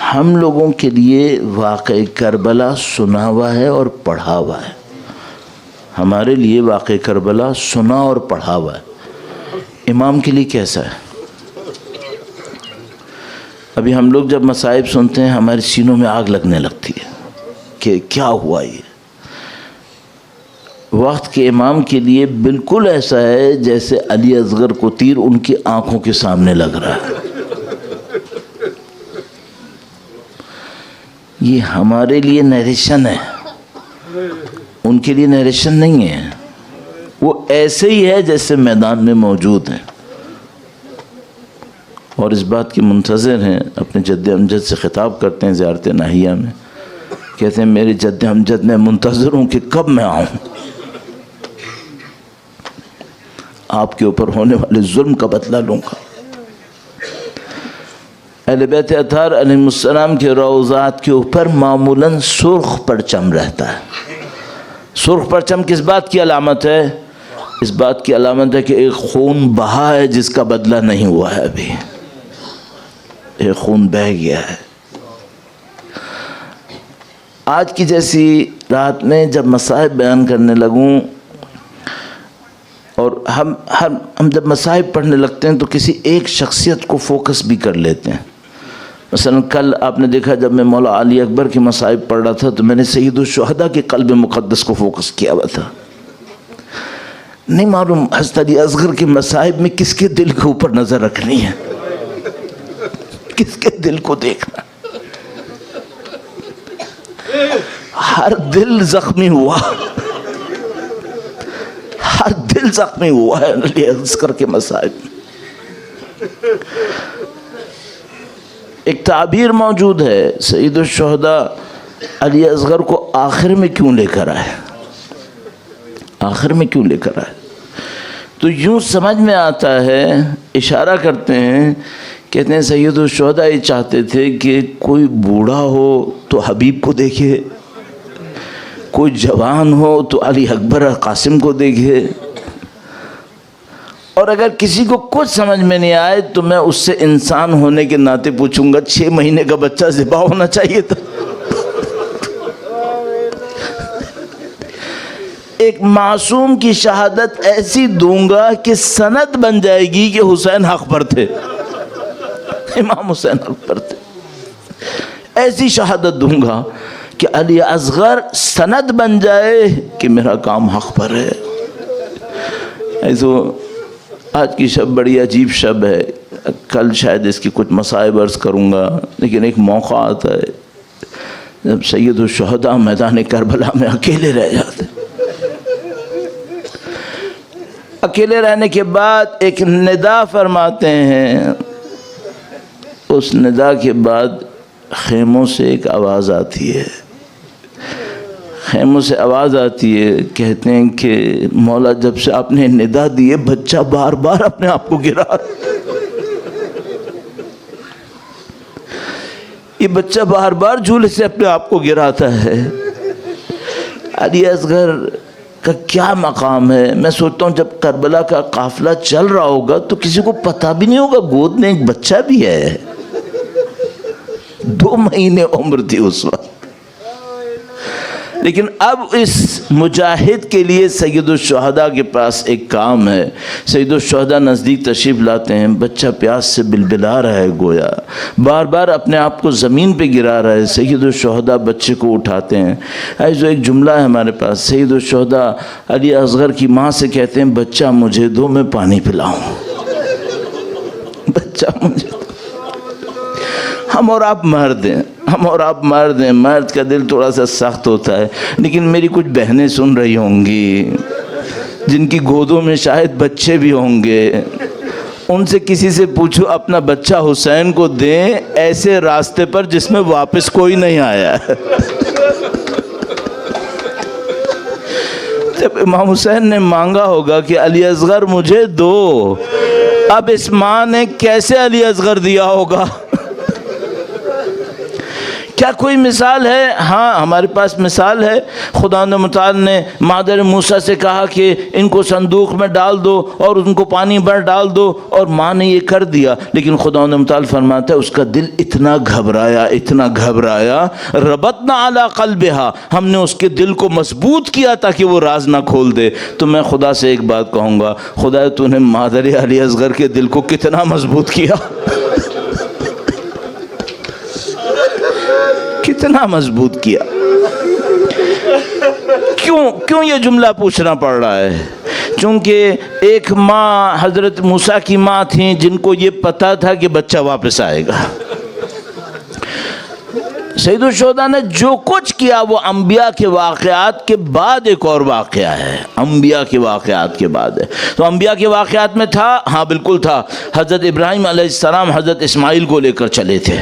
ہم لوگوں کے لیے واقع کربلا سنا ہوا ہے اور پڑھا ہوا ہے، ہمارے لیے واقع کربلا سنا اور پڑھا ہوا ہے، امام کے لیے کیسا ہے؟ ابھی ہم لوگ جب مصائب سنتے ہیں ہمارے سینوں میں آگ لگنے لگتی ہے کہ کیا ہوا یہ۔ وقت کے امام کے لیے بالکل ایسا ہے جیسے علی اصغر کو تیر ان کی آنکھوں کے سامنے لگ رہا ہے۔ یہ ہمارے لیے نیریشن ہے، ان کے لیے نیریشن نہیں ہے، وہ ایسے ہی ہے جیسے میدان میں موجود ہیں، اور اس بات کے منتظر ہیں۔ اپنے جد امجد سے خطاب کرتے ہیں زیارت ناہیہ میں، کہتے ہیں میرے جد امجد میں منتظر ہوں کہ کب میں آؤں، آپ کے اوپر ہونے والے ظلم کا بدلہ لوں گا۔ اہل بیت اطہار علیہ السلام کے روضات کے اوپر معمولاً سرخ پرچم رہتا ہے۔ سرخ پرچم کس بات کی علامت ہے؟ اس بات کی علامت ہے کہ ایک خون بہا ہے جس کا بدلہ نہیں ہوا ہے، ابھی ایک خون بہہ گیا ہے۔ آج کی جیسی رات میں جب مصائب بیان کرنے لگوں، اور ہم جب مصائب پڑھنے لگتے ہیں تو کسی ایک شخصیت کو فوکس بھی کر لیتے ہیں۔ مثلا کل آپ نے دیکھا جب میں مولا علی اکبر کے مصائب پڑھ رہا تھا تو میں نے سید الشہداء کے قلب مقدس کو فوکس کیا ہوا تھا۔ نہیں معلوم حضرت علی اصغر کے مصائب میں کس کے دل کے اوپر نظر رکھنی ہے، کس کے دل کو دیکھنا۔ ہر دل زخمی ہوا، ہر دل زخمی ہوا ہے علی اصغر کے مصائب میں۔ ایک تعبیر موجود ہے، سید الشہداء علی اصغر کو آخر میں کیوں لے کر آئے، آخر میں کیوں لے کر آئے؟ تو یوں سمجھ میں آتا ہے، اشارہ کرتے ہیں، کہتے ہیں سید الشہداء یہ چاہتے تھے کہ کوئی بوڑھا ہو تو حبیب کو دیکھے، کوئی جوان ہو تو علی اکبر قاسم کو دیکھے، اور اگر کسی کو کچھ سمجھ میں نہیں آئے تو میں اس سے انسان ہونے کے ناطے پوچھوں گا 6 مہینے کا بچہ ذبح ہونا چاہیے تھا۔ ایک معصوم کی شہادت ایسی دوں گا کہ سند بن جائے گی کہ حسین حق پر تھے، امام حسین حق پر تھے۔ ایسی شہادت دوں گا کہ علی اصغر سند بن جائے کہ میرا کام حق پر ہے۔ ایسو آج کی شب بڑی عجیب شب ہے، کل شاید اس کی کچھ مصائب عرض کروں گا، لیکن ایک موقع آتا ہے جب سید الشہداء میدان کربلا میں اکیلے رہ جاتے، اکیلے رہنے کے بعد ایک ندا فرماتے ہیں، اس ندا کے بعد خیموں سے ایک آواز آتی ہے، خیموں سے آواز آتی ہے، کہتے ہیں کہ مولا جب سے آپ نے ندا دیے بچہ بار بار اپنے آپ کو گرا، یہ بچہ بار بار جھولے سے اپنے آپ کو گراتا ہے۔ علی اصغر کا کیا مقام ہے؟ میں سوچتا ہوں جب کربلا کا قافلہ چل رہا ہوگا تو کسی کو پتہ بھی نہیں ہوگا گود میں ایک بچہ بھی ہے، 2 مہینے عمر تھی اس وقت، لیکن اب اس مجاہد کے لیے سید الشہداء کے پاس ایک کام ہے. سید الشہداء نزدیک تشریف لاتے ہیں. بچہ پیاس سے بلبلا رہا ہے, گویا بار بار اپنے آپ کو زمین پہ گرا رہا ہے. سید الشہداء بچے کو اٹھاتے ہیں. جو ایک جملہ ہے ہمارے پاس, سید الشہداء علی اصغر کی ماں سے کہتے ہیں بچہ مجھے دو, میں پانی پلاؤں. بچہ مجھے دو. ہم اور آپ مرد ہیں, ہم اور آپ مرد ہیں, مرد کا دل تھوڑا سا سخت ہوتا ہے. لیکن میری کچھ بہنیں سن رہی ہوں گی جن کی گودوں میں شاید بچے بھی ہوں گے, ان سے کسی سے پوچھو اپنا بچہ حسین کو دیں ایسے راستے پر جس میں واپس کوئی نہیں آیا. جب امام حسین نے مانگا ہوگا کہ علی اصغر مجھے دو, اب اس ماں نے کیسے علی اصغر دیا ہوگا؟ کیا کوئی مثال ہے؟ ہاں ہمارے پاس مثال ہے. خدا متعال نے مادر موسیٰ سے کہا کہ ان کو صندوق میں ڈال دو اور ان کو پانی بھر ڈال دو, اور ماں نے یہ کر دیا. لیکن خدا متعال فرماتا ہے اس کا دل اتنا گھبرایا, اتنا گھبرایا, ربطنا علی قلبہا, ہم نے اس کے دل کو مضبوط کیا تاکہ وہ راز نہ کھول دے. تو میں خدا سے ایک بات کہوں گا, خدا تو نے مادر علی اصغر کے دل کو کتنا مضبوط کیا, کتنا مضبوط کیا. کیوں یہ جملہ پوچھنا پڑ رہا ہے؟ چونکہ ایک ماں حضرت موسیٰ کی ماں تھیں جن کو یہ پتا تھا کہ بچہ واپس آئے گا. سید الشہداء نے جو کچھ کیا وہ انبیاء کے واقعات کے بعد ایک اور واقعہ ہے, انبیاء کے واقعات کے بعد ہے. تو انبیاء کے واقعات میں تھا, ہاں بالکل تھا, حضرت ابراہیم علیہ السلام حضرت اسماعیل کو لے کر چلے تھے.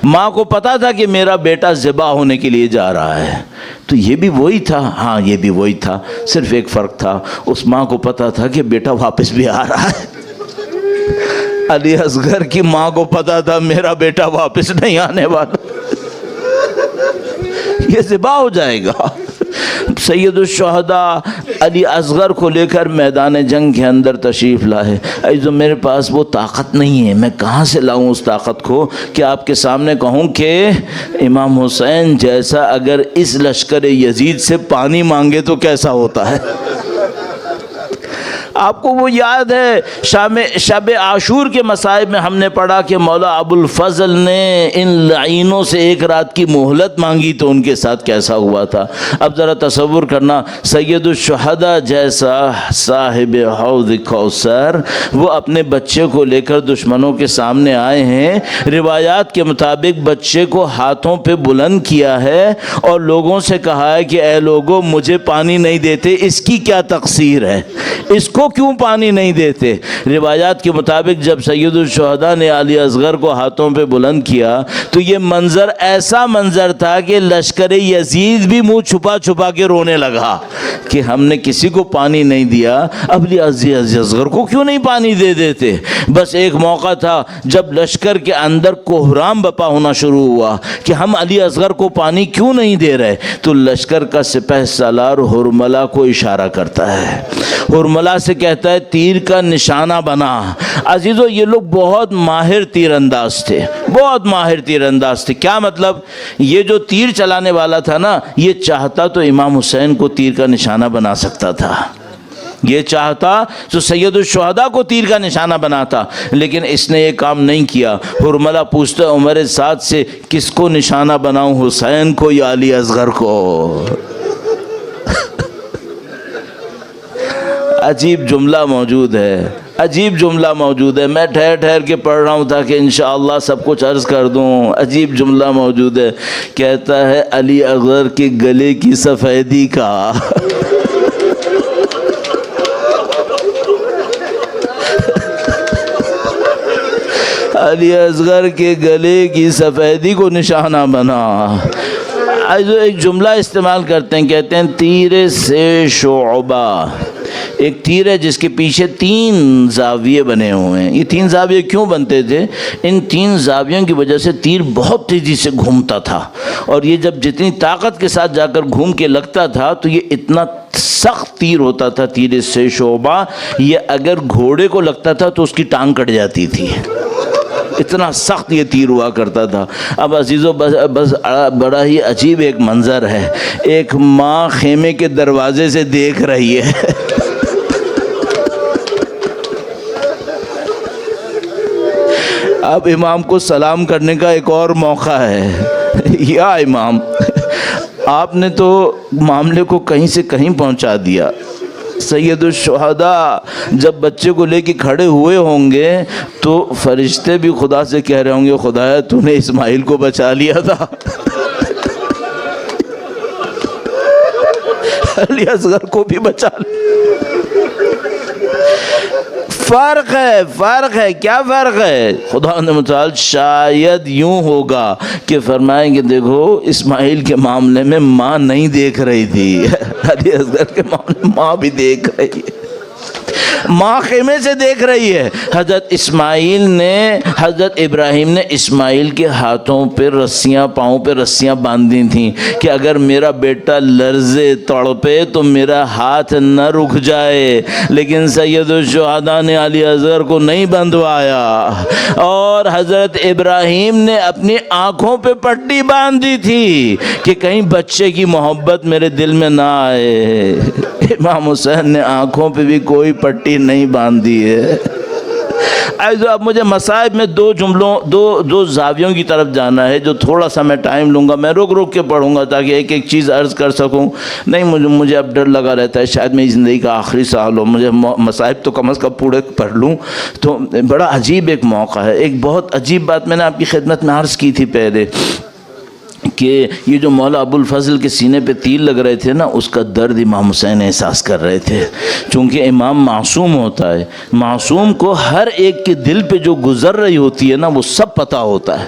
ماں کو پتا تھا کہ میرا بیٹا ذبح ہونے کے لیے جا رہا ہے. تو یہ بھی وہی تھا, ہاں یہ بھی وہی تھا, صرف ایک فرق تھا, اس ماں کو پتا تھا کہ بیٹا واپس بھی آ رہا ہے. علی اصغر کی ماں کو پتا تھا میرا بیٹا واپس نہیں آنے والا, یہ ذبح ہو جائے گا. سید الشہداء علی اصغر کو لے کر میدان جنگ کے اندر تشریف لائے. عزیزو میرے پاس وہ طاقت نہیں ہے, میں کہاں سے لاؤں اس طاقت کو کہ آپ کے سامنے کہوں کہ امام حسین جیسا اگر اس لشکر یزید سے پانی مانگے تو کیسا ہوتا ہے. آپ کو وہ یاد ہے شب عاشور کے مصائب میں ہم نے پڑھا کہ مولا ابو الفضل نے ان لعینوں سے ایک رات کی مہلت مانگی تو ان کے ساتھ کیسا ہوا تھا. اب ذرا تصور کرنا, سید الشہداء جیسا صاحب حوض کوثر وہ اپنے بچے کو لے کر دشمنوں کے سامنے آئے ہیں. روایات کے مطابق بچے کو ہاتھوں پہ بلند کیا ہے اور لوگوں سے کہا ہے کہ اے لوگوں مجھے پانی نہیں دیتے, اس کی کیا تقصیر ہے, اس کو کیوں پانی نہیں دیتے. روایات کے مطابق جب سید الشہداء نے علی اصغر کو ہاتھوں پہ بلند کیا تو یہ منظر ایسا منظر تھا کہ لشکر یزید بھی منہ چھپا چھپا کے رونے لگا کہ ہم نے کسی کو پانی نہیں دیا, اب علی اصغر کو کیوں نہیں پانی دے دیتے. بس ایک موقع تھا جب لشکر کے اندر کوہرام بپا ہونا شروع ہوا کہ ہم علی اصغر کو پانی کیوں نہیں دے رہے. تو لشکر کا سپہ سالار ہرملہ کو اشارہ کرتا ہے, ہرملہ سے کہتا ہے تیر کا نشانہ بنا. عزیزو یہ لوگ بہت ماہر تیر انداز تھے, بہت ماہر تیر انداز تھے. کیا مطلب, یہ جو تیر چلانے والا تھا نا, یہ چاہتا تو امام حسین کو تیر کا نشانہ بنا سکتا تھا, یہ چاہتا تو سید الشہداء کو تیر کا نشانہ بناتا, لیکن اس نے یہ کام نہیں کیا. ہرملہ پوچھتا ہے عمر سعد سے کس کو نشانہ بناؤں, حسین کو یا علی اصغر کو. عجیب جملہ موجود ہے, عجیب جملہ موجود ہے. میں ٹھہر ٹھہر کے پڑھ رہا ہوں تاکہ انشاءاللہ سب کچھ عرض کر دوں. عجیب جملہ موجود ہے, کہتا ہے علی اصغر کے گلے کی سفیدی کا علی اصغر کے گلے کی سفیدی کو نشانہ بنا. ایک جملہ استعمال کرتے ہیں, کہتے ہیں تیر سے شعبہ. ایک تیر ہے جس کے پیچھے 3 زاویے بنے ہوئے ہیں. یہ 3 زاویے کیوں بنتے تھے؟ ان 3 زاویوں کی وجہ سے تیر بہت تیزی سے گھومتا تھا, اور یہ جب جتنی طاقت کے ساتھ جا کر گھوم کے لگتا تھا تو یہ اتنا سخت تیر ہوتا تھا. تیر سے شعبہ, یہ اگر گھوڑے کو لگتا تھا تو اس کی ٹانگ کٹ جاتی تھی. اتنا سخت یہ تیر ہوا کرتا تھا۔ اب عزیزو بس بڑا ہی عجیب ایک منظر ہے، ایک ماں خیمے کے دروازے سے دیکھ رہی ہے، اب امام کو سلام کرنے کا ایک اور موقع ہے، یا امام آپ نے تو معاملے کو کہیں سے کہیں پہنچا دیا، سید الشہداء جب بچے کو لے کے کھڑے ہوئے ہوں گے تو فرشتے بھی خدا سے کہہ رہے ہوں گے خدایا تو نے اسماعیل کو بچا لیا تھا، علی اصغر کو بھی بچا لیا۔ فرق ہے، کیا فرق ہے؟ خدا نے متعال شاید یوں ہوگا کہ فرمائیں گے دیکھو اسماعیل کے معاملے میں ماں نہیں دیکھ رہی تھی، علی اصغر کے معاملے میں ماں بھی دیکھ رہی ہے، ماں خیمے سے دیکھ رہی ہے۔ حضرت ابراہیم نے اسماعیل کے ہاتھوں پہ رسیاں، پاؤں پہ رسیاں باندھی تھیں کہ اگر میرا بیٹا لرزے تڑپے تو میرا ہاتھ نہ رک جائے، لیکن سید الشہداء نے علی اصغر کو نہیں بندھوایا، اور حضرت ابراہیم نے اپنی آنکھوں پہ پٹی باندھی تھی کہ کہیں بچے کی محبت میرے دل میں نہ آئے۔ امام حسین نے آنکھوں پہ بھی کوئی پٹی نہیں باندھی ہے۔ اب مجھے مصائب میں دو زاویوں کی طرف جانا ہے جو تھوڑا سا میں ٹائم لوں گا، میں رک کے پڑھوں گا تاکہ ایک ایک چیز عرض کر سکوں۔ نہیں مجھے اب ڈر لگا رہتا ہے شاید میری زندگی کا آخری سال ہو، مجھے مصائب تو کم از کم پورے پڑھ لوں، تو بڑا عجیب ایک موقع ہے۔ ایک بہت عجیب بات میں نے آپ کی خدمت میں عرض کی تھی پہلے کہ یہ جو مولا ابو الفضل کے سینے پہ تیر لگ رہے تھے نا، اس کا درد امام حسین احساس کر رہے تھے، چونکہ امام معصوم ہوتا ہے، معصوم کو ہر ایک کے دل پہ جو گزر رہی ہوتی ہے نا وہ سب پتہ ہوتا ہے۔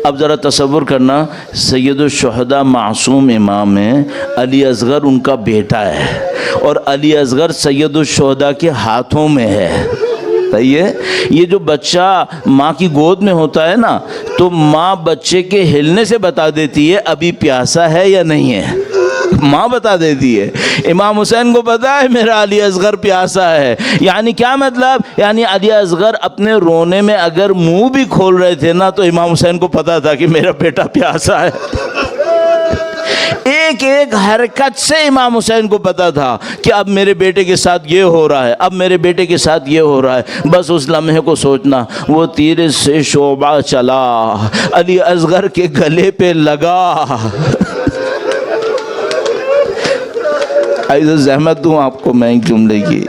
اب ذرا تصور کرنا، سید الشہداء معصوم امام ہیں، علی اصغر ان کا بیٹا ہے، اور علی اصغر سید الشہداء کے ہاتھوں میں ہے۔ یہ جو بچہ ماں کی گود میں ہوتا ہے نا تو ماں بچے کے ہلنے سے بتا دیتی ہے ابھی پیاسا ہے یا نہیں ہے، ماں بتا دیتی ہے۔ امام حسین کو پتا ہے میرا علی اصغر پیاسا ہے، یعنی کیا مطلب؟ یعنی علی اصغر اپنے رونے میں اگر منہ بھی کھول رہے تھے نا تو امام حسین کو پتا تھا کہ میرا بیٹا پیاسا ہے۔ ایک ایک حرکت سے امام حسین کو پتا تھا کہ اب میرے بیٹے کے ساتھ یہ ہو رہا ہے، اب میرے بیٹے کے ساتھ یہ ہو رہا ہے۔ بس اس لمحے کو سوچنا، وہ تیر سے شعبہ چلا، علی اصغر کے گلے پہ لگا۔ ایسا زحمت دوں آپ کو میں ایک جملے کی،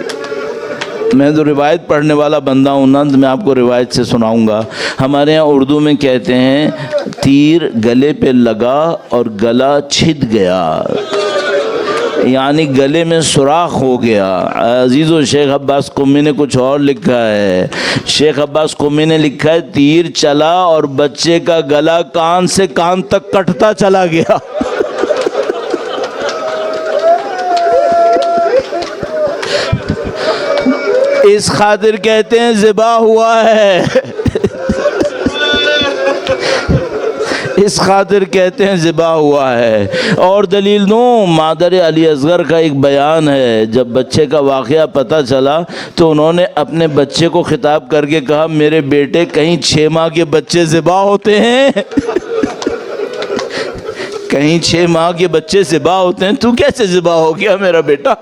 میں تو روایت پڑھنے والا بندہ ہوں نا، میں آپ کو روایت سے سناؤں گا۔ ہمارے ہاں اردو میں کہتے ہیں تیر گلے پہ لگا اور گلا چھد گیا، یعنی گلے میں سوراخ ہو گیا۔ عزیزو شیخ عباس قمی نے کچھ اور لکھا ہے، شیخ عباس قمی نے لکھا ہے تیر چلا اور بچے کا گلا کان سے کان تک کٹتا چلا گیا۔ اس خاطر کہتے ہیں ذبح ہوا ہے، اس خاطر کہتے ہیں ذبح ہوا ہے۔ اور دلیل دوں، مادر علی اصغر کا ایک بیان ہے، جب بچے کا واقعہ پتہ چلا تو انہوں نے اپنے بچے کو خطاب کر کے کہا میرے بیٹے کہیں 6 ماہ کے بچے ذبح ہوتے ہیں، کہیں 6 ماہ کے بچے ذبح ہوتے ہیں، تو کیسے ذبح ہو گیا میرا بیٹا؟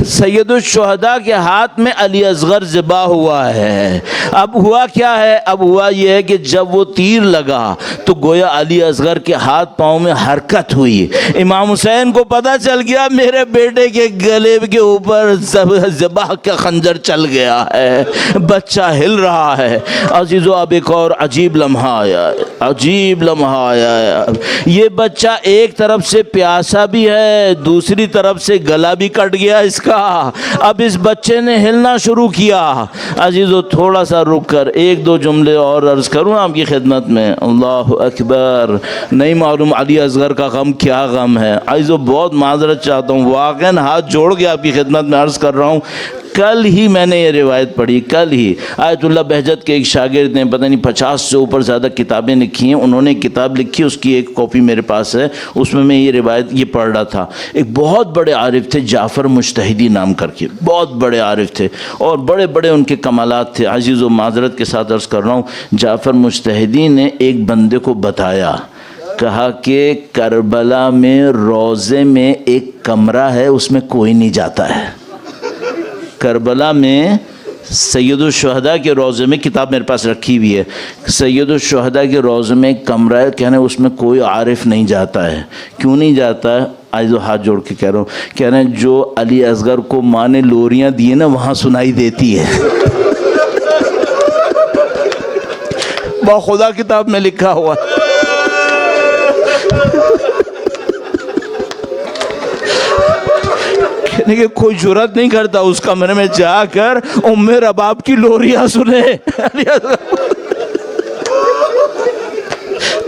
سید الشہداء کے ہاتھ میں علی اصغر ذبح ہوا ہے۔ اب ہوا کیا ہے؟ اب ہوا یہ ہے کہ جب وہ تیر لگا تو گویا علی اصغر کے ہاتھ پاؤں میں حرکت ہوئی، امام حسین کو پتہ چل گیا میرے بیٹے کے گلے کے اوپر ذبح کا خنجر چل گیا ہے، بچہ ہل رہا ہے۔ عزیزو اب ایک اور عجیب لمحہ آیا ہے، عجیب لمحہ آیا ہے۔ یہ بچہ ایک طرف سے پیاسا بھی ہے، دوسری طرف سے گلا بھی کٹ گیا اس کا۔ اب اس بچے نے ہلنا شروع کیا۔ عزیزو تھوڑا سا رک کر 1-2 جملے اور عرض کروں آپ کی خدمت میں۔ اللہ اکبر، نہیں معلوم علی اصغر کا غم کیا غم ہے۔ عزیزو بہت معذرت چاہتا ہوں، واقعاً ہاتھ جوڑ کے آپ کی خدمت میں عرض کر رہا ہوں، کل ہی میں نے یہ روایت پڑھی، کل ہی آیت اللہ بہجت کے ایک شاگرد نے پتہ نہیں 50 سے اوپر زیادہ کتابیں لکھی ہیں، انہوں نے کتاب لکھی، اس کی ایک کاپی میرے پاس ہے، اس میں یہ روایت یہ پڑھ رہا تھا۔ ایک بہت بڑے عارف تھے جعفر مجتہدی نام کر کے، بہت بڑے عارف تھے اور بڑے بڑے ان کے کمالات تھے۔ عزیز و معذرت کے ساتھ عرض کر رہا ہوں، جعفر مجتہدی نے ایک بندے کو بتایا، کہا کہ کربلا میں روضے میں ایک کمرہ ہے، اس میں کوئی نہیں جاتا ہے۔ کربلا میں سید الشہداء کے روضے میں، کتاب میرے پاس رکھی ہوئی ہے، سید الشہداء کے روضے میں ایک کمرہ ہے، کہنے اس میں کوئی عارف نہیں جاتا ہے۔ کیوں نہیں جاتا ہے؟ آج ہاتھ جوڑ کے کہہ رہا ہوں، کہہ رہے ہیں جو علی اصغر کو ماں نے لوریاں دی نا وہاں سنائی دیتی ہے۔ با خدا کتاب میں لکھا ہوا ہے۔ کہنے کہ کوئی جرات نہیں کرتا اس کمرے میں جا کر ام رباب کی لوریاں سنے،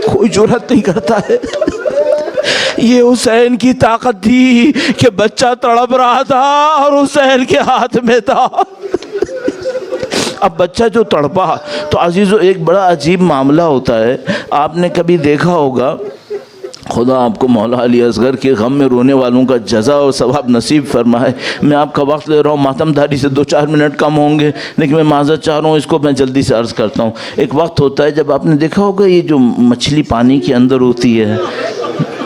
کوئی جرات نہیں کرتا ہے۔ یہ حسین کی طاقت تھی کہ بچہ تڑپ رہا تھا اور حسین کے ہاتھ میں تھا۔ اب بچہ جو تڑپا تو عزیزو ایک بڑا عجیب معاملہ ہوتا ہے، آپ نے کبھی دیکھا ہوگا، خدا آپ کو مولا علی اصغر کے غم میں رونے والوں کا جزا اور ثواب نصیب فرمائے۔ میں آپ کا وقت لے رہا ہوں، ماتم دھاری سے 2-4 منٹ کم ہوں گے، لیکن میں معذرت چاہ رہا ہوں، اس کو میں جلدی سے عرض کرتا ہوں۔ ایک وقت ہوتا ہے جب آپ نے دیکھا ہوگا یہ جو مچھلی پانی کے اندر ہوتی ہے،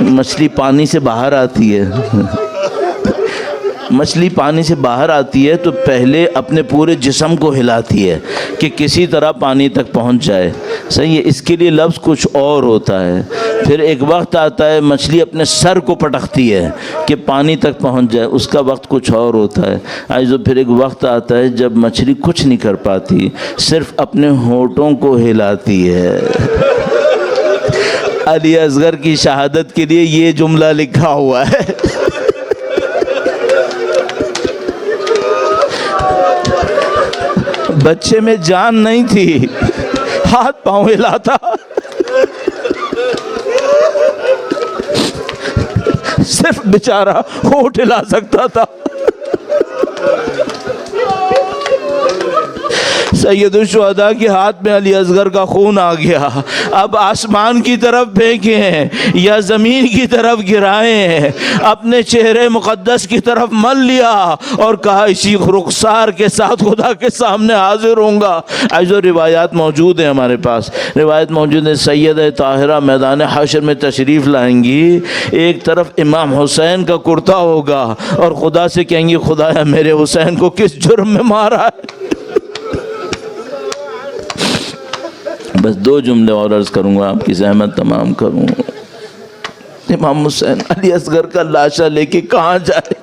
مچھلی پانی سے باہر آتی ہے، مچھلی پانی سے باہر آتی ہے تو پہلے اپنے پورے جسم کو ہلاتی ہے کہ کسی طرح پانی تک پہنچ جائے، صحیح ہے، اس کے لیے لفظ کچھ اور ہوتا ہے۔ پھر ایک وقت آتا ہے مچھلی اپنے سر کو پٹکتی ہے کہ پانی تک پہنچ جائے، اس کا وقت کچھ اور ہوتا ہے۔ عزیزو پھر ایک وقت آتا ہے جب مچھلی کچھ نہیں کر پاتی، صرف اپنے ہونٹوں کو ہلاتی ہے۔ علی اصغر کی شہادت کے لیے یہ جملہ لکھا ہوا ہے۔ بچے میں جان نہیں تھی، ہاتھ پاؤں ہلاتا، صرف بیچارہ ہونٹ ہلا سکتا تھا۔ سید الشہداء کے ہاتھ میں علی اصغر کا خون آ گیا، اب آسمان کی طرف پھینکیں یا زمین کی طرف گرائیں، اپنے چہرے مقدس کی طرف مل لیا اور کہا اسی رخسار کے ساتھ خدا کے سامنے حاضر ہوں گا۔ عزیزو روایات موجود ہیں ہمارے پاس، روایت موجود ہے، سیدہ طاہرہ میدان حشر میں تشریف لائیں گی، ایک طرف امام حسین کا کرتا ہوگا اور خدا سے کہیں گی خدایا میرے حسین کو کس جرم میں مارا ہے۔ بس 2 جملے اور عرض کروں گا، آپ کی زحمت تمام کروں۔ امام حسین علی اصغر کا لاشا لے کے کہاں جائے؟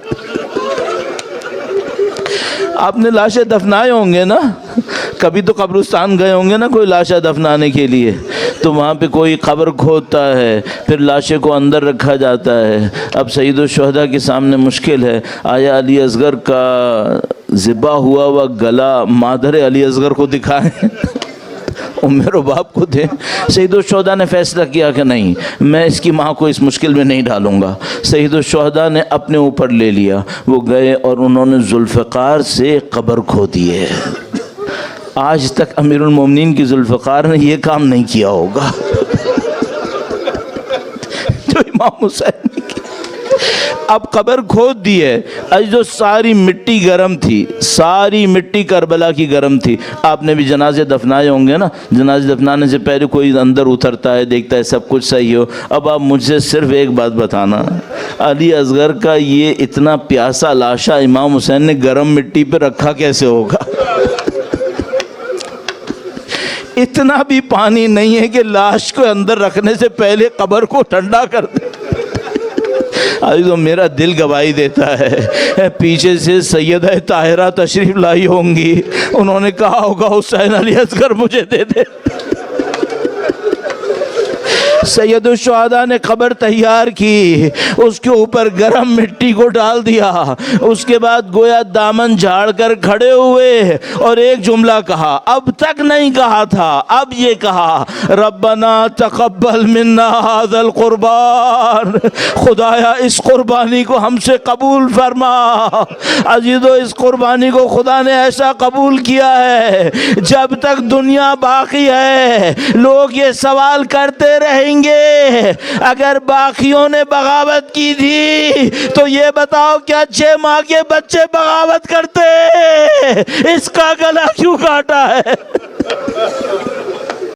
آپ نے لاشیں دفنائے ہوں گے نا، کبھی تو قبرستان گئے ہوں گے نا کوئی لاشا دفنانے کے لیے، تو وہاں پہ کوئی قبر کھودتا ہے، پھر لاشے کو اندر رکھا جاتا ہے۔ اب سید الشہداء کے سامنے مشکل ہے، آیا علی اصغر کا ذبح ہوا گلا مادر علی اصغر کو دکھائیں، ام رباب کو دیں؟ سید الشہداء نے فیصلہ کیا کہ نہیں، میں اس کی ماں کو اس مشکل میں نہیں ڈالوں گا۔ سید الشہداء نے اپنے اوپر لے لیا، وہ گئے اور انہوں نے ذوالفقار سے قبر کھودی ہے۔ آج تک امیر المومنین کی ذوالفقار نے یہ کام نہیں کیا ہوگا جو امام حسین نے کیا۔ اب قبر کھود دی ہے، جو ساری مٹی گرم تھی، ساری مٹی کربلا کی گرم تھی۔ آپ نے بھی جنازے دفنائے ہوں گے نا، جنازے دفنانے سے پہلے کوئی اندر اترتا ہے، دیکھتا ہے سب کچھ صحیح ہو۔ اب آپ مجھ سے صرف ایک بات بتانا، علی اصغر کا یہ اتنا پیاسا لاشا امام حسین نے گرم مٹی پہ رکھا کیسے ہوگا؟ اتنا بھی پانی نہیں ہے کہ لاش کو اندر رکھنے سے پہلے قبر کو ٹھنڈا کر دے۔ عزیزو میرا دل گواہی دیتا ہے، پیچھے سے سیدہ طاہرہ تشریف لائی ہوں گی، انہوں نے کہا ہوگا حسین علی اصغر مجھے دے دے۔ سید الشہداء نے قبر تیار کی، اس کے اوپر گرم مٹی کو ڈال دیا، اس کے بعد گویا دامن جھاڑ کر کھڑے ہوئے اور ایک جملہ کہا، اب تک نہیں کہا تھا، اب یہ کہا، ربنا تقبل منا ھذا القربان، خدایا اس قربانی کو ہم سے قبول فرما۔ عزیزو، اس قربانی کو خدا نے ایسا قبول کیا ہے، جب تک دنیا باقی ہے لوگ یہ سوال کرتے رہیں گے، اگر باقیوں نے بغاوت کی تھی تو یہ بتاؤ کیا 6 ماہ کے بچے بغاوت کرتے؟ اس کا گلا کیوں کاٹا ہے؟